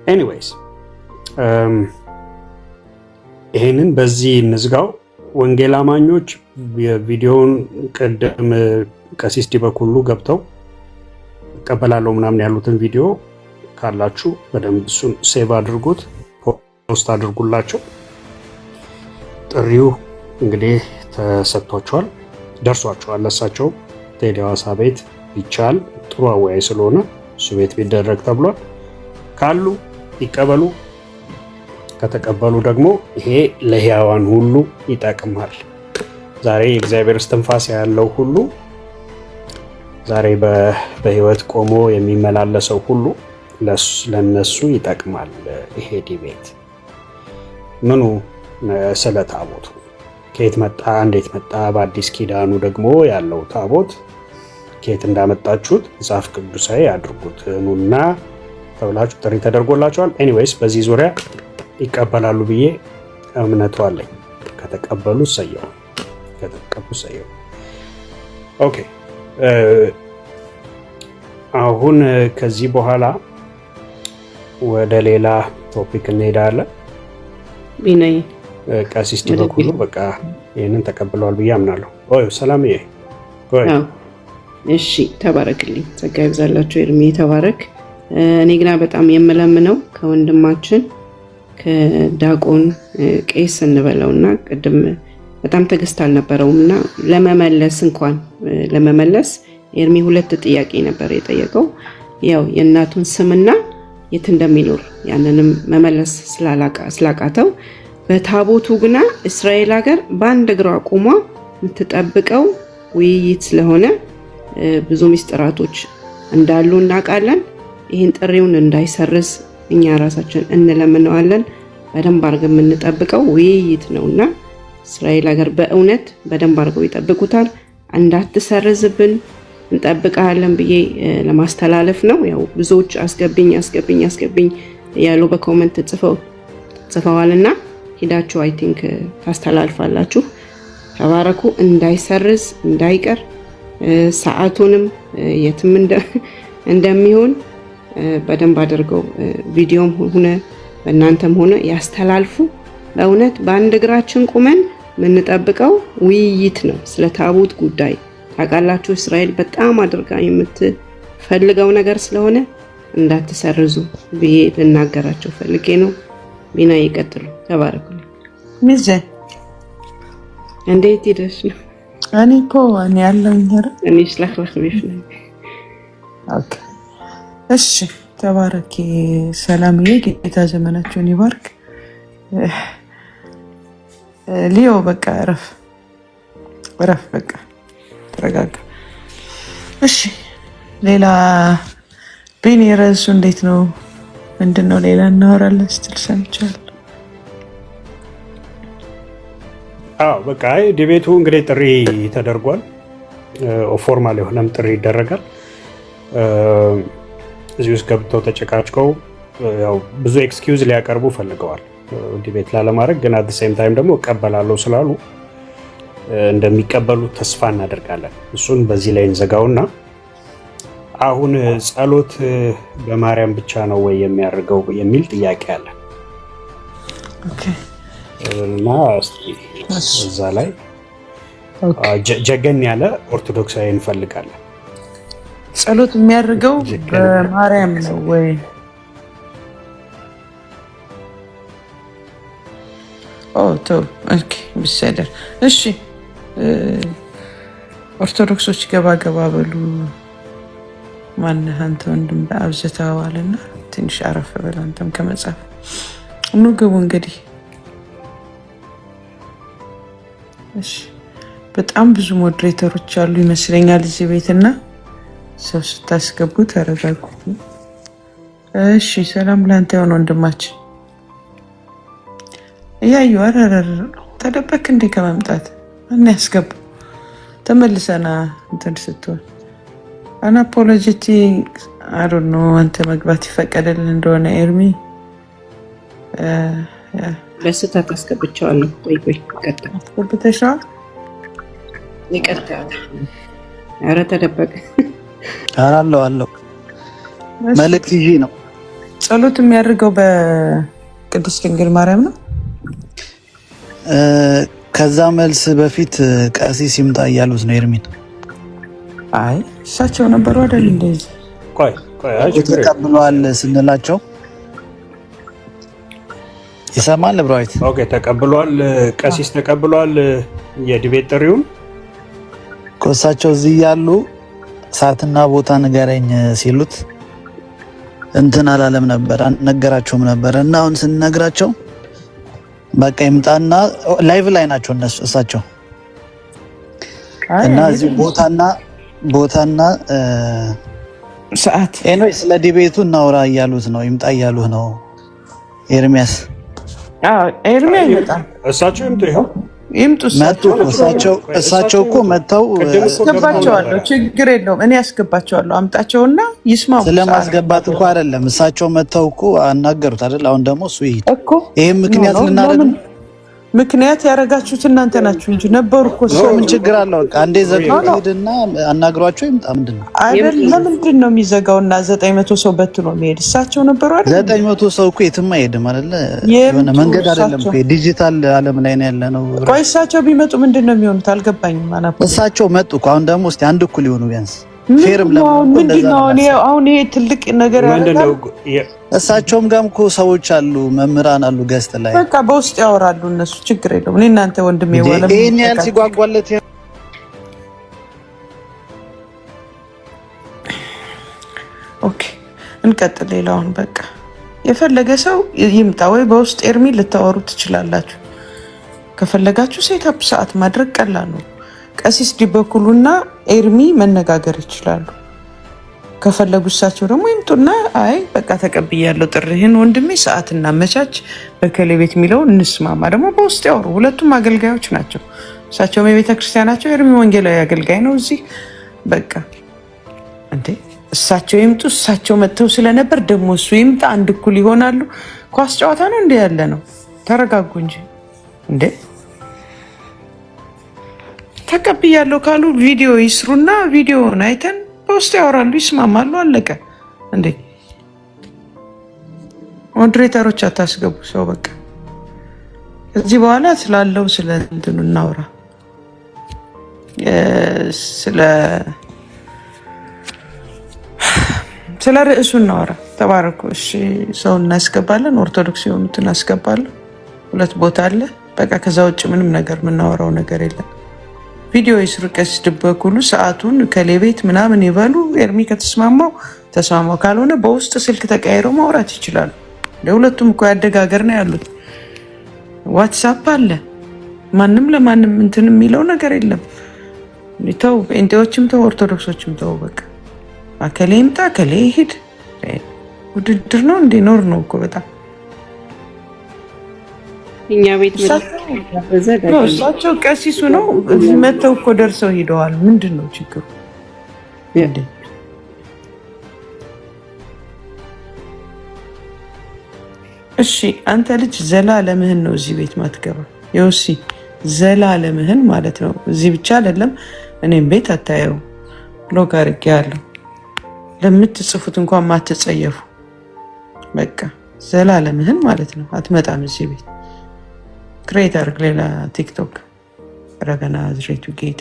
ኤኒዌይስ ይሄንን በዚህ እንዝጋው። ወንጌል አማኞች የቪዲዮውን ቅድም ቀሲስ ዲበኩሉ ገብተው እቀበላለሁ ምናምን ያሉትን ቪዲዮ ካላችሁ በደንብ እሱን ሴቭ አድርጉት፣ ፖስት አድርጉላቸው። ጥሪው እንግዲህ ተሰጥቷቸዋል፣ ደርሷቸዋል። ለሳቸው ቴዲ ሐዋሳ ቤት ይቻል ጥሩ አወያይ ስለሆነ እሱ ቤት ቢደረግ ተብሏል። ካሉ ይቀበሉ፣ ከተቀበሉ ደግሞ ይሄ ለሕያዋን ሁሉ ይጠቅማል። ዛሬ የእግዚአብሔር እስትንፋስ ያለው ሁሉ ዛሬ በህይወት ቆሞ የሚመላለሰው ሁሉ ለነሱ ይጠቅማል። ይሄ ዲቤት ምኑ ስለ ታቦቱ ከየት መጣ እንዴት መጣ፣ በአዲስ ኪዳኑ ደግሞ ያለው ታቦት ከየት እንዳመጣችሁት መጽሐፍ ቅዱሳዊ አድርጉት ኑና ተብላችሁ ጥሪ ተደርጎላችኋል። ኤኒዌይስ በዚህ ዙሪያ ይቀበላሉ ብዬ እምነቱ አለኝ። ከተቀበሉ ሰየው፣ ከተቀበሉ ሰየው። ኦኬ አሁን ከዚህ በኋላ ወደ ሌላ ቶፒክ እንሄዳለን። ቢነይ ቀሲስ ዲበኩሉ በቃ ይህንን ተቀብለዋል ብዬ አምናለሁ። ሰላምዬ እሺ፣ ተባረክልኝ። ጸጋ ይብዛላችሁ። ኤርሚ ተባረክ። እኔ ግና በጣም የምለምነው ከወንድማችን ከዳቆን ቄስ እንበለውና ቅድም በጣም ትዕግስት አልነበረውም እና ለመመለስ ኤርሚ 2 ጥያቄ ነበር የጠየቀው። ያው የእናቱን ስምና የት እንደሚኖር ያንንም መመለስ ስላቃተው በታቦቱ ግና እስራኤል ሀገር በአንድ እግሯ ቆሟ የምትጠብቀው ውይይት ስለሆነ ብዙ ሚስጥራቶች እንዳሉ እናውቃለን። ይህን ጥሪውን እንዳይሰርዝ እኛ ራሳችን እንለምነዋለን። በደንብ አድርገን የምንጠብቀው ውይይት ነውና እስራኤል ሀገር በእውነት በደንብ አድርገው ይጠብቁታል። እንዳትሰርዝብን እንጠብቃለን ብዬ ለማስተላለፍ ነው። ያው ብዙዎች አስገብኝ ያሉ በኮሜንት ጽፈዋልና ሂዳችሁ አይ ቲንክ ታስተላልፋላችሁ። ተባረኩ። እንዳይሰርዝ እንዳይቀር ሰዓቱንም የትም እንደሚሆን በደንብ አድርገው ቪዲዮም ሆነ በእናንተም ሆነ ያስተላልፉ። በእውነት በአንድ እግራችን ቁመን የምንጠብቀው ውይይት ነው። ስለ ታቦት ጉዳይ ታውቃላችሁ፣ እስራኤል በጣም አድርጋ የምትፈልገው ነገር ስለሆነ እንዳትሰርዙ ብዬ ልናገራቸው ፈልጌ ነው። ቢና ይቀጥሉ። ተባረኩ። ሚዜ እንዴት ይደርሽ ነው? እኔ እኮ እኔ ያለኝ አይደል? እኔ ስለክለክ ቢሽ ነው። ኦኬ እሺ፣ ተባረኪ። ሰላምዬ፣ ጌታ ዘመናችሁን ይባርክ። ሊዮ በቃ እረፍ፣ በቃ ተረጋጋ። እሺ፣ ሌላ ቢኒ ርዕሱ እንዴት ነው? ምንድን ነው? ሌላ እናወራለን ስትል ሰምቻለሁ። በቃ ዲቤቱ እንግዲህ ጥሪ ተደርጓል። ፎርማል የሆነም ጥሪ ይደረጋል። እዚህ ውስጥ ገብተው ተጨቃጭቀው ያው ብዙ ኤክስኪውዝ ሊያቀርቡ ፈልገዋል ዲቤት ላለማድረግ፣ ግን አት ሴም ታይም ደግሞ እቀበላለሁ ስላሉ እንደሚቀበሉ ተስፋ እናደርጋለን። እሱን በዚህ ላይ እንዘጋውና አሁን ጸሎት በማርያም ብቻ ነው ወይ የሚያደርገው የሚል ጥያቄ አለ እና እዛ ላይ ጀገን ያለ ኦርቶዶክሳዊ እንፈልጋለን። ጸሎት የሚያደርገው በማርያም ነው ወይ? ኦኬ ብሰደር። እሺ ኦርቶዶክሶች ገባ በሉ። ማነህ አንተ ወንድም አብዝተዋልና ትንሽ አረፍ በል አንተም ከመጻፍ ግቡ እንግዲህ። እሺ በጣም ብዙ ሞዴሬተሮች አሉ ይመስለኛል እዚህ ቤትና ሰው ስታስገቡ ተረጋጉ። እሺ ሰላም ላንተ የሆነ ወንድማችን እያዩ አረረር ተደበክ እንዴ ከመምጣት እና ያስገቡ ተመልሰና እንትን ስትሆን አናፖሎጂቲ አሩኖ አንተ መግባት ይፈቀደልን እንደሆነ ኤርሚ በስህተት አስገብቼዋለሁ። ቆይ ቀጥታ አስገብተሽዋል? ይቅርታ። ኧረ ተደበቀ። አለው መልእክት ይዤ ነው። ጸሎት የሚያደርገው በቅድስት ድንግል ማርያም ነው። ከዛ መልስ በፊት ቀሲስ ይምጣ እያሉት ነው ኤርሚን። አይ እሳቸው ነበሩ አይደል? እንደዚህ ቆይ ተቀብሏል ስንላቸው ይሰማል ብራይት። ኦኬ ተቀብሏል፣ ቀሲስ ተቀብሏል የዲቤት ጥሪውን። እሳቸው እዚህ ያሉ ሰዓትና ቦታ ንገረኝ ሲሉት እንትን አላለም ነበር፣ አልነገራቸውም ነበር እና አሁን ስንነግራቸው በቃ ይምጣና ላይቭ ላይ ናቸው እነሱ እሳቸው እና እዚህ ቦታና ሰዓት ኤኖይ ስለ ዲቤቱ እናውራ እያሉት ነው። ይምጣ እያሉት ነው ኤርሚያስ። ኤርሚያ ይመጣል። እሳቸው ይምጡ። ይኸው ይምጡ። እሳቸው እኮ መጥተው አስገባቸዋለሁ። ችግር የለውም። እኔ አስገባቸዋለሁ። አምጣቸውና ይስማሙ። ስለማስገባት እኮ አይደለም እሳቸው መጥተው እኮ አናገሩት አይደል? አሁን ደግሞ እሱ ይሄድ። ይሄን ምክንያት ልናደርግ ምክንያት ያደረጋችሁት እናንተ ናችሁ እንጂ ነበሩ እኮ። ሰው ምን ችግር አለው? አንዴ ዘግቶ ሄድና አናግሯቸው ይምጣ። ምንድን ነው አይደል? ለምንድን ነው የሚዘጋውና 900 ሰው በትኖ የሚሄድ? እሳቸው ነበሩ አይደል? 900 ሰው እኮ የትም አይሄድም አይደል? የሆነ መንገድ አይደለም እኮ ዲጂታል ዓለም ላይ ነው ያለነው። ቆይ እሳቸው ቢመጡ ምንድን ነው የሚሆኑት? አልገባኝም። እሳቸው መጡ እኮ አሁን ደግሞ እስቲ አንድ እኩል ይሆኑ ቢያንስ ፌርም አሁን ይሄ ትልቅ ነገር ያደርጋል። እሳቸውም ጋርም እኮ ሰዎች አሉ፣ መምህራን አሉ ገስት ላይ በቃ በውስጥ ያወራሉ እነሱ። ችግር የለውም። እኔ እናንተ ወንድሜ ወለም ይሄን ያህል ሲጓጓለት ኦኬ እንቀጥል። ሌላውን በቃ የፈለገ ሰው ይምጣ ወይ በውስጥ ኤርሚ ልታወሩ ትችላላችሁ። ከፈለጋችሁ ሴታፕ ሰዓት ማድረግ ቀላል ነው። ቀሲስ ዲበኩሉና ኤርሚ መነጋገር ይችላሉ። ከፈለጉ እሳቸው ደግሞ ይምጡና አይ በቃ ተቀብያለሁ ጥሪህን ወንድሜ፣ ሰዓት እናመቻች፣ በከሌ ቤት የሚለው እንስማማ። ደግሞ በውስጥ ያወሩ። ሁለቱም አገልጋዮች ናቸው። እሳቸውም የቤተ ክርስቲያናቸው፣ ኤርሚ ወንጌላዊ አገልጋይ ነው። እዚህ በቃ እንዴ እሳቸው ይምጡ። እሳቸው መጥተው ስለነበር ደግሞ እሱ ይምጣ። አንድ እኩል ይሆናሉ። ኳስ ጨዋታ ነው እንዴ ያለ ነው? ተረጋጉ እንጂ እንዴ። ተቀብያለሁ ካሉ ቪዲዮ ይስሩና ቪዲዮውን አይተን በውስጥ ያወራሉ፣ ይስማማሉ፣ አለቀ እንዴ። ሞዴሬተሮች አታስገቡ ሰው። በቃ ከዚህ በኋላ ስላለው ስለ እንትኑ እናውራ፣ ስለ ርዕሱ እናወራ። ተባረኩ። እሺ ሰው እናስገባለን፣ ኦርቶዶክስ የሆኑትን እናስገባለን። 2 ቦታ አለ። በቃ ከዛ ውጭ ምንም ነገር የምናወራው ነገር የለም። ቪዲዮ ይስሩ። ቀሲስ ዲበኩሉ ሰዓቱን ከሌቤት ምናምን ይበሉ። ኤርሚ ከተስማማው ተስማማው፣ ካልሆነ በውስጥ ስልክ ተቀያይረው ማውራት ይችላሉ። ለሁለቱም እኮ ያደጋገር ነው ያሉት። ዋትሳፕ አለ። ማንም ለማንም እንትን የሚለው ነገር የለም። ተው፣ ጴንጤዎችም ተው፣ ኦርቶዶክሶችም ተው። በቃ አከሌ ይምጣ አከሌ ይሄድ። ውድድር ነው እንዴ? ኖር ነው እኮ በጣም እኛ ቤት እሳቸው ቀሲሱ ነው መተው እኮ ደርሰው ሄደዋል። ምንድን ነው ችግሩ? እሺ አንተ ልጅ ዘላለምህን ነው እዚህ ቤት ማትገባ። ዮሲ ዘላለምህን ማለት ነው። እዚህ ብቻ አይደለም እኔም ቤት አታየው ብሎግ አድርጌያለሁ። ለምትጽፉት እንኳን ማትጸየፉ በቃ ዘላለምህን ማለት ነው። አትመጣም እዚህ ቤት። ክሬት አድርግ ሌላ ቲክቶክ። ረገና ዝሬቱ ጌታ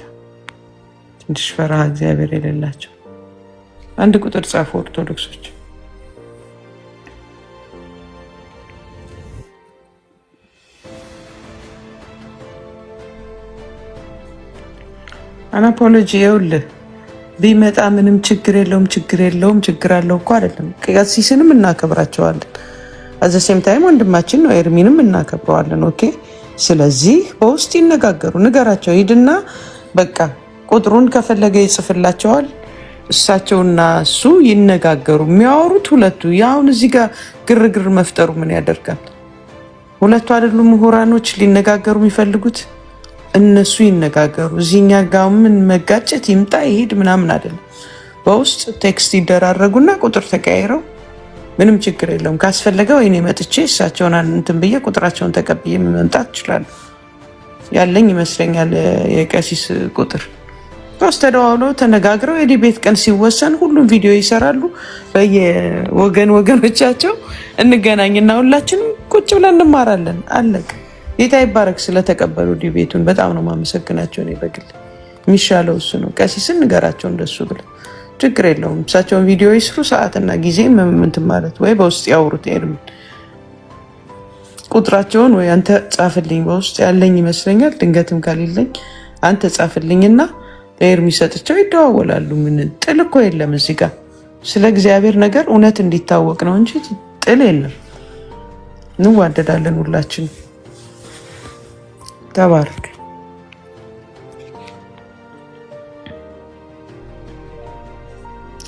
ትንሽ ፈራሃ እግዚአብሔር የሌላቸው 1 ቁጥር ጻፉ ኦርቶዶክሶች። አናፖሎጂ ይኸውልህ ቢመጣ ምንም ችግር የለውም። ችግር አለው እኮ አይደለም። ቀሲስንም እናከብራቸዋለን። አዘሴም ታይም ወንድማችን ነው። ኤርሚንም እናከብረዋለን። ኦኬ። ስለዚህ በውስጥ ይነጋገሩ። ንገራቸው ሂድና በቃ ቁጥሩን ከፈለገ ይጽፍላቸዋል። እሳቸውና እሱ ይነጋገሩ። የሚያወሩት ሁለቱ። ያሁን እዚህ ጋር ግርግር መፍጠሩ ምን ያደርጋል? ሁለቱ አይደሉም ምሁራኖች ሊነጋገሩ የሚፈልጉት? እነሱ ይነጋገሩ። እዚህኛ ጋር ምን መጋጨት ይምጣ ይሄድ ምናምን አይደለም። በውስጥ ቴክስት ይደራረጉና ቁጥር ተቀያይረው ምንም ችግር የለውም። ካስፈለገ ወይኔ መጥቼ እሳቸውን እንትን ብዬ ቁጥራቸውን ተቀብዬ መምጣት እችላለሁ። ያለኝ ይመስለኛል የቀሲስ ቁጥር። ሶስት ተደዋውለው ተነጋግረው የዲቤት ቀን ሲወሰን ሁሉም ቪዲዮ ይሰራሉ። በየወገኖቻቸው እንገናኝና ሁላችንም ቁጭ ብለን እንማራለን። አለቅ። ጌታ ይባረክ ስለተቀበሉ ዲቤቱን በጣም ነው ማመሰግናቸው። እኔ በግል የሚሻለው እሱ ነው። ቀሲስን ንገራቸው እንደሱ ብለው ችግር የለውም። እሳቸውን ቪዲዮ ይስሩ። ሰዓትና ጊዜ እንትን ማለት ወይ በውስጥ ያውሩት። ኤርሚ ቁጥራቸውን ወይ አንተ ጻፍልኝ፣ በውስጥ ያለኝ ይመስለኛል። ድንገትም ከሌለኝ አንተ ጻፍልኝና ለኤርሚ ሰጥቸው ይደዋወላሉ። ምን ጥል እኮ የለም እዚህ ጋር። ስለ እግዚአብሔር ነገር እውነት እንዲታወቅ ነው እንጂ ጥል የለም። እንዋደዳለን ሁላችን። ተባረክ።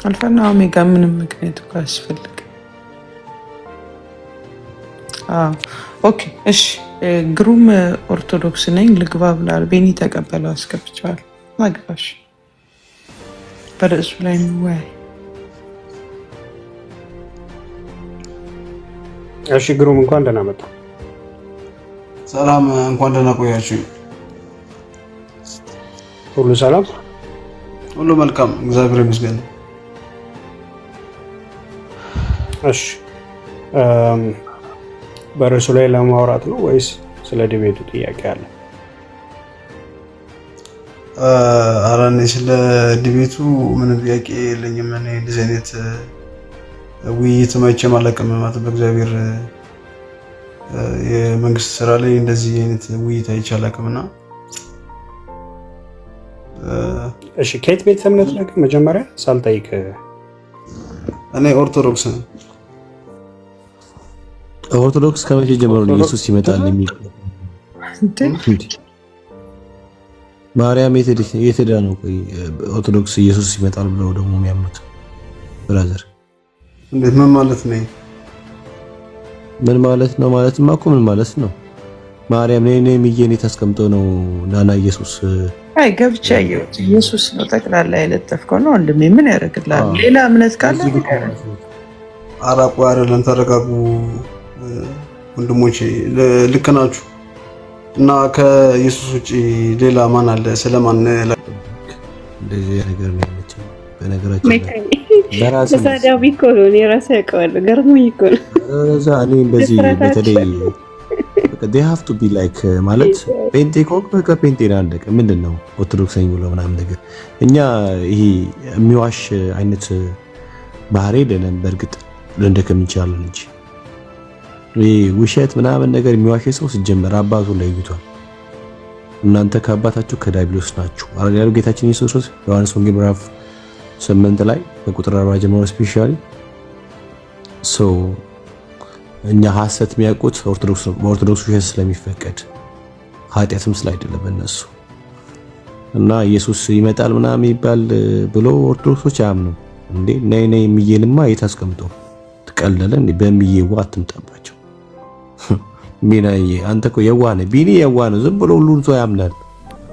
አልፋና ኦሜጋ ምንም ምክንያት እኮ አያስፈልግም። ኦኬ እሺ። ግሩም ኦርቶዶክስ ነኝ ልግባ ብላል። ቤኒ ተቀበለው አስገብቸዋል። ማግባሽ በርዕሱ ላይ እንወያይ። እሺ ግሩም እንኳን ደህና መጣ። ሰላም፣ እንኳን ደህና ቆያችሁ። ሁሉ ሰላም፣ ሁሉ መልካም፣ እግዚአብሔር ይመስገን። እሺ በርዕሱ ላይ ለማውራት ነው ወይስ ስለ ዲቤቱ ጥያቄ አለ? ኧረ እኔ ስለ ዲቤቱ ምንም ጥያቄ የለኝም። እኔ እንደዚህ አይነት ውይይት መቼም አላውቅም ማለት በእግዚአብሔር የመንግስት ስራ ላይ እንደዚህ አይነት ውይይት አይቼ አላውቅምና። እሺ ከየት ቤተ እምነት ነህ? መጀመሪያ ሳልጠይቅ እኔ ኦርቶዶክስ ነኝ። ኦርቶዶክስ ከመቼ ጀምሮ ነው ኢየሱስ ይመጣል የሚል ማርያም የት ሄዳ ነው? ቆይ ኦርቶዶክስ ኢየሱስ ይመጣል ብለው ደግሞ የሚያምኑት ብራዘር እንዴት? ምን ማለት ነው? ምን ማለት ነው? ማለትማ እኮ ምን ማለት ነው? ማርያም ነኝ የሚየኔ ታስቀምጦ ነው ናና ኢየሱስ። አይ ገብቼ አየሁት። ኢየሱስ ነው ጠቅላላ የለጠፍከው ነው ወንድሜ። ምን ያደርግልሃል? ሌላ እምነት ካለ አራቁ አይደለም። ተረጋጉ ወንድሞቼ፣ ልክ ናችሁ። እና ከኢየሱስ ውጪ ሌላ ማን አለ? ስለማን እንደዚህ ነገር ነው ያለችው? በነገራችን በራሴ ተሳዳቢ እኮ ነው። እኔ ራሴ ያውቀዋለሁ። ገርሞኝ እኮ ነው። እኔ እንደዚህ በተለይ they have to be like ማለት ፔንቴ ኮክ በቃ ፔንቴ አለቀ። ምንድነው ኦርቶዶክሳዊ ብሎ ምናምን ነገር እኛ ይሄ የሚዋሽ አይነት ባህሪ አይደለም። በእርግጥ ልንደከም እንችላለን እንጂ ይሄ ውሸት ምናምን ነገር የሚዋሽ ሰው ሲጀመር አባቱ ላይ ይቷል። እናንተ ከአባታችሁ ከዲያብሎስ ናችሁ አረጋው ጌታችን ኢየሱስ ክርስቶስ ዮሐንስ ወንጌል ምዕራፍ 8 ላይ ከቁጥር 40 ጀምሮ ስፔሻሊ እኛ ሐሰት የሚያውቁት ኦርቶዶክስ ውሸት ስለሚፈቀድ ኃጢአትም ስላይደለም እነሱ እና ኢየሱስ ይመጣል ምናምን ይባል ብሎ ኦርቶዶክሶች አያምኑ እንዴ? ነይ የሚየንማ የታስቀምጦ ትቀለለ እንዴ? በሚየዋ አትምጣባቸው። ቢናዬ አንተ እኮ የዋህ ነህ። ቢኒ የዋህ ነው። ዝም ብሎ ሁሉን ሰው ያምናል።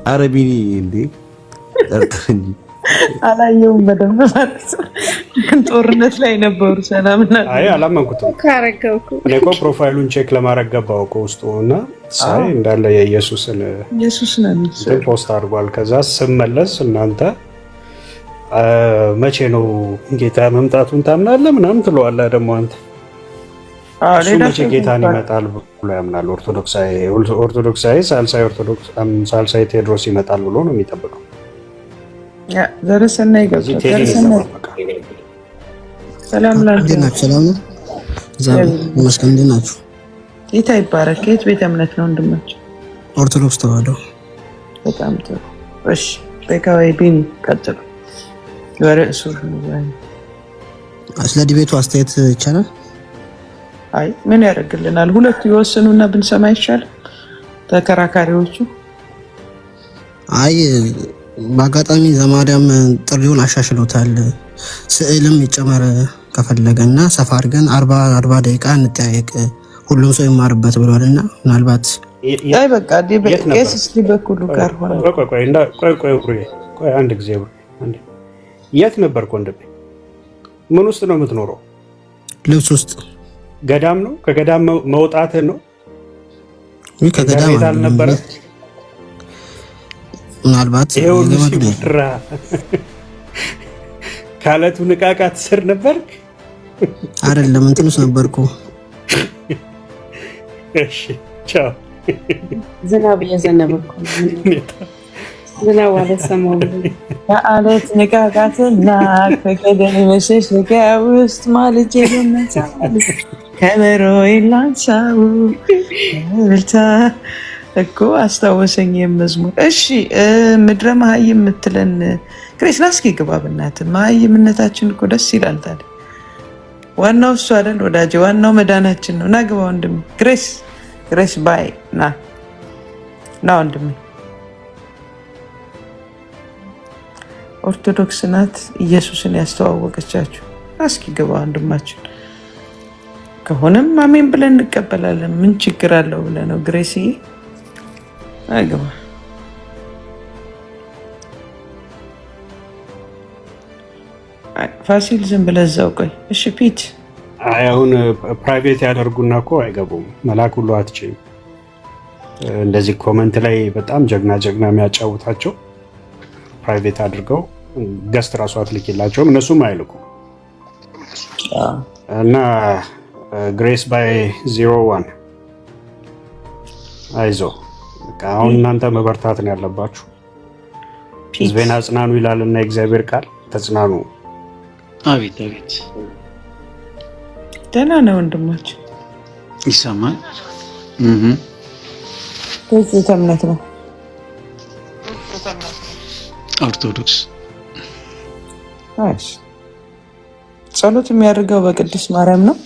አረ ቢኒ እንዴ ጠርጥር እንጂ አላየውም በደንብ ማለት ግን ጦርነት ላይ ነበሩ። ሰላምና አይ አላመንኩትም። ካረገውኩ እኔ እኮ ፕሮፋይሉን ቼክ ለማድረግ ገባሁ እኮ ውስጡና ሳይ እንዳለ ኢየሱስ ነው ፖስት አድርጓል። ከዛ ስመለስ እናንተ መቼ ነው ጌታ መምጣቱን ታምናለህ ምናምን ትለዋለህ ደግሞ አንተ እሱ መቼ ጌታን ይመጣል ብሎ ያምናል። ኦርቶዶክሳዊ ሳልሳይ ቴዎድሮስ ይመጣል ብሎ ነው የሚጠብቀው። ዘረሰና ይገዛል። ሰላም ናችሁ? ሰላም ነው። መስከም እንዴት ናችሁ? ጌታ ይባረክ። የት ቤተ እምነት ነው ወንድማችን? ኦርቶዶክስ ተዋህዶ። በጣም ጥሩ። እሺ በካይ ቢን ቀጥሉ። ወረሱ ስለ ዲቤቱ አስተያየት ይቻላል? አይ ምን ያደርግልናል? ሁለቱ ይወስኑና ብንሰማ ይቻላል። ተከራካሪዎቹ አይ በአጋጣሚ ዘማርያም ጥሪውን አሻሽሎታል። ስዕልም ይጨመር ከፈለገና ሰፋ አድርገን 40 ደቂቃ እንጠያየቅ ሁሉም ሰው ይማርበት ብሏልና ምናልባት አይ በቃ ዲቤት እስቲ በኩሉ ጋር ሆነ። ቆይ አንድ ጊዜ አንዴ የት ነበርክ ወንድሜ? ምን ውስጥ ነው የምትኖረው? ልብስ ውስጥ። ገዳም ነው? ከገዳም መውጣት ነው? ከገዳም አልነበረ? ምናልባት ካለቱ ንቃቃት ስር ነበርክ? አይደለም እንትን ውስጥ ነበርኩ። እሺ ቻው። ዝናብ እየዘነበ እኮ ዝናብ አልሰማሁም። ከአለት ንቃቃትና ከገደል መሸሸጊያ ውስጥ ማልጄ በመሳል ከበሮዬን ላንሳው ብልታ እኮ አስታወሰኝ የመዝሙር። እሺ ምድረ መሀይም የምትለን ግሬስ ላስኪ ግባ በእናትህ። መሀይምነታችን እኮ ደስ ይላል። ታዲያ ዋናው እሱ አይደል ወዳጄ? ዋናው መዳናችን ነው። ና ግባ ወንድሜ። ግሬስ ባይ ና ወንድሜ። ኦርቶዶክስ ናት ኢየሱስን ያስተዋወቀቻችሁ። እስኪ ግባ ወንድማችን። ከሆነም አሜን ብለን እንቀበላለን። ምን ችግር አለው ብለህ ነው ግሬስዬ? አይገባ ፋሲል ዝም ብለህ እዛው ቆይ። እሺ ፒት አሁን ፕራይቬት ያደርጉና እኮ አይገቡም። መላክ ሁሉ አትችልም። እንደዚህ ኮመንት ላይ በጣም ጀግና የሚያጫውታቸው ፕራይቬት አድርገው ገስት ራሱ አትልኪላቸውም። እነሱም አይልኩ እና ግሬስ ባይ 01 አይዞ አሁን እናንተ መበርታት ነው ያለባችሁ። ህዝቤን አጽናኑ ይላልና የእግዚአብሔር ቃል። ተጽናኑ። አቤት አቤት። ደህና ነው ወንድማችን። ይሰማል። ከዚህ እምነት ነው ኦርቶዶክስ። አይሽ ጸሎት የሚያደርገው በቅድስት ማርያም ነው።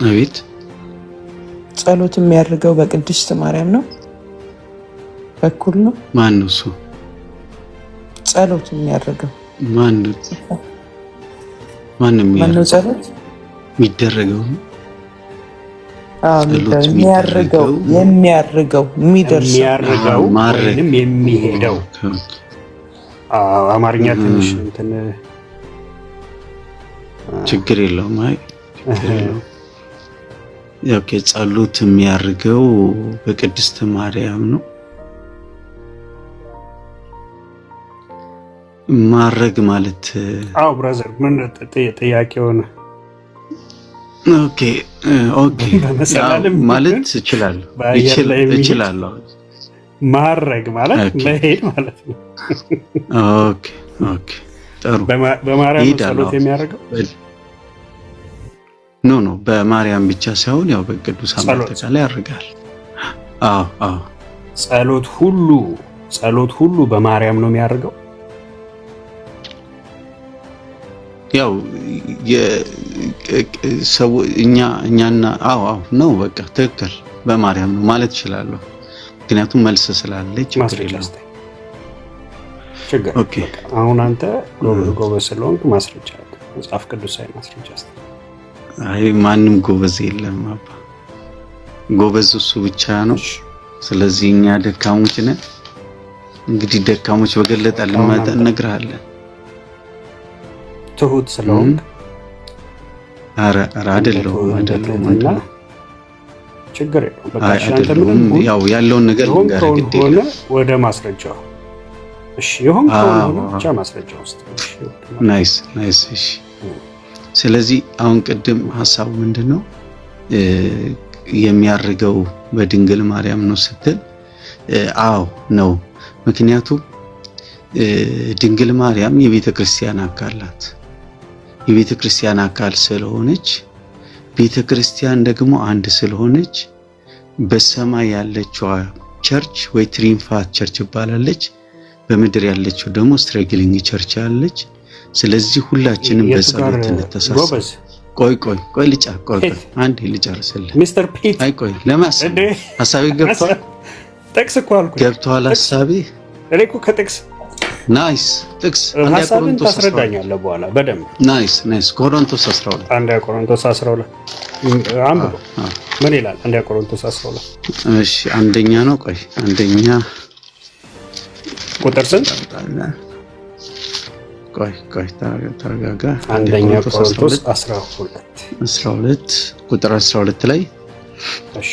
አቤት ጸሎት የሚያደርገው በቅድስት ማርያም ነው በኩል ነው። ማን ነው እሱ? ጸሎት የሚያደርገው ማን ነው? ማንም ጸሎት የሚደረገው የሚያደርገው የሚደርሰው ወይንም የሚሄደው አማርኛ ትንሽ እንትን ችግር የለውም። አይ ኦኬ። ጸሎት የሚያደርገው በቅድስት ማርያም ነው። ማድረግ ማለት ብራዘር ምን ጥያቄው ነው? ኦኬ ማለት እችላለሁ። ማድረግ ማለት መሄድ ማለት ነው። ኦኬ ጥሩ። በማርያም ጸሎት የሚያደርገው ኖ በማርያም ብቻ ሳይሆን ያው በቅዱሳን አጠቃላይ ያደርጋል። አዎ ጸሎት ሁሉ በማርያም ነው የሚያደርገው። ያው እኛና ነው በቃ ትክክል በማርያም ነው ማለት እችላለሁ። ምክንያቱም መልስ ስላለች ችግር የለም። ኦኬ አሁን አንተ ጎበዝ ስለሆንክ ማስረጃ መጽሐፍ ቅዱሳዊ ማስረጃ አይ ማንም ጎበዝ የለም አባ። ጎበዝ እሱ ብቻ ነው። ስለዚህ እኛ ደካሞች ነን። እንግዲህ ደካሞች በገለጠልን መጠን እነግርሃለን። ትሁት ስለሆንክ ኧረ አይደለሁም ችግር የለውም። በቃ አንተ ምንም ያው ያለውን ነገር ሆነ ወደ ማስረጃው ይሁን ከሆነ ብቻ ማስረጃው ውስጥ ናይስ። እሺ ስለዚህ አሁን ቅድም ሐሳቡ ምንድነው የሚያርገው በድንግል ማርያም ነው ስትል ነው። ምክንያቱም ድንግል ማርያም የቤተ ክርስቲያን አካል ናት። የቤተ ክርስቲያን አካል ስለሆነች ቤተ ክርስቲያን ደግሞ አንድ ስለሆነች በሰማይ ያለችው ቸርች ወይ ትሪምፋት ቸርች ይባላለች፣ በምድር ያለችው ደግሞ ስትራግሊንግ ቸርች አለች። ስለዚህ ሁላችንም በጸሎት እንተሳሰብ። ቆይ አንዴ ልጨርስልህ ሚስተር ፒት። ቆይ ለማሰብ ሐሳቤ ገብቷል። ጥቅስ እኮ አልኩኝ። ገብቷል ሐሳቤ። እኔ እኮ ከጥቅስ ናይስ ጥቅስ ሐሳብን ታስረዳኛለህ በኋላ በደንብ። ናይስ ቆሮንቶስ 12 አንደኛ ቆሮንቶስ 12 አንብበው ምን ይላል? አንደኛ ቆሮንቶስ 12 እሺ አንደኛ ነው። ቆይ አንደኛ ቁጥር ስንት? ቆይ ተረጋጋ። አንደኛ ቆሮንቶስ 12 ቁጥር 12 ላይ እሺ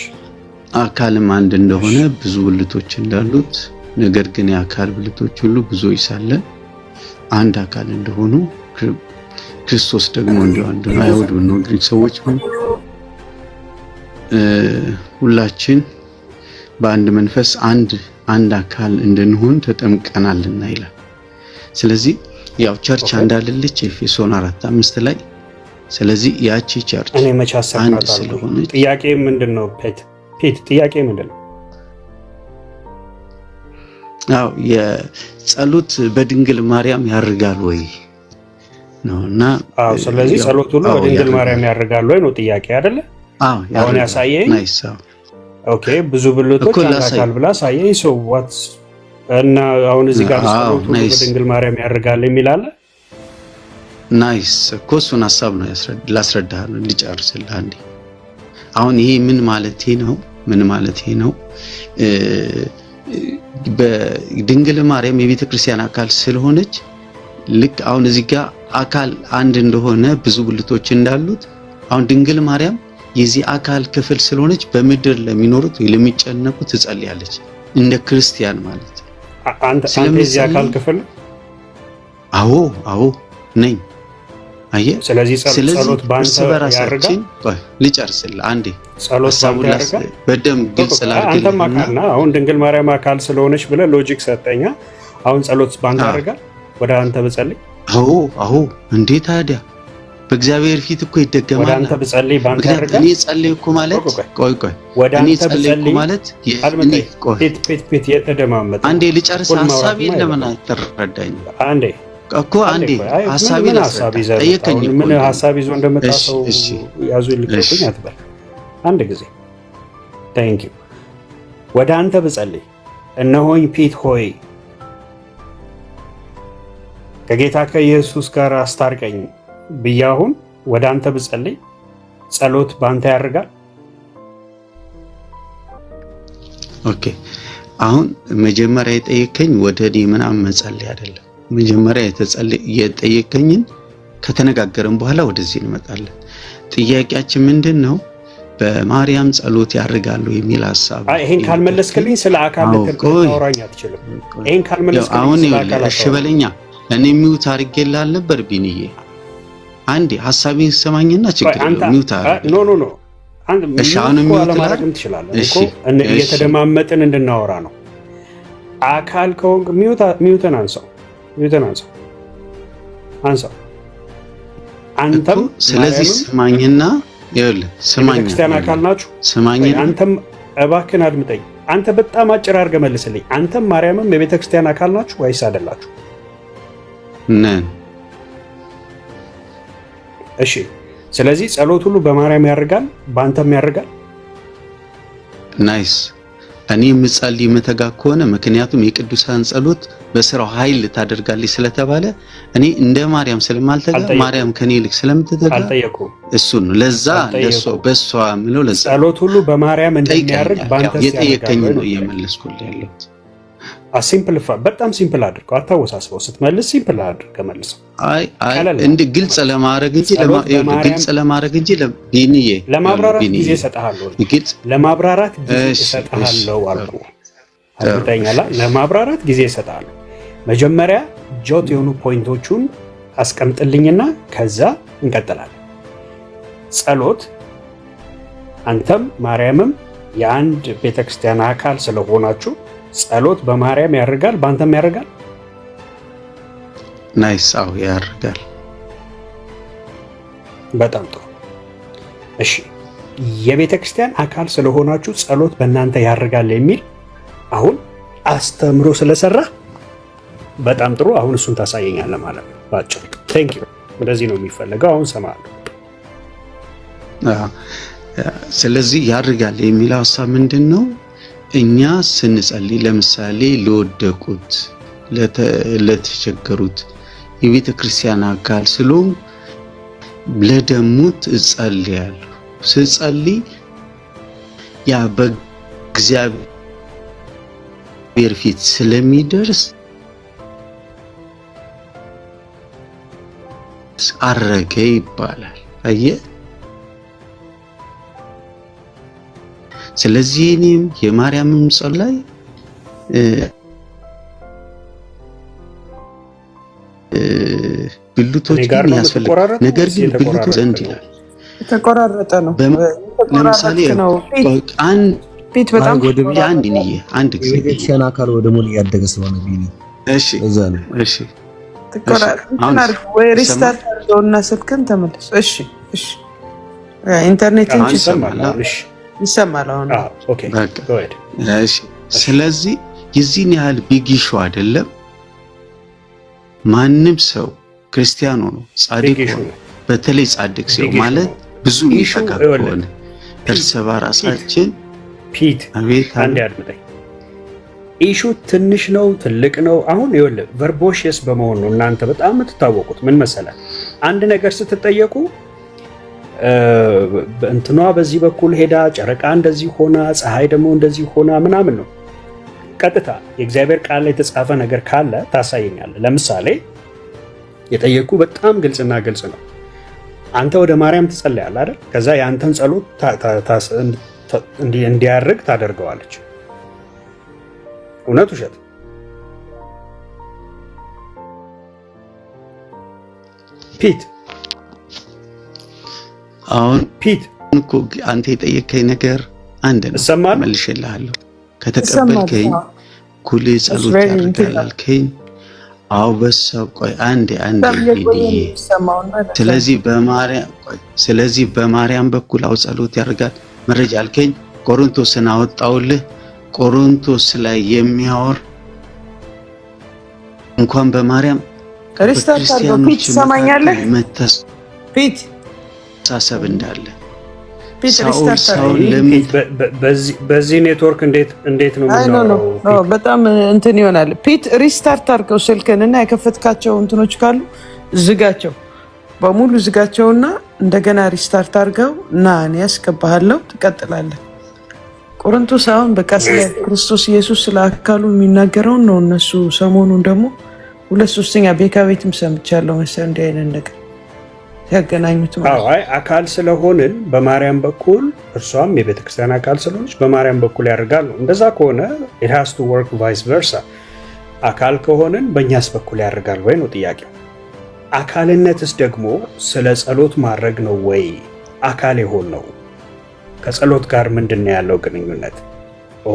አካልም አንድ እንደሆነ ብዙ ብልቶች እንዳሉት ነገር ግን የአካል ብልቶች ሁሉ ብዙዎች ሳለ አንድ አካል እንደሆኑ ክርስቶስ ደግሞ አንዱ ነው። አይሁድ ነው ግሪክ ሰዎች ሁላችን በአንድ መንፈስ አንድ አካል እንድንሆን ተጠምቀናልና ይላል። ስለዚህ ያው ቸርች እንዳለች ኤፌሶን 4:5 ላይ ስለዚህ ያቺ ቸርች እኔ መቼ አንድ ስለሆነ ጥያቄ ምንድነው? ፔት ጥያቄ ምንድነው? የጸሎት በድንግል ማርያም ያርጋል ወይ ነውና ስለዚህ ጸሎት ሁሉ በድንግል ማርያም ያርጋል ወይ ነው ጥያቄ አይደለ? አሁን ያሳየኝ ኦኬ ብዙ ብልቶች አካል ብላ ሳየኝ ሰው ዋት እና አሁን እዚህ ጋር ጸሎት ሁሉ በድንግል ማርያም ያርጋል የሚል አለ። ናይስ እኮ እሱን ሐሳብ ነው ላስረዳህ ነው ልጨርስልህ አንዴ። አሁን ይሄ ምን ማለት ነው? በድንግል ማርያም የቤተ ክርስቲያን አካል ስለሆነች ልክ አሁን እዚህ ጋር አካል አንድ እንደሆነ ብዙ ብልቶች እንዳሉት አሁን ድንግል ማርያም የዚህ አካል ክፍል ስለሆነች በምድር ለሚኖሩት ወይ ለሚጨነቁት ትጸልያለች እንደ ክርስቲያን ማለት ነው። አንተ የዚህ አካል ክፍል? አዎ ነኝ። አየህ፣ ስለዚህ ጸሎት ባንተ ያርጋል። ልጨርስልህ አንዴ ጸሎት ባንተ ያርጋል። በደንብ ግልጽ ላድርግልህ። አንተም አካል ነህ። አሁን ድንግል ማርያም አካል ስለሆነች ብለህ ሎጂክ ሰጠኛ። አሁን ጸሎት ባንተ ያርጋል ወደ አንተ ብጸልይ? አዎ እንዴ ታዲያ በእግዚአብሔር ፊት እኮ ይደገማል። ወደ አንተ ብጸልይ ባንተ ያርጋል? እኔ ጸልይኩ ማለት ወደ አንተ ብጸልይ ማለት ፔት የተደማመጠ አንዴ ልጨርስ ሐሳቤን ለምን አትረዳኝ? አንዴ ሐሳቤን ጠየቀኝ። ምን ሐሳብ ይዞ እንደመጣ ሰው ያዙ ይልቀቁኝ አትበል። አንድ ጊዜ ታንክ ዩ። ወደ አንተ ብጸልይ እነሆኝ ፒት ሆይ ከጌታ ከኢየሱስ ጋር አስታርቀኝ ብዬ አሁን ወደ አንተ ብጸልይ ጸሎት በአንተ ያርጋል? ኦኬ አሁን መጀመሪያ የጠየቀኝ ወደ እኔ ምናምን መጸለይ አይደለም። መጀመሪያ የጠየቀኝን ከተነጋገርን በኋላ ወደዚህ እንመጣለን። ጥያቄያችን ምንድነው? በማርያም ጸሎት ያርጋሉ የሚል ሐሳብ። ይሄን ካልመለስክልኝ ስለ አካል ልታወራኝ አትችልም። ይሄን ካልመለስክልኝ አሁን ስለ አካል እሺ በለኛ። እኔ ሚውት አድርጌልሃል ነበር ቢንዬ። አንዴ ሐሳቤን ሰማኝና ችግር የለውም ሚውት አድርግ። ኖ ኖ ኖ እሺ አሁን ሚውት አላደርግም ትችላለህ እኮ እየተደማመጥን እንድናወራ ነው። አካል ከሆንክ ሚውትን አንሳው፣ ሚውትን አንሳው፣ አንሳው። አንተም ስለዚህ ስማኝና ይኸውልህ ስማኝ፣ ክርስቲያን አካል ናችሁ። ስማኝ፣ አንተም እባክህን አድምጠኝ። አንተ በጣም አጭር አድርገህ መልስልኝ። አንተም ማርያምም የቤተ ክርስቲያን አካል ናችሁ ወይስ አይደላችሁ? ነን። እሺ ስለዚህ ጸሎት ሁሉ በማርያም ያርጋል፣ በአንተም ያርጋል። ናይስ። እኔ የምጸልይ የምተጋ ከሆነ ምክንያቱም የቅዱሳን ጸሎት በስራው ኃይል ታደርጋለች ስለተባለ እኔ እንደ ማርያም ስለማልተጋ ማርያም ከኔ ይልቅ ስለምትተጋ እሱ ነው። ለዛ ለሷ በሷ ምለው ለዛ ጸሎት ሁሉ በማርያም እንደሚያርግ ባንተ የጠየቀኝ ነው እየመለስኩልህ ያለሁት። ሲምፕልፋ በጣም ሲምፕል አድርገው፣ አታወሳስበው። ስትመልስ ሲምፕል አድርገህ መልሰው። አይ እንደ ግልጽ ለማድረግ እንጂ ለቢንዬ ለማብራራት ጊዜ እሰጥሃለሁ። ለማብራራት ጊዜ እሰጥሃለሁ አልኩህ። አድምጠኛላ። ለማብራራት ጊዜ እሰጥሃለሁ። መጀመሪያ ጆት የሆኑ ፖይንቶቹን አስቀምጥልኝና ከዛ እንቀጥላለን። ጸሎት አንተም ማርያምም የአንድ ቤተክርስቲያን አካል ስለሆናችሁ ጸሎት በማርያም ያርጋል፣ በአንተም ያርጋል። ናይስ። አዎ ያርጋል። በጣም ጥሩ። እሺ የቤተ ክርስቲያን አካል ስለሆናችሁ ጸሎት በእናንተ ያርጋል የሚል አሁን አስተምሮ ስለሰራ በጣም ጥሩ። አሁን እሱን ታሳየኛለህ ማለት ነው ባጭሩ። ቴንክ ዩ። እንደዚህ ነው የሚፈልገው። አሁን ሰማለሁ። ስለዚህ ያርጋል የሚለው ሐሳብ ምንድን ነው? እኛ ስንጸልይ ለምሳሌ ለወደቁት፣ ለተቸገሩት የቤተ ክርስቲያን አካል ስለሆኑ ለደሙት እጸልያለሁ። ስጸልይ ያ በእግዚአብሔር ፊት ስለሚደርስ አረገ ይባላል። አየህ። ስለዚህ እኔም የማርያምም ጸሎት ብልቶችን ያስፈልጋል። ነገር ግን ብልቱ ዘንድ ይላል ተቆራረጠ ነው። ለምሳሌ አንድ ፊት በጣም አንድ ጊዜ ቤተክርስቲያን አካል ወደ ሞል ያደገ ስለሆነ ቢኒ እሺ፣ እዛ ነው። እሺ ወይ ሪስታርት አድርገውና ስልክን ተመለስ። እሺ እሺ፣ ኢንተርኔት እንጂ ይሰማል አሁን። ኦኬ ጎ ሄድ። እሺ ስለዚህ የዚህን ያህል ቢግ ኢሹ አይደለም። ማንም ሰው ክርስቲያኖ ነው ጻድቅ ነው። በተለይ ጻድቅ ሰው ማለት ብዙ የሚጠጋ ከሆነ እርስ በራሳችን ፒት አንድ አድምጠኝ። ኢሹ ትንሽ ነው ትልቅ ነው? አሁን ይኸውልህ ቨርቦሽየስ በመሆን ነው እናንተ በጣም የምትታወቁት። ምን መሰለህ አንድ ነገር ስትጠየቁ እንትኗ በዚህ በኩል ሄዳ ጨረቃ እንደዚህ ሆና ፀሐይ ደግሞ እንደዚህ ሆና ምናምን ነው። ቀጥታ የእግዚአብሔር ቃል ላይ የተጻፈ ነገር ካለ ታሳየኛለህ። ለምሳሌ የጠየቁ በጣም ግልጽና ግልጽ ነው። አንተ ወደ ማርያም ትጸልያለህ አይደል? ከዛ የአንተን ጸሎት እንዲያርግ ታደርገዋለች። እውነት ውሸት? ፒት አሁን ፒት እኮ አንተ የጠየቀኝ ነገር አንድ ነው። መልሼልሃለሁ። ከተቀበልከኝ ኩል ጸሎት ያርጋል አልከኝ። አው በሰብ ቆይ አንዴ ስለዚህ በማርያም በኩል አው ጸሎት ያርጋል መረጃ አልከኝ። ቆሮንቶስን አወጣውልህ። ቆሮንቶስ ላይ የሚያወር እንኳን በማርያም ክርስቲያኖች ሰማኛለህ መተሳሰብ እንዳለ በዚህ ኔትወርክ እንዴት ነው ነው? በጣም እንትን ይሆናል። ፒት ሪስታርት አድርገው ስልክን እና የከፈትካቸው እንትኖች ካሉ ዝጋቸው፣ በሙሉ ዝጋቸውና እንደገና ሪስታርት አድርገው እና እኔ ያስገባሃለሁ፣ ትቀጥላለህ። ቆሮንቶስ አሁን በቃ ስለ ክርስቶስ ኢየሱስ ስለ አካሉ የሚናገረውን ነው። እነሱ ሰሞኑን ደግሞ 2/3 ቤካ ቤትም ሰምቻለሁ መሰለኝ እንዲህ አይነት ነገር ያገናኙት ማለት አይ አካል ስለሆንን በማርያም በኩል እርሷም የቤተ ክርስቲያን አካል ስለሆነች በማርያም በኩል ያደርጋል ነው። እንደዛ ከሆነ it has to work vice versa። አካል ከሆንን በእኛስ በኩል ያደርጋል ወይ ነው ጥያቄው። አካልነትስ ደግሞ ስለ ጸሎት ማድረግ ነው ወይ አካል የሆን ነው? ከጸሎት ጋር ምንድን ነው ያለው ግንኙነት?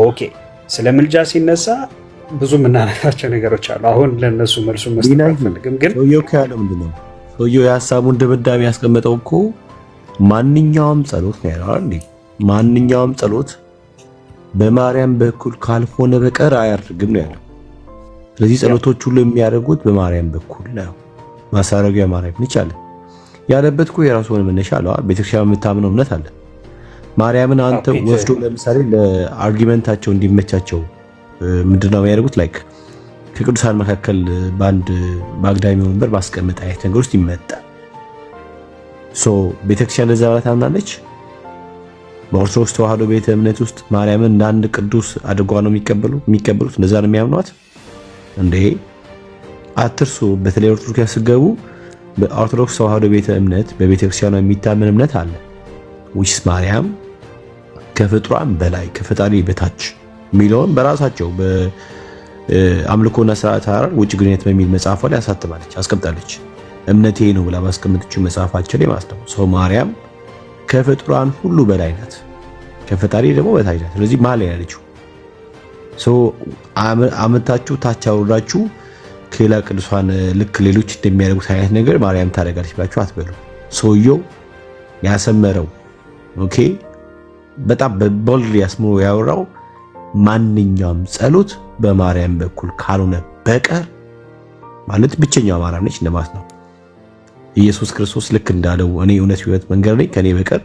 ኦኬ ስለ ምልጃ ሲነሳ ብዙ የምናነሳቸው ነገሮች አሉ። አሁን ለነሱ መልሱ መስጠት አልፈልግም፣ ግን ያለው ምንድን ነው ሰውየው የሀሳቡን ድምዳሜ ያስቀመጠው እኮ ማንኛውም ጸሎት ነው ያለው አይደል? ማንኛውም ጸሎት በማርያም በኩል ካልሆነ በቀር አያደርግም ነው ያለው። ስለዚህ ጸሎቶች ሁሉ የሚያደርጉት በማርያም በኩል ነው። ማሳረጊያ ማርያም ነች አለ ያለበት እኮ የራሱ ሆነ መነሻ አለ። ቤተክርስቲያን የምታምነው እምነት አለ። ማርያምን አንተ ወስዶ ለምሳሌ ለአርጊመንታቸው እንዲመቻቸው ምንድነው የሚያደርጉት? ላይክ ከቅዱሳን መካከል በአንድ በአግዳሚ ወንበር ማስቀመጥ አይነት ነገር ውስጥ ይመጣል። ቤተክርስቲያን ለዛ ማለት አምናለች። በኦርቶዶክስ ተዋህዶ ቤተ እምነት ውስጥ ማርያምን እንደ አንድ ቅዱስ አድርጓ ነው የሚቀበሉት። እንደዛ ነው የሚያምኗት እንዴ? አትርሱ። በተለይ ኦርቶዶክስ ያስገቡ በኦርቶዶክስ ተዋህዶ ቤተ እምነት በቤተክርስቲያኗ የሚታመን እምነት አለ። ዊስ ማርያም ከፍጥሯን በላይ ከፈጣሪ በታች የሚለውን በራሳቸው በአምልኮና ስርዓት አራር ውጭ ግንኙነት በሚል መጽሐፏ ላይ አሳትማለች፣ አስቀምጣለች። እምነቴ ነው ብላ ባስቀመጠችው መጽሐፋቸው ላይ ማለት ነው። ሰው ማርያም ከፍጥሯን ሁሉ በላይ ናት፣ ከፈጣሪ ደግሞ በታች ናት። ስለዚህ ማለ ያለችው ሰው አመታችሁ ታች አውርዳችሁ ከሌላ ቅዱሳን ልክ ሌሎች እንደሚያደርጉት አይነት ነገር ማርያም ታደርጋለች ብላችሁ አትበሉ። ሰውየው ያሰመረው ኦኬ በጣም በቦልድ ያስምሮ ያወራው ማንኛውም ጸሎት በማርያም በኩል ካልሆነ በቀር ማለት ብቸኛው ማርያም ነች እንደማለት ነው። ኢየሱስ ክርስቶስ ልክ እንዳለው እኔ እውነት ሕይወት መንገድ ነኝ ከኔ በቀር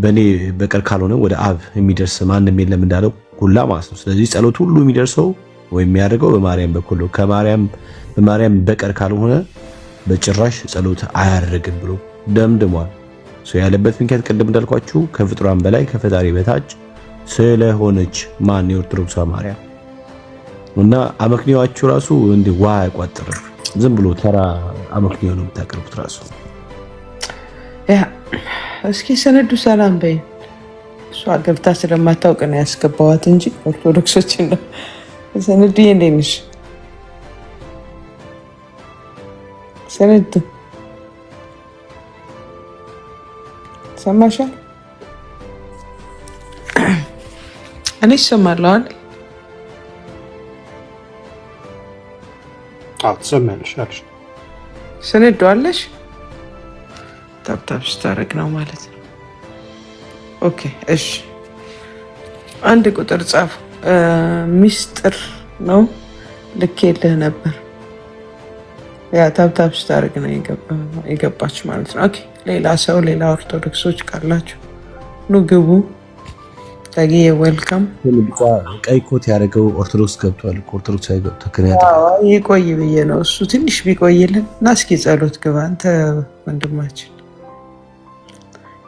በኔ በቀር ካልሆነ ወደ አብ የሚደርስ ማንም የለም እንዳለው ሁላ ማለት ነው። ስለዚህ ጸሎት ሁሉ የሚደርሰው ወይ የሚያደርገው በማርያም በኩል ነው። በማርያም በቀር ካልሆነ በጭራሽ ጸሎት አያደርግም ብሎ ደምድሟል። ያለበት ምክንያት ቅድም እንዳልኳችሁ ከፍጥሯን በላይ ከፈጣሪ በታች ስለሆነች ማን የኦርቶዶክሷ ማርያም እና አመክንዮአችሁ ራሱ እንደ ዋ አይቋጥርም። ዝም ብሎ ተራ አመክንዮ ነው የምታቀርቡት ራሱ። እስኪ ሰነዱ ሰላም በይ። እሷ ገብታ ስለማታውቅ ነው ያስገባዋት እንጂ ኦርቶዶክሶችን ነው። ሰነዱ እንዴት ነሽ? ሰነዱ ሰማሻል? እኔ እሰማለሁ አይደል? አዎ ትሰማለሽ አይደል? ሰነዱ አለሽ? ታብታብ ስታረግ ነው ማለት ነው። ኦኬ እሺ፣ አንድ ቁጥር ጻፍ። ሚስጥር ነው ልኬልህ ነበር። ያ ታብታብ ስታረግ ነው የገባች ማለት ነው። ኦኬ ሌላ ሰው ሌላ ኦርቶዶክሶች ካላችሁ ኑ ግቡ። ታጊዬ ዌልካም። ቀይ ኮት ያደረገው ኦርቶዶክስ ገብቷል። ኦርቶዶክስ ይቆይ ብዬ ነው እሱ ትንሽ ቢቆይልን እና እስኪ ጸሎት ግባ አንተ ወንድማችን።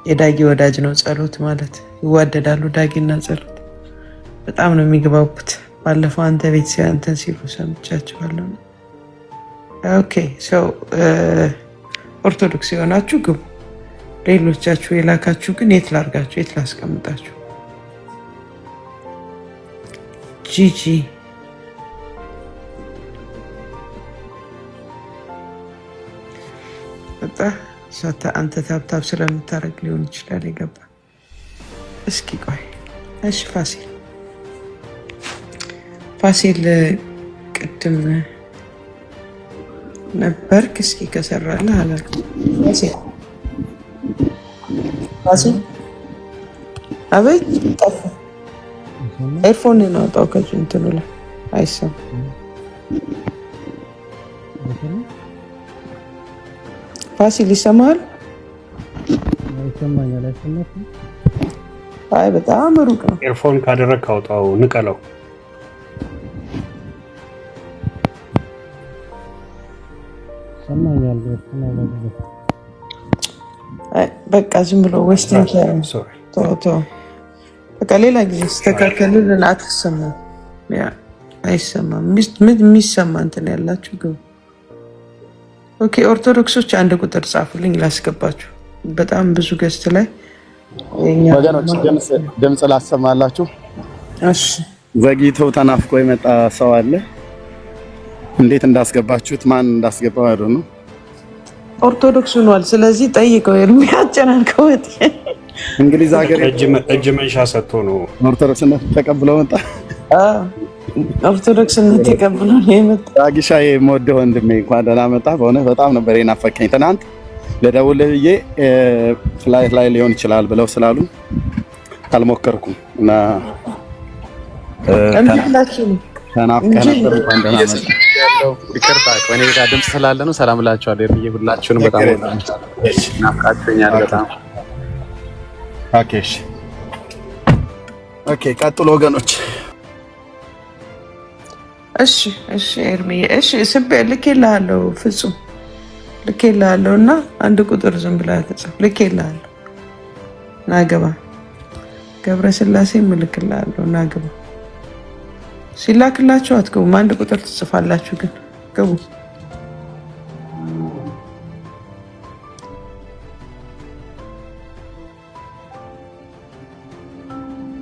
የዳጊ ወዳጅ ነው ጸሎት ማለት ይዋደዳሉ። ዳጊና ጸሎት በጣም ነው የሚግባቡት። ባለፈው አንተ ቤት ሲያንተን ሲሉ ሰምቻችኋለሁ። ኦኬ ሰው ኦርቶዶክስ የሆናችሁ ግቡ። ሌሎቻችሁ የላካችሁ ግን የት ላርጋችሁ? የት ላስቀምጣችሁ? ጂጂ በጣ አንተ ታብታብ ስለምታደርግ ሊሆን ይችላል የገባ። እስኪ ቆይ እሺ፣ ፋሲል ቅድም ነበርክ። እስኪ ከሰራለህ አላልኩም። ፋሲል አቤት፣ ጠፋ። ኤርፎን ነው አውጣው ከዚህ እንትኑ ላይ አይሰማም። ፋሲል ይሰማል? ይሰማኛል አይሰማም? አይ በጣም ሩቅ ነው። ኤርፎን ካደረግ ካውጣው ንቀለው። ይሰማኛል በቃ ዝም ብሎ ዌስቲንግ ቶ በቃ ሌላ ጊዜ ስተካከልን አትሰማም። ያ አይሰማም። የሚሰማ እንትን ያላችሁ ግቡ። ኦኬ ኦርቶዶክሶች አንድ ቁጥር ጻፉልኝ ላስገባችሁ። በጣም ብዙ ገስት ላይ ወገኖች ድምፅ ላሰማላችሁ። እሺ ዘግይቶ ተናፍቆ የመጣ ሰው አለ። እንዴት እንዳስገባችሁት ማን እንዳስገባው አይደል ነው። ኦርቶዶክስ ሆኗል። ስለዚህ ጠይቀው የሚያጨናንቀው እንግሊዝ ሀገር እጅ መንሻ ሰጥቶ ነው ኦርቶዶክስነት ተቀብሎ መጣ። ኦርቶዶክስነት ተቀብሎ ነው የመጣ። ዳጊሻ የምወደው ወንድሜ እንኳን ደህና መጣ። በእውነት በጣም ነበር የናፈቀኝ። ትናንት ለደውልህ ብዬ ፍላይት ላይ ሊሆን ይችላል ብለው ስላሉ አልሞከርኩም እና ተናፍቀህ ነበር። እንኳን ደህና መጣ። ይቅርታ ከኔ ጋር ድምፅ ስላለ ነው። ሰላም እላችኋለሁ። የርምዬ ሁላችሁንም በጣም ናፍቃችሁኛል በጣም። ኦኬ ቀጥሎ ወገኖች። እሺ ኤርሚዬ እሺ ስቤ ልኬልሃለሁ። ፍጹም ልኬልሃለሁ እና አንድ ቁጥር ዝም ብለህ ተጻፍ። ልኬልሃለሁ ናገባ ገብረ ስላሴ ምልክልሃለሁ ናገባ። ሲላክላችሁ አትገቡም። አንድ ቁጥር ትጽፋላችሁ ግን ገቡ።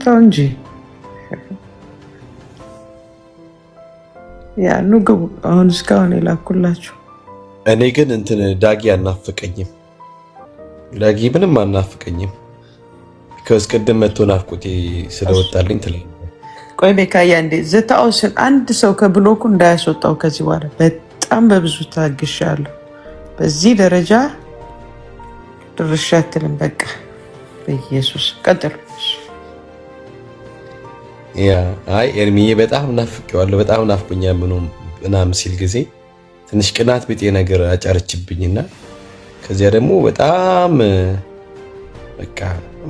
ተው እንጂ ያ ኑ ግቡ። አሁን እስካሁን የላኩላችሁ። እኔ ግን እንትን ዳጊ አናፍቀኝም። ዳጊ ምንም አናፍቀኝም። ከስቀደም መጥቶ ናፍቆቴ ስለወጣልኝ ትላለህ። ቆይ ቤካያ እንዴ ዘታውስን አንድ ሰው ከብሎኩ እንዳያስወጣው ከዚህ በኋላ በጣም በብዙ ታግሻለሁ። በዚህ ደረጃ ድርሻ አትልም። በቃ በኢየሱስ ቀጥሉ። ያ አይ ኤርሚዬ በጣም ናፍቄዋለሁ። በጣም ናፍቆኛል ምናምን ሲል ጊዜ ትንሽ ቅናት ቢጤ ነገር አጫረችብኝና ከዚያ ደግሞ በጣም በቃ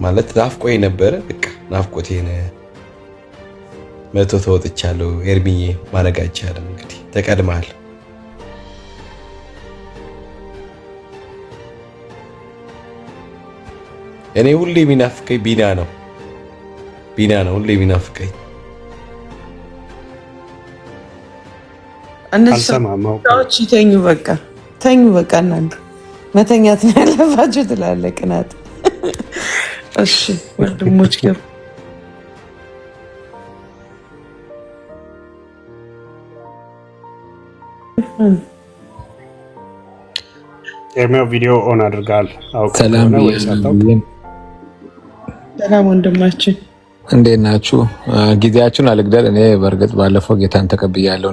ማለት ናፍቆኝ ነበረ። በቃ ናፍቆቴን መቶ ተወጥቻለሁ። ኤርሚዬ ማድረግ አይቻልም። እንግዲህ ተቀድመሃል። እኔ ሁሌ የሚናፍቀኝ ቢና ነው ሁሌ የሚናፍቀኝ። እነዚህ ሰዎች ይተኙ በቃ ተኙ በቃ እናንተ መተኛት ነው ያለባችሁ ትላለህ ቅናት። እሺ ወንድሞች ገብ ኤርሚያው ቪዲዮ ኦን አድርጋል። ሰላም ወንድማችን እንዴት ናችሁ? ጊዜያችሁን አልግደል። እኔ በእርግጥ ባለፈው ጌታን ተቀብያለሁ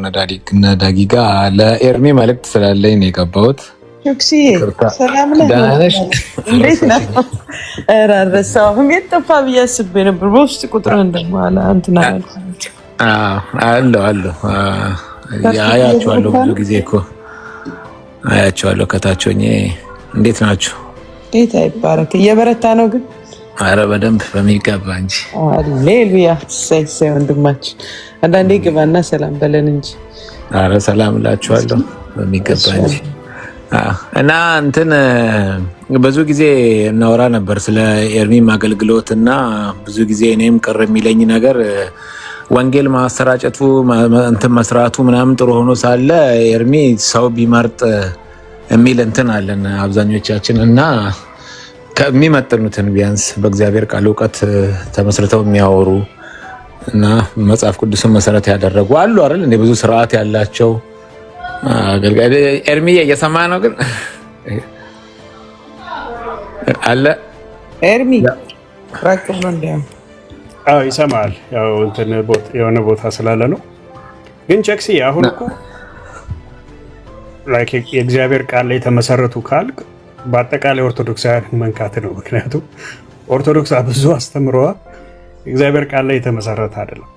ዳጊ ጋር ለኤርሚ መልእክት ስላለኝ ነው የገባሁት። ሰላም ነህ? እንዴት ነህ? ኧረ አልረሳሁም። የት ጠፋ ብዬ አስቤ ነበር። በውስጥ ቁጥርህን ደግሞ እንትን አለው አያችኋለሁ። ብዙ ጊዜ እኮ አያችኋለሁ ከታች ሆኜ። እንዴት ናችሁ? ጌታ ይባረክ። እየበረታ ነው ግን? አረ በደንብ በሚገባ እንጂ። ሃሌሉያ። ሳይ ወንድማችን አንዳንዴ ግባና ሰላም በለን እንጂ። አረ ሰላም እላችኋለሁ በሚገባ እንጂ። እና እንትን ብዙ ጊዜ እናወራ ነበር ስለ ኤርሚም አገልግሎት እና ብዙ ጊዜ እኔም ቅር የሚለኝ ነገር ወንጌል ማሰራጨቱ እንትን መስራቱ ምናምን ጥሩ ሆኖ ሳለ ኤርሚ ሰው ቢመርጥ የሚል እንትን አለን አብዛኞቻችን እና ከሚመጥኑትን ቢያንስ በእግዚአብሔር ቃል እውቀት ተመስርተው የሚያወሩ እና መጽሐፍ ቅዱስን መሰረት ያደረጉ አሉ አይደል? እንደ ብዙ ስርዓት ያላቸው አገልጋይ። ኤርሚዬ እየሰማ ነው ግን አለ ኤርሚ ራቅ ብሎ እንዲያው ይሰማል። ያው እንትን የሆነ ቦታ ስላለ ነው። ግን ቼክሲ አሁን እኮ ላይክ የእግዚአብሔር ቃል ላይ የተመሰረቱ ካልክ በአጠቃላይ ኦርቶዶክሳውያን መንካት ነው። ምክንያቱም ኦርቶዶክስ ብዙ አስተምረዋ እግዚአብሔር ቃል ላይ የተመሰረተ አይደለም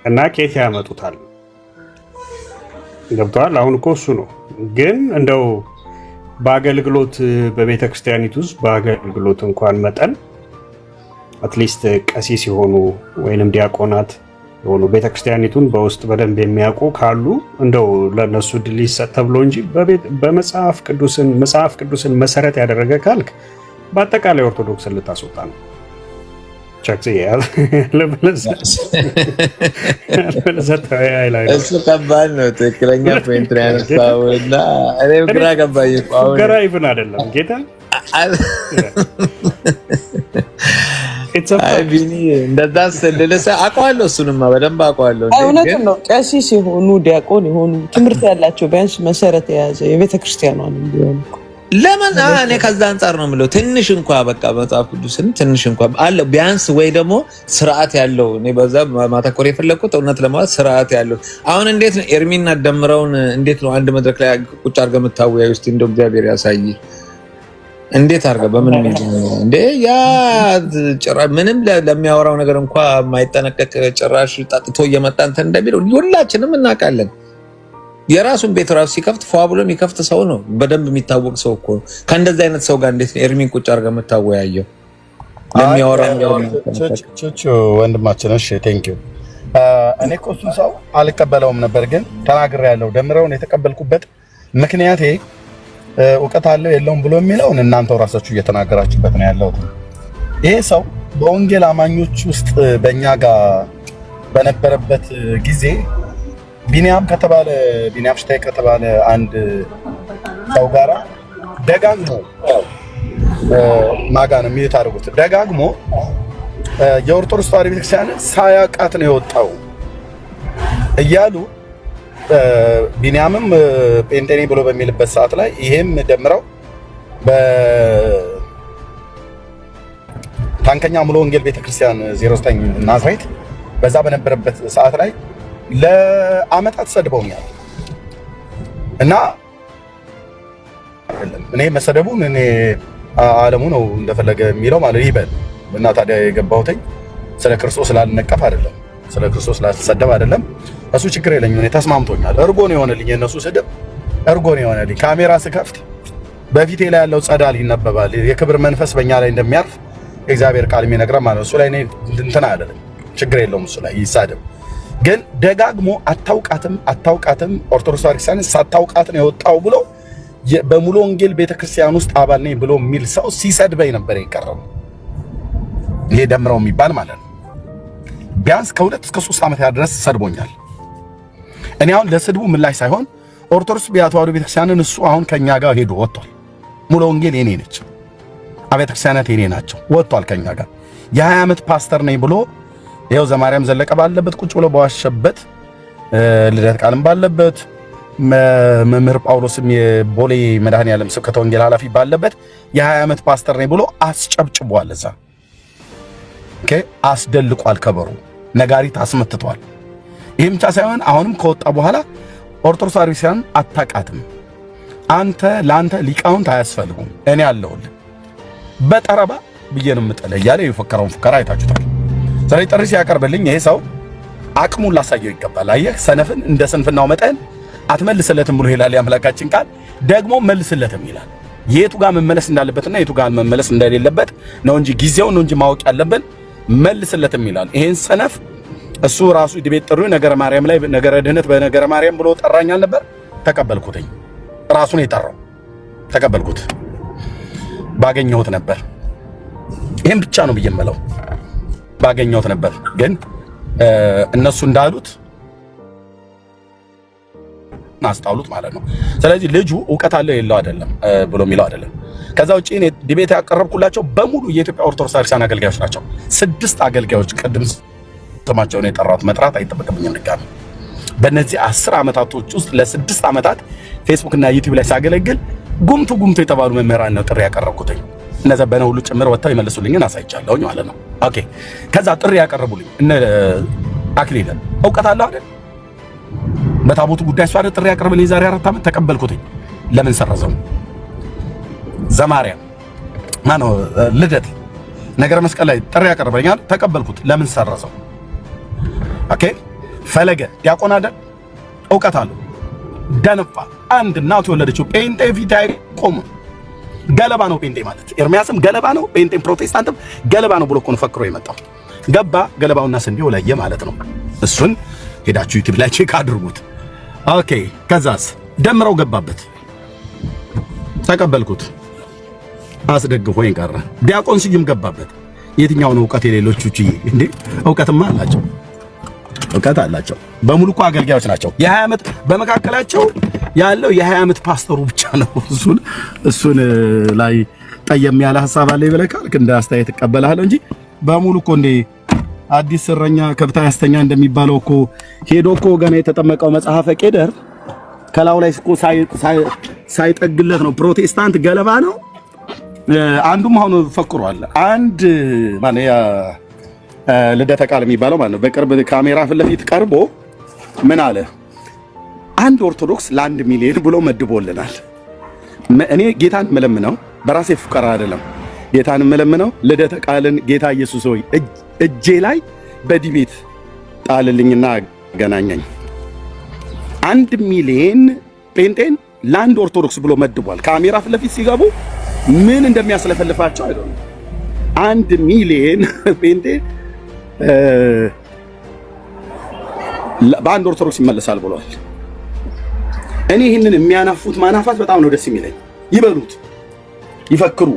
እና ኬት ያመጡታል። ገብተዋል። አሁን እኮ እሱ ነው። ግን እንደው በአገልግሎት በቤተ ክርስቲያኒቱ ውስጥ በአገልግሎት እንኳን መጠን አትሊስት ቀሲስ የሆኑ ወይንም ዲያቆናት የሆኑ ቤተ ክርስቲያኒቱን በውስጥ በደንብ የሚያውቁ ካሉ እንደው ለነሱ ድል ይሰጥ ተብሎ እንጂ በመጽሐፍ ቅዱስን መሰረት ያደረገ ካልክ በአጠቃላይ ኦርቶዶክስን ልታስወጣ ነው። እሱ ከባድ ነው። ትክክለኛ ፖይንት ነው ያነሳው እና እኔም ግራ ገባኝ። ሙከራ ይብን አይደለም ጌታ ቢኒ እንደዛ ስልልሰ አውቀዋለሁ። እሱንማ በደንብ አውቀዋለሁ። እውነቱን ነው። ቀሲስ የሆኑ ዲያቆን የሆኑ ትምህርት ያላቸው ቢያንስ መሰረት የያዘ የቤተክርስቲያኗን ቢሆን ለምን እኔ ከዛ አንጻር ነው የምለው። ትንሽ እንኳን በቃ መጽሐፍ ቅዱስን ትንሽ እንኳን አለ ቢያንስ ወይ ደግሞ ስርዓት ያለው እኔ በዛ ማተኮር የፈለኩት እውነት ለማለት ስርዓት ያለው። አሁን እንዴት ነው ኤርሚና ደምረውን እንዴት ነው አንድ መድረክ ላይ ቁጭ አድርገህ የምታወያዩ? እስቲ እንደው እግዚአብሔር ያሳይ። እንዴት አድርገህ በምን እንደ ያ ምንም ለሚያወራው ነገር እንኳን የማይጠነቀቅ ጭራሽ ጠጥቶ እየመጣ እንትን እንደሚለው ሁላችንም እናውቃለን። የራሱን ቤት ራሱ ሲከፍት ፏ ብሎ የሚከፍት ሰው ነው። በደንብ የሚታወቅ ሰው እኮ ነው። ከእንደዚህ አይነት ሰው ጋር እንዴት ነው ኤርሚን ቁጭ አድርገህ የምታወያየው? ለሚያወራው ቹቹ ወንድማችን፣ እሺ ቴንክ ዩ። እኔ እኮ እሱን ሰው አልቀበለውም ነበር፣ ግን ተናግሬያለሁ። ደምረውን የተቀበልኩበት ምክንያቴ እውቀት አለው የለውም ብሎ የሚለውን እናንተው ራሳችሁ እየተናገራችሁበት ነው ያለሁት። ይሄ ሰው በወንጌል አማኞች ውስጥ በእኛ ጋር በነበረበት ጊዜ ቢኒያም ሽታይ ከተባለ አንድ ሰው ጋራ ደጋግሞ ማጋ ነው የሚታረጉት። ደጋግሞ የኦርቶዶክስ ተዋሕዶ ቤተክርስቲያን ሳያውቃት ነው የወጣው እያሉ ቢኒያምም ጴንጤኔ ብሎ በሚልበት ሰዓት ላይ ይሄም ደምረው በታንከኛ ሙሉ ወንጌል ቤተክርስቲያን 09 ናዝሬት በዛ በነበረበት ሰዓት ላይ ለአመታት ሰድበውኛል እና እኔ መሰደቡን እኔ ዓለሙ ነው እንደፈለገ የሚለው ማለት ይበል እና ታዲያ የገባሁትኝ ስለ ክርስቶስ ስላልነቀፍ አይደለም፣ ስለ ክርስቶስ ስላልተሰደብ አይደለም። እሱ ችግር የለኝም፣ እኔ ተስማምቶኛል። እርጎ ነው የሆነልኝ፣ የነሱ ስድብ እርጎ ነው የሆነልኝ። ካሜራ ስከፍት በፊቴ ላይ ያለው ጸዳል ይነበባል። የክብር መንፈስ በእኛ ላይ እንደሚያርፍ የእግዚአብሔር ቃል የሚነግረን ማለት ነው። እሱ ላይ እኔ እንትን አይደለም፣ ችግር የለውም። እሱ ላይ ይሳደብ። ግን ደጋግሞ አታውቃትም ኦርቶዶክስ ቤተክርስቲያን ሳታውቃት ነው የወጣው ብሎ በሙሉ ወንጌል ቤተክርስቲያን ውስጥ አባል ነኝ ብሎ የሚል ሰው ሲሰድበኝ ነበር የቀረው። ይሄ ደምረው የሚባል ማለት ነው። ቢያንስ ከ2 እስከ 3 ዓመት ድረስ ሰድቦኛል። እኔ አሁን ለስድቡ ምላሽ ሳይሆን ኦርቶዶክስ ተዋሕዶ ቤተክርስቲያንን እሱ አሁን ከኛ ጋር ሄዶ ወጥቷል። ሙሉ ወንጌል የኔ ነች፣ አብያተ ክርስቲያናት የኔ ናቸው። ወጥቷል ከኛ ጋር የ20 ዓመት ፓስተር ነኝ ብሎ ይኸው ዘማርያም ዘለቀ ባለበት ቁጭ ብሎ በዋሸበት፣ ልደት ቃልም ባለበት፣ መምህር ጳውሎስም የቦሌ መድኃኔዓለም ስብከተ ወንጌል ኃላፊ ባለበት የ20 ዓመት ፓስተር ነኝ ብሎ አስጨብጭቧል። እዛ ኦኬ አስደልቋል፣ ከበሩ ነጋሪት አስመትቷል። ይህም ብቻ ሳይሆን አሁንም ከወጣ በኋላ ኦርቶዶክስ ቤተክርስቲያን አታውቃትም፣ አንተ ለአንተ ሊቃውንት አያስፈልጉም፣ እኔ አለሁልህ በጠረባ ብዬ ነው የምጥልህ እያለ የፎከረውን ፉከራ አይታችሁታል። ስለዚህ ጥሪ ሲያቀርብልኝ ይሄ ሰው አቅሙን ላሳየው ይገባል። አየህ ሰነፍን እንደ ስንፍናው መጠን አትመልስለትም ብሎ ይላል የአምላካችን ቃል። ደግሞ መልስለትም ይላል። የቱ ጋር መመለስ እንዳለበትና የቱ ጋር መመለስ እንደሌለበት ነው እንጂ ጊዜው ነው እንጂ ማወቅ ያለብን መልስለትም ይላል። ይሄን ሰነፍ እሱ ራሱ ዲቤት ጥሪው ነገረ ማርያም ላይ ነገረ ድህነት በነገረ ማርያም ብሎ ጠራኛል ነበር። ተቀበልኩትኝ። ራሱን የጠራው ተቀበልኩት። ባገኘሁት ነበር። ይሄን ብቻ ነው ብየመለው ባገኘሁት ነበር። ግን እነሱ እንዳሉት ማስታውሉት ማለት ነው። ስለዚህ ልጁ ዕውቀት አለው የለው አይደለም ብሎ የሚለው አይደለም። ከዛ ውጪ እኔ ዲቤት ያቀረብኩላቸው በሙሉ የኢትዮጵያ ኦርቶዶክስ ቤተክርስቲያን አገልጋዮች ናቸው። 6 አገልጋዮች ቅድም ስማቸውን የጠራሁት መጥራት አይጠበቅብኝም ድጋሚ። በእነዚህ 10 ዓመታቶች ውስጥ ለ6 ዓመታት ፌስቡክ እና ዩቲዩብ ላይ ሳገለግል ጉምቱ የተባሉ መምህራን ነው ጥሪ ያቀረብኩትኝ። እነዛ በነ ሁሉ ጭምር ወጥተው ይመልሱልኝን አሳይቻለሁኝ ማለት ነው። ኦኬ ከዛ ጥሪ ያቀረቡልኝ እነ አክሊለ ዕውቀት አለው አይደል? በታቦቱ ጉዳይ እሷ ጥሪ ያቀረበልኝ ዛሬ 4 ዓመት ተቀበልኩትኝ። ለምን ሰረዘው? ዘማርያም ማነው ልደት ነገረ መስቀል ላይ ጥሪ ያቀረበልኛል፣ ተቀበልኩት። ለምን ሰረዘው? ኦኬ ፈለገ ዲያቆን አይደል? ዕውቀት አለው። ደነፋ። አንድ እናቱ የወለደችው ጴንጤ ፊት አይቆም። ገለባ ነው ጴንጤ ማለት። ኤርሚያስም ገለባ ነው፣ ጴንጤም ፕሮቴስታንትም ገለባ ነው ብሎ እኮ ነው ፈክሮ የመጣው። ገባ ገለባውና ስንዴው ለየ ማለት ነው። እሱን ሄዳችሁ ዩቲዩብ ላይ ቼክ አድርጉት። ኦኬ ከዛስ ደምረው ገባበት። ተቀበልኩት፣ አስደግፎኝ ቀረ። ዲያቆን ስዩም ገባበት። የትኛው ነው እውቀት የሌሎቹ ቺ እንዴ? እውቀትማ አላቸው፣ እውቀት አላቸው። በሙሉ እኮ አገልጋዮች ናቸው። የ20 ዓመት በመካከላቸው ያለው የ20 ዓመት ፓስተሩ ብቻ ነው። እሱን ላይ ጠየም ያለ ሐሳብ አለ ይበለ ካልክ እንደ አስተያየት እቀበላለሁ እንጂ በሙሉ እኮ እንደ አዲስ እረኛ ከብታ ያስተኛ እንደሚባለው እኮ ሄዶ እኮ ገና የተጠመቀው መጽሐፈ ቄደር ከላው ላይ እኮ ሳይጠግለት ነው ፕሮቴስታንት ገለባ ነው። አንዱም አሁን ፈክሯል። አንድ ማን ያ ልደተ ቃል የሚባለው ማለት ነው በቅርብ ካሜራ ፊት ለፊት ቀርቦ ምን አለ? አንድ ኦርቶዶክስ ለ1 ሚሊዮን ብሎ መድቦልናል። እኔ ጌታን መለምነው በራሴ ፍቀራ አይደለም። ጌታን መለምነው ልደተ ቃልን ጌታ ኢየሱስ ሆይ እጄ ላይ በዲቤት ጣልልኝና ገናኘኝ። 1 ሚሊዮን ጴንጤን ለአንድ ኦርቶዶክስ ብሎ መድቧል። ካሜራ ፊት ለፊት ሲገቡ ምን እንደሚያስለፈልፋቸው አይደለም። 1 ሚሊዮን ጴንጤ በአንድ ኦርቶዶክስ ይመለሳል ብሏል። እኔ ይህንን የሚያናፉት ማናፋት በጣም ነው ደስ የሚለኝ። ይበሉት፣ ይፈክሩ፣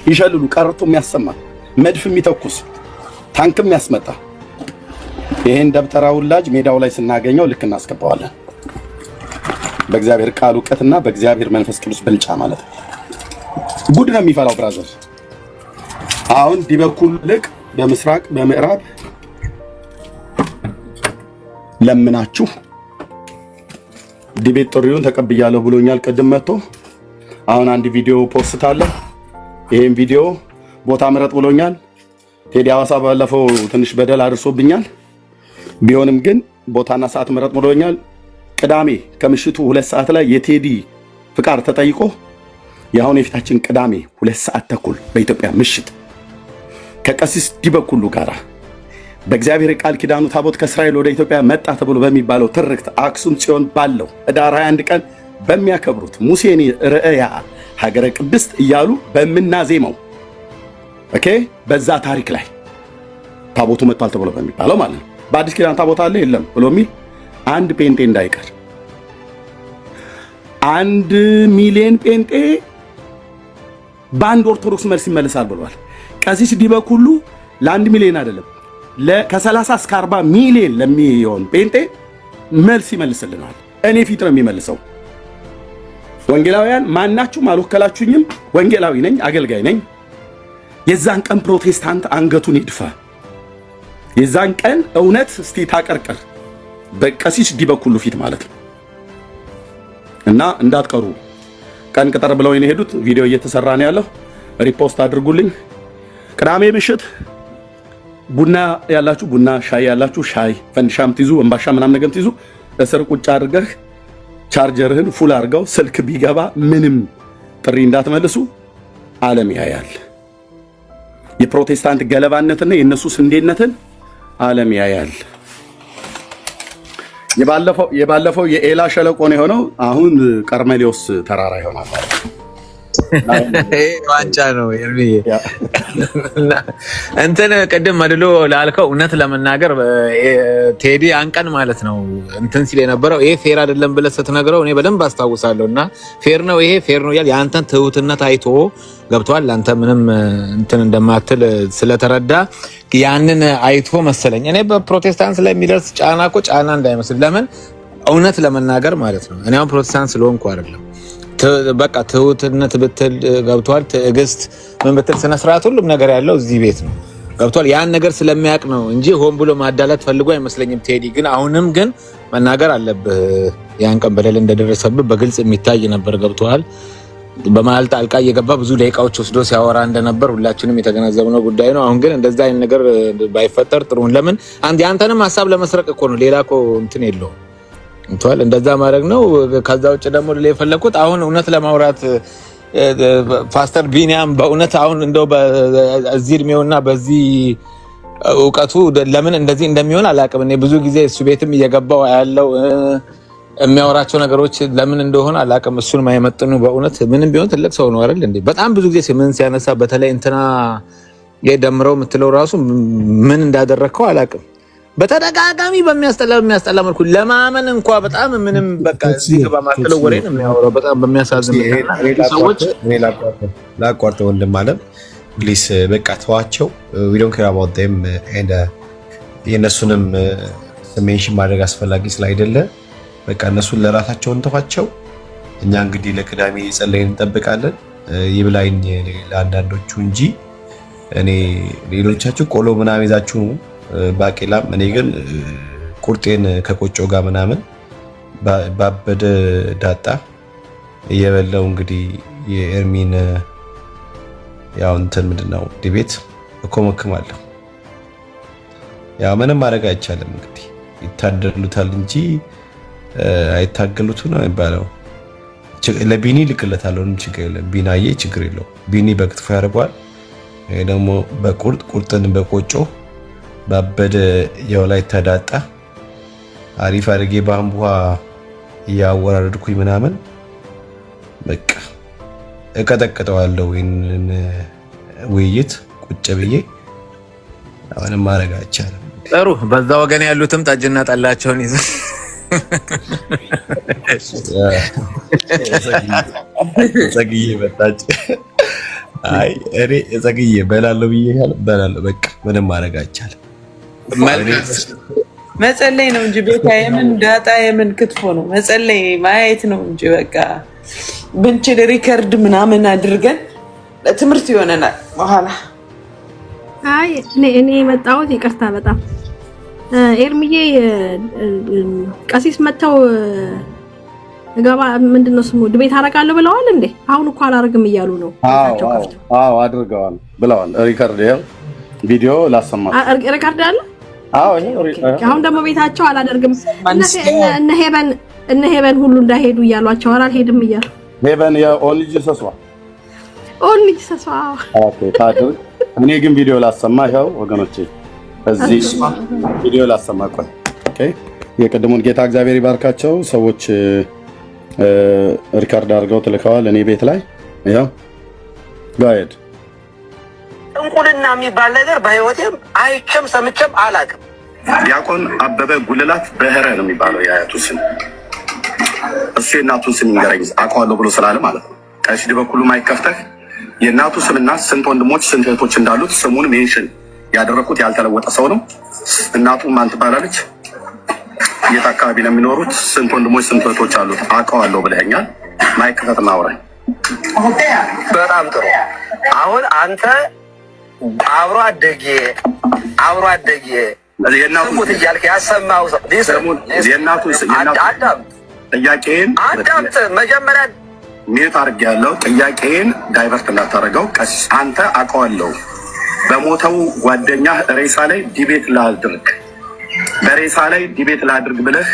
ይሸልሉ፣ ቀርቶ የሚያሰማ መድፍ የሚተኩስ ታንክ የሚያስመጣ ይሄን ደብተራ ውላጅ ሜዳው ላይ ስናገኘው ልክ እናስገባዋለን። በእግዚአብሔር ቃል ዕውቀትና በእግዚአብሔር መንፈስ ቅዱስ ብልጫ ማለት ነው። ጉድ ነው የሚፈላው ብራዘር። አሁን ዲበኩል ልቅ በምስራቅ በምዕራብ ለምናችሁ ዲቤት ጥሪውን ተቀብያለሁ ብሎኛል። ቅድም መጥቶ አሁን አንድ ቪዲዮ ፖስት አለ። ይሄን ቪዲዮ ቦታ ምረጥ ብሎኛል። ቴዲ ሐዋሳ ባለፈው ትንሽ በደል አድርሶብኛል። ቢሆንም ግን ቦታና ሰዓት ምረጥ ብሎኛል። ቅዳሜ ከምሽቱ 2 ሰዓት ላይ የቴዲ ፍቃድ ተጠይቆ የአሁን የፊታችን ቅዳሜ 2 ሰዓት ተኩል በኢትዮጵያ ምሽት ከቀሲስ ዲበኩሉ ጋራ በእግዚአብሔር ቃል ኪዳኑ ታቦት ከእስራኤል ወደ ኢትዮጵያ መጣ ተብሎ በሚባለው ትርክት አክሱም ጽዮን ባለው ህዳር 21 ቀን በሚያከብሩት ሙሴኒ ርእያ ሀገረ ቅድስት እያሉ በምናዜመው ኦኬ በዛ ታሪክ ላይ ታቦቱ መጥቷል ተብሎ በሚባለው ማለት ነው። በአዲስ ኪዳን ታቦት አለ የለም ብሎ የሚል አንድ ጴንጤ እንዳይቀር 1 ሚሊዮን ጴንጤ በአንድ ኦርቶዶክስ መልስ ይመልሳል ብሏል። ቀሲስ ዲበኩሉ ለ1 ሚሊዮን አይደለም ከ30 እስከ 40 ሚሊዮን ለሚሆን ጴንጤ መልስ ይመልስልናል። እኔ ፊት ነው የሚመልሰው። ወንጌላውያን ማናችሁም አልወከላችሁኝም። ወንጌላዊ ነኝ፣ አገልጋይ ነኝ። የዛን ቀን ፕሮቴስታንት አንገቱን ይድፋ። የዛን ቀን እውነት እስቲ ታቀርቀር በቀሲስ ዲበኩሉ ፊት ማለት ነው። እና እንዳትቀሩ ቀን ቅጠር ብለው ነው የሄዱት። ቪዲዮ እየተሰራ ነው ያለው። ሪፖስት አድርጉልኝ። ቅዳሜ ምሽት ቡና ያላችሁ ቡና፣ ሻይ ያላችሁ ሻይ፣ ፈንዲሻም ትይዙ፣ እንባሻ ምናምን ነገር ትይዙ። እስር ቁጭ አድርገህ ቻርጀርህን ፉል አድርገው። ስልክ ቢገባ ምንም ጥሪ እንዳትመልሱ። ዓለም ያያል። የፕሮቴስታንት ገለባነትና የነሱ ስንዴነትን ዓለም ያያል። የባለፈው የኤላ ሸለቆ ነው የሆነው። አሁን ቀርሜሌዎስ ተራራ ይሆናል። ዋንጫ ነው ኤርሚዬ። እንትን ቅድም መድሎ ላልከው እውነት ለመናገር ቴዲ አንቀን ማለት ነው እንትን ሲል የነበረው ይሄ ፌር አይደለም ብለህ ስትነግረው እኔ በደንብ አስታውሳለሁ። እና ፌር ነው ይሄ ፌር ነው እያል የአንተን ትሁትነት አይቶ ገብቷል። አንተ ምንም እንትን እንደማትል ስለተረዳ ያንን አይቶ መሰለኝ እኔ በፕሮቴስታንት ላይ የሚደርስ ጫና እኮ ጫና እንዳይመስል። ለምን እውነት ለመናገር ማለት ነው እኔ አሁን ፕሮቴስታንት ስለሆንኩ አይደለም። በቃ ትሁትነት ብትል ገብቷል፣ ትዕግስት ምን ብትል ስነ ስርዓት ሁሉም ነገር ያለው እዚህ ቤት ነው ገብቷል። ያን ነገር ስለሚያውቅ ነው እንጂ ሆን ብሎ ማዳላት ፈልጎ አይመስለኝም ቴዲ። ግን አሁንም ግን መናገር አለብህ። ያን ቀን በደል እንደደረሰብህ በግልጽ የሚታይ ነበር ገብቷል። በመሀል ጣልቃ እየገባ ብዙ ደቂቃዎች ወስዶ ሲያወራ እንደነበር ሁላችንም የተገነዘብነው ጉዳይ ነው። አሁን ግን እንደዛ አይነት ነገር ባይፈጠር ጥሩ። ለምን አንተ ያንተንም ሀሳብ ለመስረቅ እኮ ነው፣ ሌላ እኮ እንትን የለውም እንቷል። እንደዛ ማድረግ ነው። ከዛ ውጭ ደግሞ የፈለኩት አሁን እውነት ለማውራት ፓስተር ቢኒያም በእውነት አሁን እንደው በዚህ እድሜውና በዚህ እውቀቱ ለምን እንደዚህ እንደሚሆን አላውቅም። እኔ ብዙ ጊዜ እሱ ቤትም እየገባው ያለው የሚያወራቸው ነገሮች ለምን እንደሆነ አላውቅም። እሱን ማይመጥኑ በእውነት ምንም ቢሆን ትልቅ ሰው ነው አይደል እንዴ? በጣም ብዙ ጊዜ ምን ሲያነሳ በተለይ እንትና የደምረው የምትለው ራሱ ምን እንዳደረከው አላውቅም። በተደጋጋሚ በሚያስጠላ መልኩ ለማመን እንኳ በጣም ምንም በቃ እዚህ ግባ ማጥለው ወሬ ነው የሚያወራው። በጣም በሚያሳዝን ሰዎች ላቋርጥ ወንድም አለም ፕሊስ በቃ ተዋቸው። we don't care about them and የነሱንም ሜንሽን ማድረግ አስፈላጊ ስላይደለ በቃ እነሱን ለራሳቸው እንተዋቸው። እኛ እንግዲህ ለቅዳሜ ጸለይን እንጠብቃለን። ይብላኝ ለአንዳንዶቹ እንጂ እኔ ሌሎቻችሁ ቆሎ ምናምን ይዛችሁ ባቄላም እኔ ግን ቁርጤን ከቆጮ ጋር ምናምን ባበደ ዳጣ እየበላው እንግዲህ የኤርሚን ያው እንትን ምንድነው ዲቤት እኮመክማለሁ። ያው ምንም ማድረግ አይቻልም። እንግዲህ ይታደሉታል እንጂ አይታገሉት ነው የሚባለው። ለቢኒ ልክለታለሁ ምንም ችግር የለም። ቢናዬ ችግር የለው። ቢኒ በክትፎ ያደርገዋል። ይሄ ደግሞ ቁርጥን በቆጮ ባበደ የወላይታ ዳጣ አሪፍ አድርጌ ባምቧ እያወራረድኩኝ ምናምን በቃ እቀጠቅጠዋለሁ። ይሄንን ውይይት ቁጭ ብዬ አሁንም ማድረግ አይቻልም። ጥሩ በዛ ወገን ያሉትም ጠጅና ጠላቸውን ይዘው ጸግዬ መጣች። አይ እኔ ጸግዬ በላለሁ ብዬሻለሁ። በላለሁ በቃ ምንም ማድረግ አይቻልም። መጸለይ ነው እንጂ ቤታ የምን ዳጣ የምን ክትፎ ነው? መጸለይ ማየት ነው እንጂ በቃ ብንችል ሪከርድ ምናምን አድርገን ለትምህርት ይሆነናል በኋላ። አይ እኔ የመጣሁት ይቅርታ በጣም ኤርሚዬ ቀሲስ መተው ገባ ምንድነው ስሙ ድቤት አረጋለሁ ብለዋል እንዴ? አሁን እኮ አላረግም እያሉ ነው። አዎ አድርገዋል ብለዋል። ሪከርድ ያው ቪዲዮ ላሰማት ሪከርድ አለ። አዎ አሁን ደግሞ ቤታቸው አላደርግም እነ ሄቨን ሁሉ እንዳይሄዱ እያሏቸው አልሄድም እያሉ ሄቨን የኦንሊ ጂሰስ ኦኬ ታድርግ። እኔ ግን ቪዲዮ ላሰማ ይኸው ወገኖቼ፣ በዚህ ቪዲዮ ላሰማ። ቆይ ኦኬ። የቀደሙን ጌታ እግዚአብሔር ይባርካቸው ሰዎች ሪካርድ አድርገው ትልከዋል እኔ ቤት ላይ ይኸው ጋይድ እንቁልና የሚባል ነገር በህይወቴም አይቼም ሰምቼም አላውቅም። ዲያቆን አበበ ጉልላት በህረ ነው የሚባለው የአያቱ ስም። እሱ የእናቱን ስም ይንገረኝ አውቀዋለሁ ብሎ ስላለ ማለት ነው። ቀሲስ በኩሉ ማይከፍተህ የእናቱ ስምና ስንት ወንድሞች ስንት እህቶች እንዳሉት ስሙን ሜንሽን ያደረኩት ያልተለወጠ ሰው ነው። እናቱ ማን ትባላለች? የት አካባቢ ነው የሚኖሩት? ስንት ወንድሞች ስንት እህቶች አሉት? አውቀዋለሁ ብለኸኛል። ማይከፈትና አውራኝ። በጣም ጥሩ። አሁን አንተ አብሮ አደጌ ስሙት እያልክ ያሰማው ሰው የእናቱ ጥያቄን አዳምጥ። መጀመሪያ ሚዩት አድርጌያለሁ። ጥያቄን ዳይቨርት እንዳታደርገው ቀሲስ። አንተ አውቀዋለሁ በሞተው ጓደኛህ ሬሳ ላይ ዲቤት ላድርግ በሬሳ ላይ ዲቤት ላድርግ ብለህ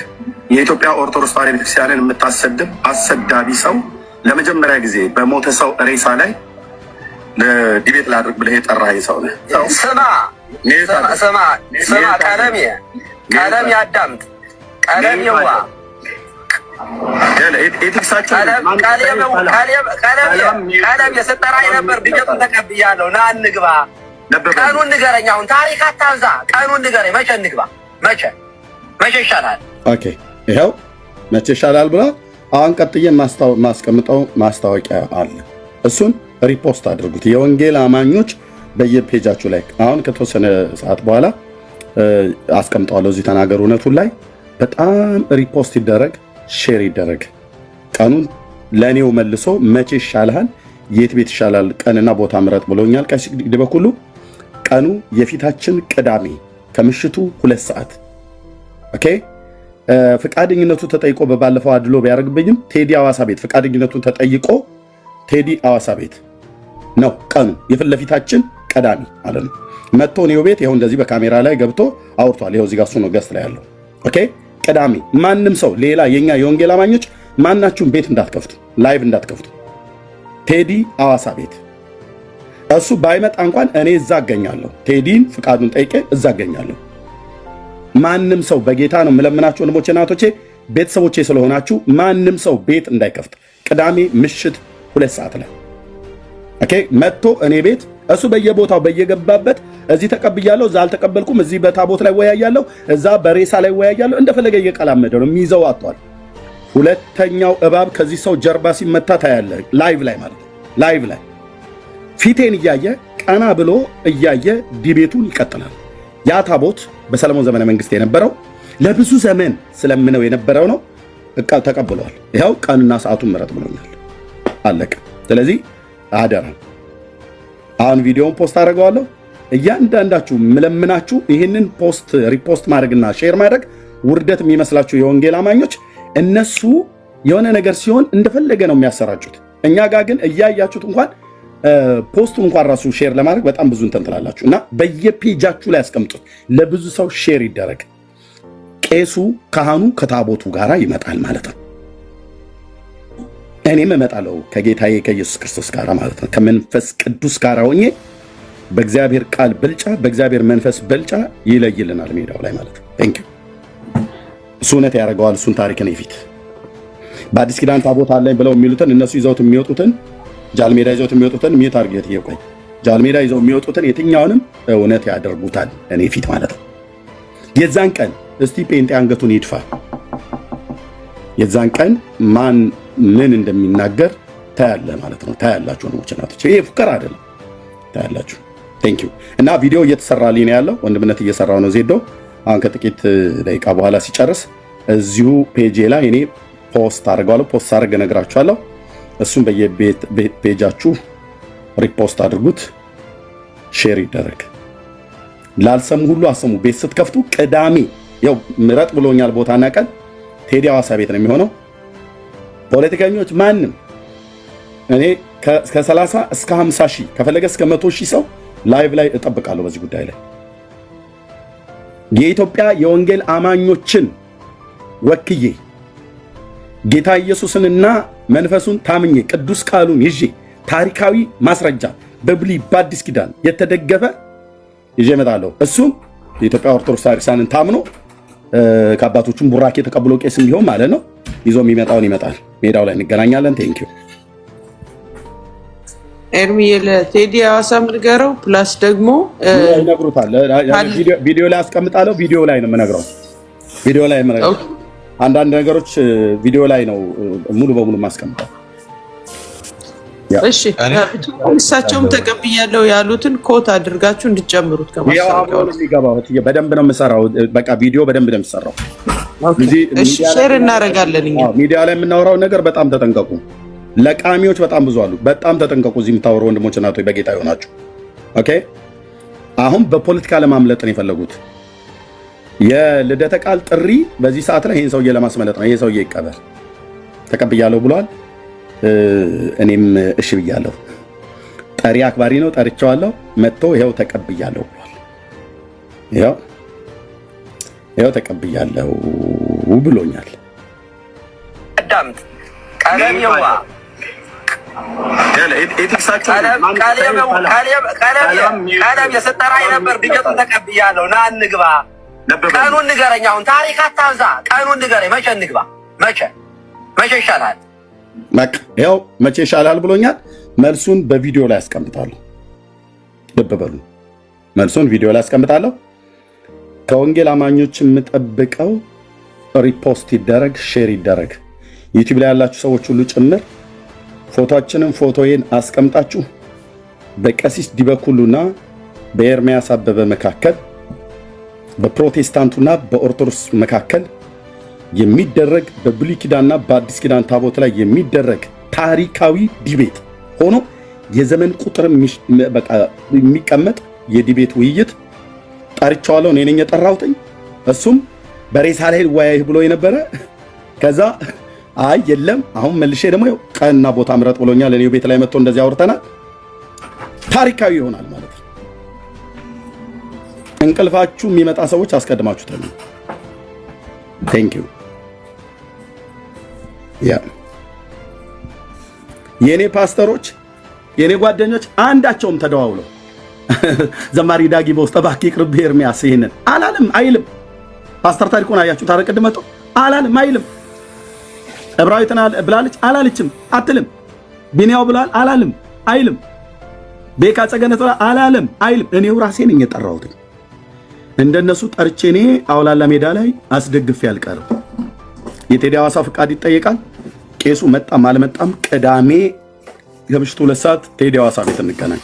የኢትዮጵያ ኦርቶዶክስ ተዋሕዶ ቤተክርስቲያንን የምታሰድብ አሰዳቢ ሰው ለመጀመሪያ ጊዜ በሞተ ሰው ሬሳ ላይ ዲቤት ላድርግ ብለህ የጠራኸኝ ሰው ነህ። ስማ ቀለም ያዳምጥ። ቀለም የዋ ቀለም የሰጠራኝ ነበር። ቢጀቱ ተቀብያለሁ። ና እንግባ። ቀኑን ንገረኝ። አሁን ታሪክ አታብዛ። ቀኑን ንገረኝ። መቼ እንግባ? መቼ ይሻላል? ኦኬ ይኸው መቼ ይሻላል ብላ አሁን ቀጥዬ ማስቀምጠው ማስታወቂያ አለ። እሱን ሪፖስት አድርጉት። የወንጌል አማኞች በየፔጃችሁ ላይ አሁን ከተወሰነ ሰዓት በኋላ አስቀምጠዋለሁ። እዚህ ተናገሩ እውነቱን ላይ በጣም ሪፖስት ይደረግ፣ ሼር ይደረግ። ቀኑን ለእኔው መልሶ መቼ ይሻልሃል፣ የት ቤት ይሻላል፣ ቀንና ቦታ ምረጥ ብሎኛል ቀሲስ በኩሉ። ቀኑ የፊታችን ቅዳሜ ከምሽቱ 2 ሰዓት ኦኬ። ፍቃደኝነቱ ተጠይቆ በባለፈው አድሎ ቢያደርግብኝም ቴዲ አዋሳ ቤት ፍቃደኝነቱን ተጠይቆ ቴዲ አዋሳ ቤት ነው ቀኑ የፊት ለፊታችን ቅዳሜ ማለት ነው። መጥቶ ነው ቤት ይኸው እንደዚህ በካሜራ ላይ ገብቶ አውርቷል። ይኸው እዚህ ጋር እሱ ነው ገስት ላይ ያለው። ኦኬ ቅዳሜ ማንም ሰው ሌላ የኛ የወንጌል አማኞች ማናችሁም ቤት እንዳትከፍቱ፣ ላይቭ እንዳትከፍቱ። ቴዲ አዋሳ ቤት እሱ ባይመጣ እንኳን እኔ እዛ አገኛለሁ። ቴዲን ፍቃዱን ጠይቄ እዛ አገኛለሁ። ማንም ሰው በጌታ ነው የምለምናችሁ ወንድሞቼ እና እህቶቼ፣ ቤተሰቦቼ ስለሆናችሁ ማንም ሰው ቤት እንዳይከፍት ቅዳሜ ምሽት 2 ሰዓት ላይ ኦኬ፣ መጥቶ እኔ ቤት እሱ በየቦታው በየገባበት እዚህ ተቀብያለሁ፣ እዛ አልተቀበልኩም፣ እዚህ በታቦት ላይ ወያያለሁ፣ እዛ በሬሳ ላይ ወያያለሁ፣ እንደፈለገ እየቀላመደ ነው የሚይዘው አጥቷል። ሁለተኛው እባብ ከዚህ ሰው ጀርባ ሲመታ ታያለ። ላይቭ ላይ ማለት ላይቭ ላይ ፊቴን እያየ ቀና ብሎ እያየ ዲቤቱን ይቀጥላል። ያ ታቦት በሰለሞን ዘመነ መንግስት የነበረው ለብዙ ዘመን ስለምነው የነበረው ነው። ተቀብሏል። ይኸው ቀንና ሰዓቱን ምረጥ ብሎኛል። አለቀ። ስለዚህ አደራ አሁን ቪዲዮውን ፖስት አደርገዋለሁ። እያንዳንዳችሁ ምለምናችሁ ይህንን ፖስት ሪፖስት ማድረግና ሼር ማድረግ ውርደት የሚመስላችሁ የወንጌል አማኞች፣ እነሱ የሆነ ነገር ሲሆን እንደፈለገ ነው የሚያሰራጩት። እኛ ጋር ግን እያያችሁት እንኳን ፖስቱን እንኳን ራሱ ሼር ለማድረግ በጣም ብዙ እንትን ትላላችሁ እና በየፔጃችሁ ላይ ያስቀምጡት፣ ለብዙ ሰው ሼር ይደረግ። ቄሱ ካህኑ ከታቦቱ ጋር ይመጣል ማለት ነው። እኔም እመጣለሁ ከጌታዬ ከኢየሱስ ክርስቶስ ጋር ማለት ነው። ከመንፈስ ቅዱስ ጋር ሆኜ በእግዚአብሔር ቃል ብልጫ፣ በእግዚአብሔር መንፈስ ብልጫ ይለይልናል ሜዳው ላይ ማለት ነው። ቴንክ ዩ። እሱ እውነት ያደርገዋል። እሱን ታሪክ ነው ፊት በአዲስ ኪዳን ታቦት አለኝ ብለው የሚሉትን እነሱ ይዘውት የሚወጡትን ጃልሜዳ ይዘውት የሚወጡትን ሚት አርጌት ይቆይ ጃልሜዳ ይዘው የሚወጡትን የትኛውንም እውነት ያደርጉታል እኔ ፊት ማለት ነው። የዛን ቀን እስቲ ጴንጤ አንገቱን ይድፋ። የዛን ቀን ማን ምን እንደሚናገር ታያለ ማለት ነው። ታያላችሁ ነው ወጭናቶች። ይሄ ፉከራ አይደለም። ታያላችሁ። ቴንክ ዩ። እና ቪዲዮ እየተሰራልኝ ነው ያለው፣ ወንድምነት እየሰራው ነው ዜዶ። አሁን ከጥቂት ደቂቃ በኋላ ሲጨርስ እዚሁ ፔጄ ላይ እኔ ፖስት አድርገዋለሁ። ፖስት አድርገ ነግራችኋለሁ። እሱም በየፔጃችሁ ሪፖስት አድርጉት፣ ሼር ይደረግ። ላልሰሙ ሁሉ አሰሙ። ቤት ስትከፍቱ ቅዳሜ ያው ምረጥ ብሎኛል ቦታና ቀን ቴዲ ሐዋሳ ቤት ነው የሚሆነው። ፖለቲከኞች ማንም እኔ ከ30 እስከ 50 ሺህ ከፈለገ እስከ 100 ሺህ ሰው ላይቭ ላይ እጠብቃለሁ በዚህ ጉዳይ ላይ የኢትዮጵያ የወንጌል አማኞችን ወክዬ ጌታ ኢየሱስንና መንፈሱን ታምኜ ቅዱስ ቃሉን ይዤ ታሪካዊ ማስረጃ በብሉይ በአዲስ ኪዳን የተደገፈ ይዤ እመጣለሁ። እሱም የኢትዮጵያ ኦርቶዶክስ ክርስቲያንን ታምኖ ከአባቶቹም ቡራኬ ተቀብሎ ቄስም ቢሆን ማለት ነው ይዞ የሚመጣውን ይመጣል። ሜዳው ላይ እንገናኛለን። ቴንክ ዩ ኤርሚዬ። ለቴዲ ሐዋሳም ንገረው። ፕላስ ደግሞ ይነግሩታል። ቪዲዮ ላይ አስቀምጣለሁ። ቪዲዮ ላይ ነው የምነግረው። ቪዲዮ ላይ የምነግረው አንዳንድ ነገሮች ቪዲዮ ላይ ነው ሙሉ በሙሉ ማስቀምጠው። እሺ እሳቸውም ተቀብያለሁ ያሉትን ኮት አድርጋችሁ እንድጨምሩት ከማሳቀው የሚገባው በደንብ ነው የምሰራው። በቃ ቪዲዮ በደንብ ነው የምሰራው። እሺ ሼር እናደርጋለን። እኛ ሚዲያ ላይ የምናወራው ነገር በጣም ተጠንቀቁ። ለቃሚዎች በጣም ብዙ አሉ። በጣም ተጠንቀቁ። እዚህ የምታወሩ ወንድሞች እና እህቶች በጌታ ይሆናችሁ። ኦኬ አሁን በፖለቲካ ለማምለጥ ነው የፈለጉት። የልደተ ቃል ጥሪ በዚህ ሰዓት ላይ ይሄን ሰውዬ ለማስመለጥ ነው። ይሄ ሰውዬ ይቀበል ተቀብያለሁ ብሏል። እኔም እሺ ብያለሁ። ጠሪ አክባሪ ነው። ጠርቼዋለሁ። መጥቶ ይሄው ተቀብያለሁ ብሏል። ይሄው ተቀብያለሁ ብሎኛል። አዳምጥ። ቀለሜዋ ቀለም የሰጠራይ ነበር። ድጀቱን ተቀብያለሁ። ና እንግባ። ቀኑን ንገረኝ። አሁን ታሪክ አታብዛ። ቀኑን ንገረኝ። መቼ እንግባ? መቼ ይሻላል? በቃ ይኸው መቼ ይሻላል ብሎኛል። መልሱን በቪዲዮ ላይ አስቀምጣለሁ። ልብ በሉ። መልሱን ቪዲዮ ላይ አስቀምጣለሁ። ከወንጌል አማኞች የምጠብቀው ሪፖስት ይደረግ፣ ሼር ይደረግ። ዩቲዩብ ላይ ያላችሁ ሰዎች ሁሉ ጭምር ፎቶአችንን ፎቶዬን አስቀምጣችሁ በቀሲስ ዲበኩሉና በኤርሚያስ አበበ መካከል በፕሮቴስታንቱና በኦርቶዶክስ መካከል የሚደረግ በብሉይ ኪዳንና በአዲስ ኪዳን ታቦት ላይ የሚደረግ ታሪካዊ ዲቤት ሆኖ የዘመን ቁጥር የሚቀመጥ የዲቤት ውይይት ጠርቼዋለሁ። እኔ ነኝ የጠራሁትኝ። እሱም በሬሳ ላይ ወያይ ብሎ የነበረ ከዛ አይ የለም አሁን መልሼ ደግሞ ቀንና ቦታ ምረጥ ብሎኛል። እኔው ቤት ላይ መጥቶ እንደዚህ አውርተናል። ታሪካዊ ይሆናል ማለት ነው። እንቅልፋችሁ የሚመጣ ሰዎች አስቀድማችሁ ተኙ። ቴንክ ዩ ያ የኔ ፓስተሮች የኔ ጓደኞች አንዳቸውም ተደዋውለው ዘማሪ ዳጊ በውስጥ እባክህ ይቅርብህ ኤርሚያስ ይሄንን አላለም አይልም። ፓስተር ታሪኩን አያችሁ ታረቀድ መጥቶ አላለም አይልም። ዕብራዊትን ብላለች አላለችም አትልም። ቢኒያው ብሏል አላለም አይልም። ቤካ ጸገነት ብሏል አላለም አይልም። እኔው ራሴ ነኝ የጠራሁት። እንደነሱ ጠርቼ እኔ አውላላ ሜዳ ላይ አስደግፌ አልቀርም። የቴዲ ሐዋሳ ፍቃድ ይጠየቃል። ቄሱ መጣም አልመጣም ቅዳሜ ከምሽቱ 2 ሰዓት ቴዲ ሐዋሳ ቤት እንገናኝ።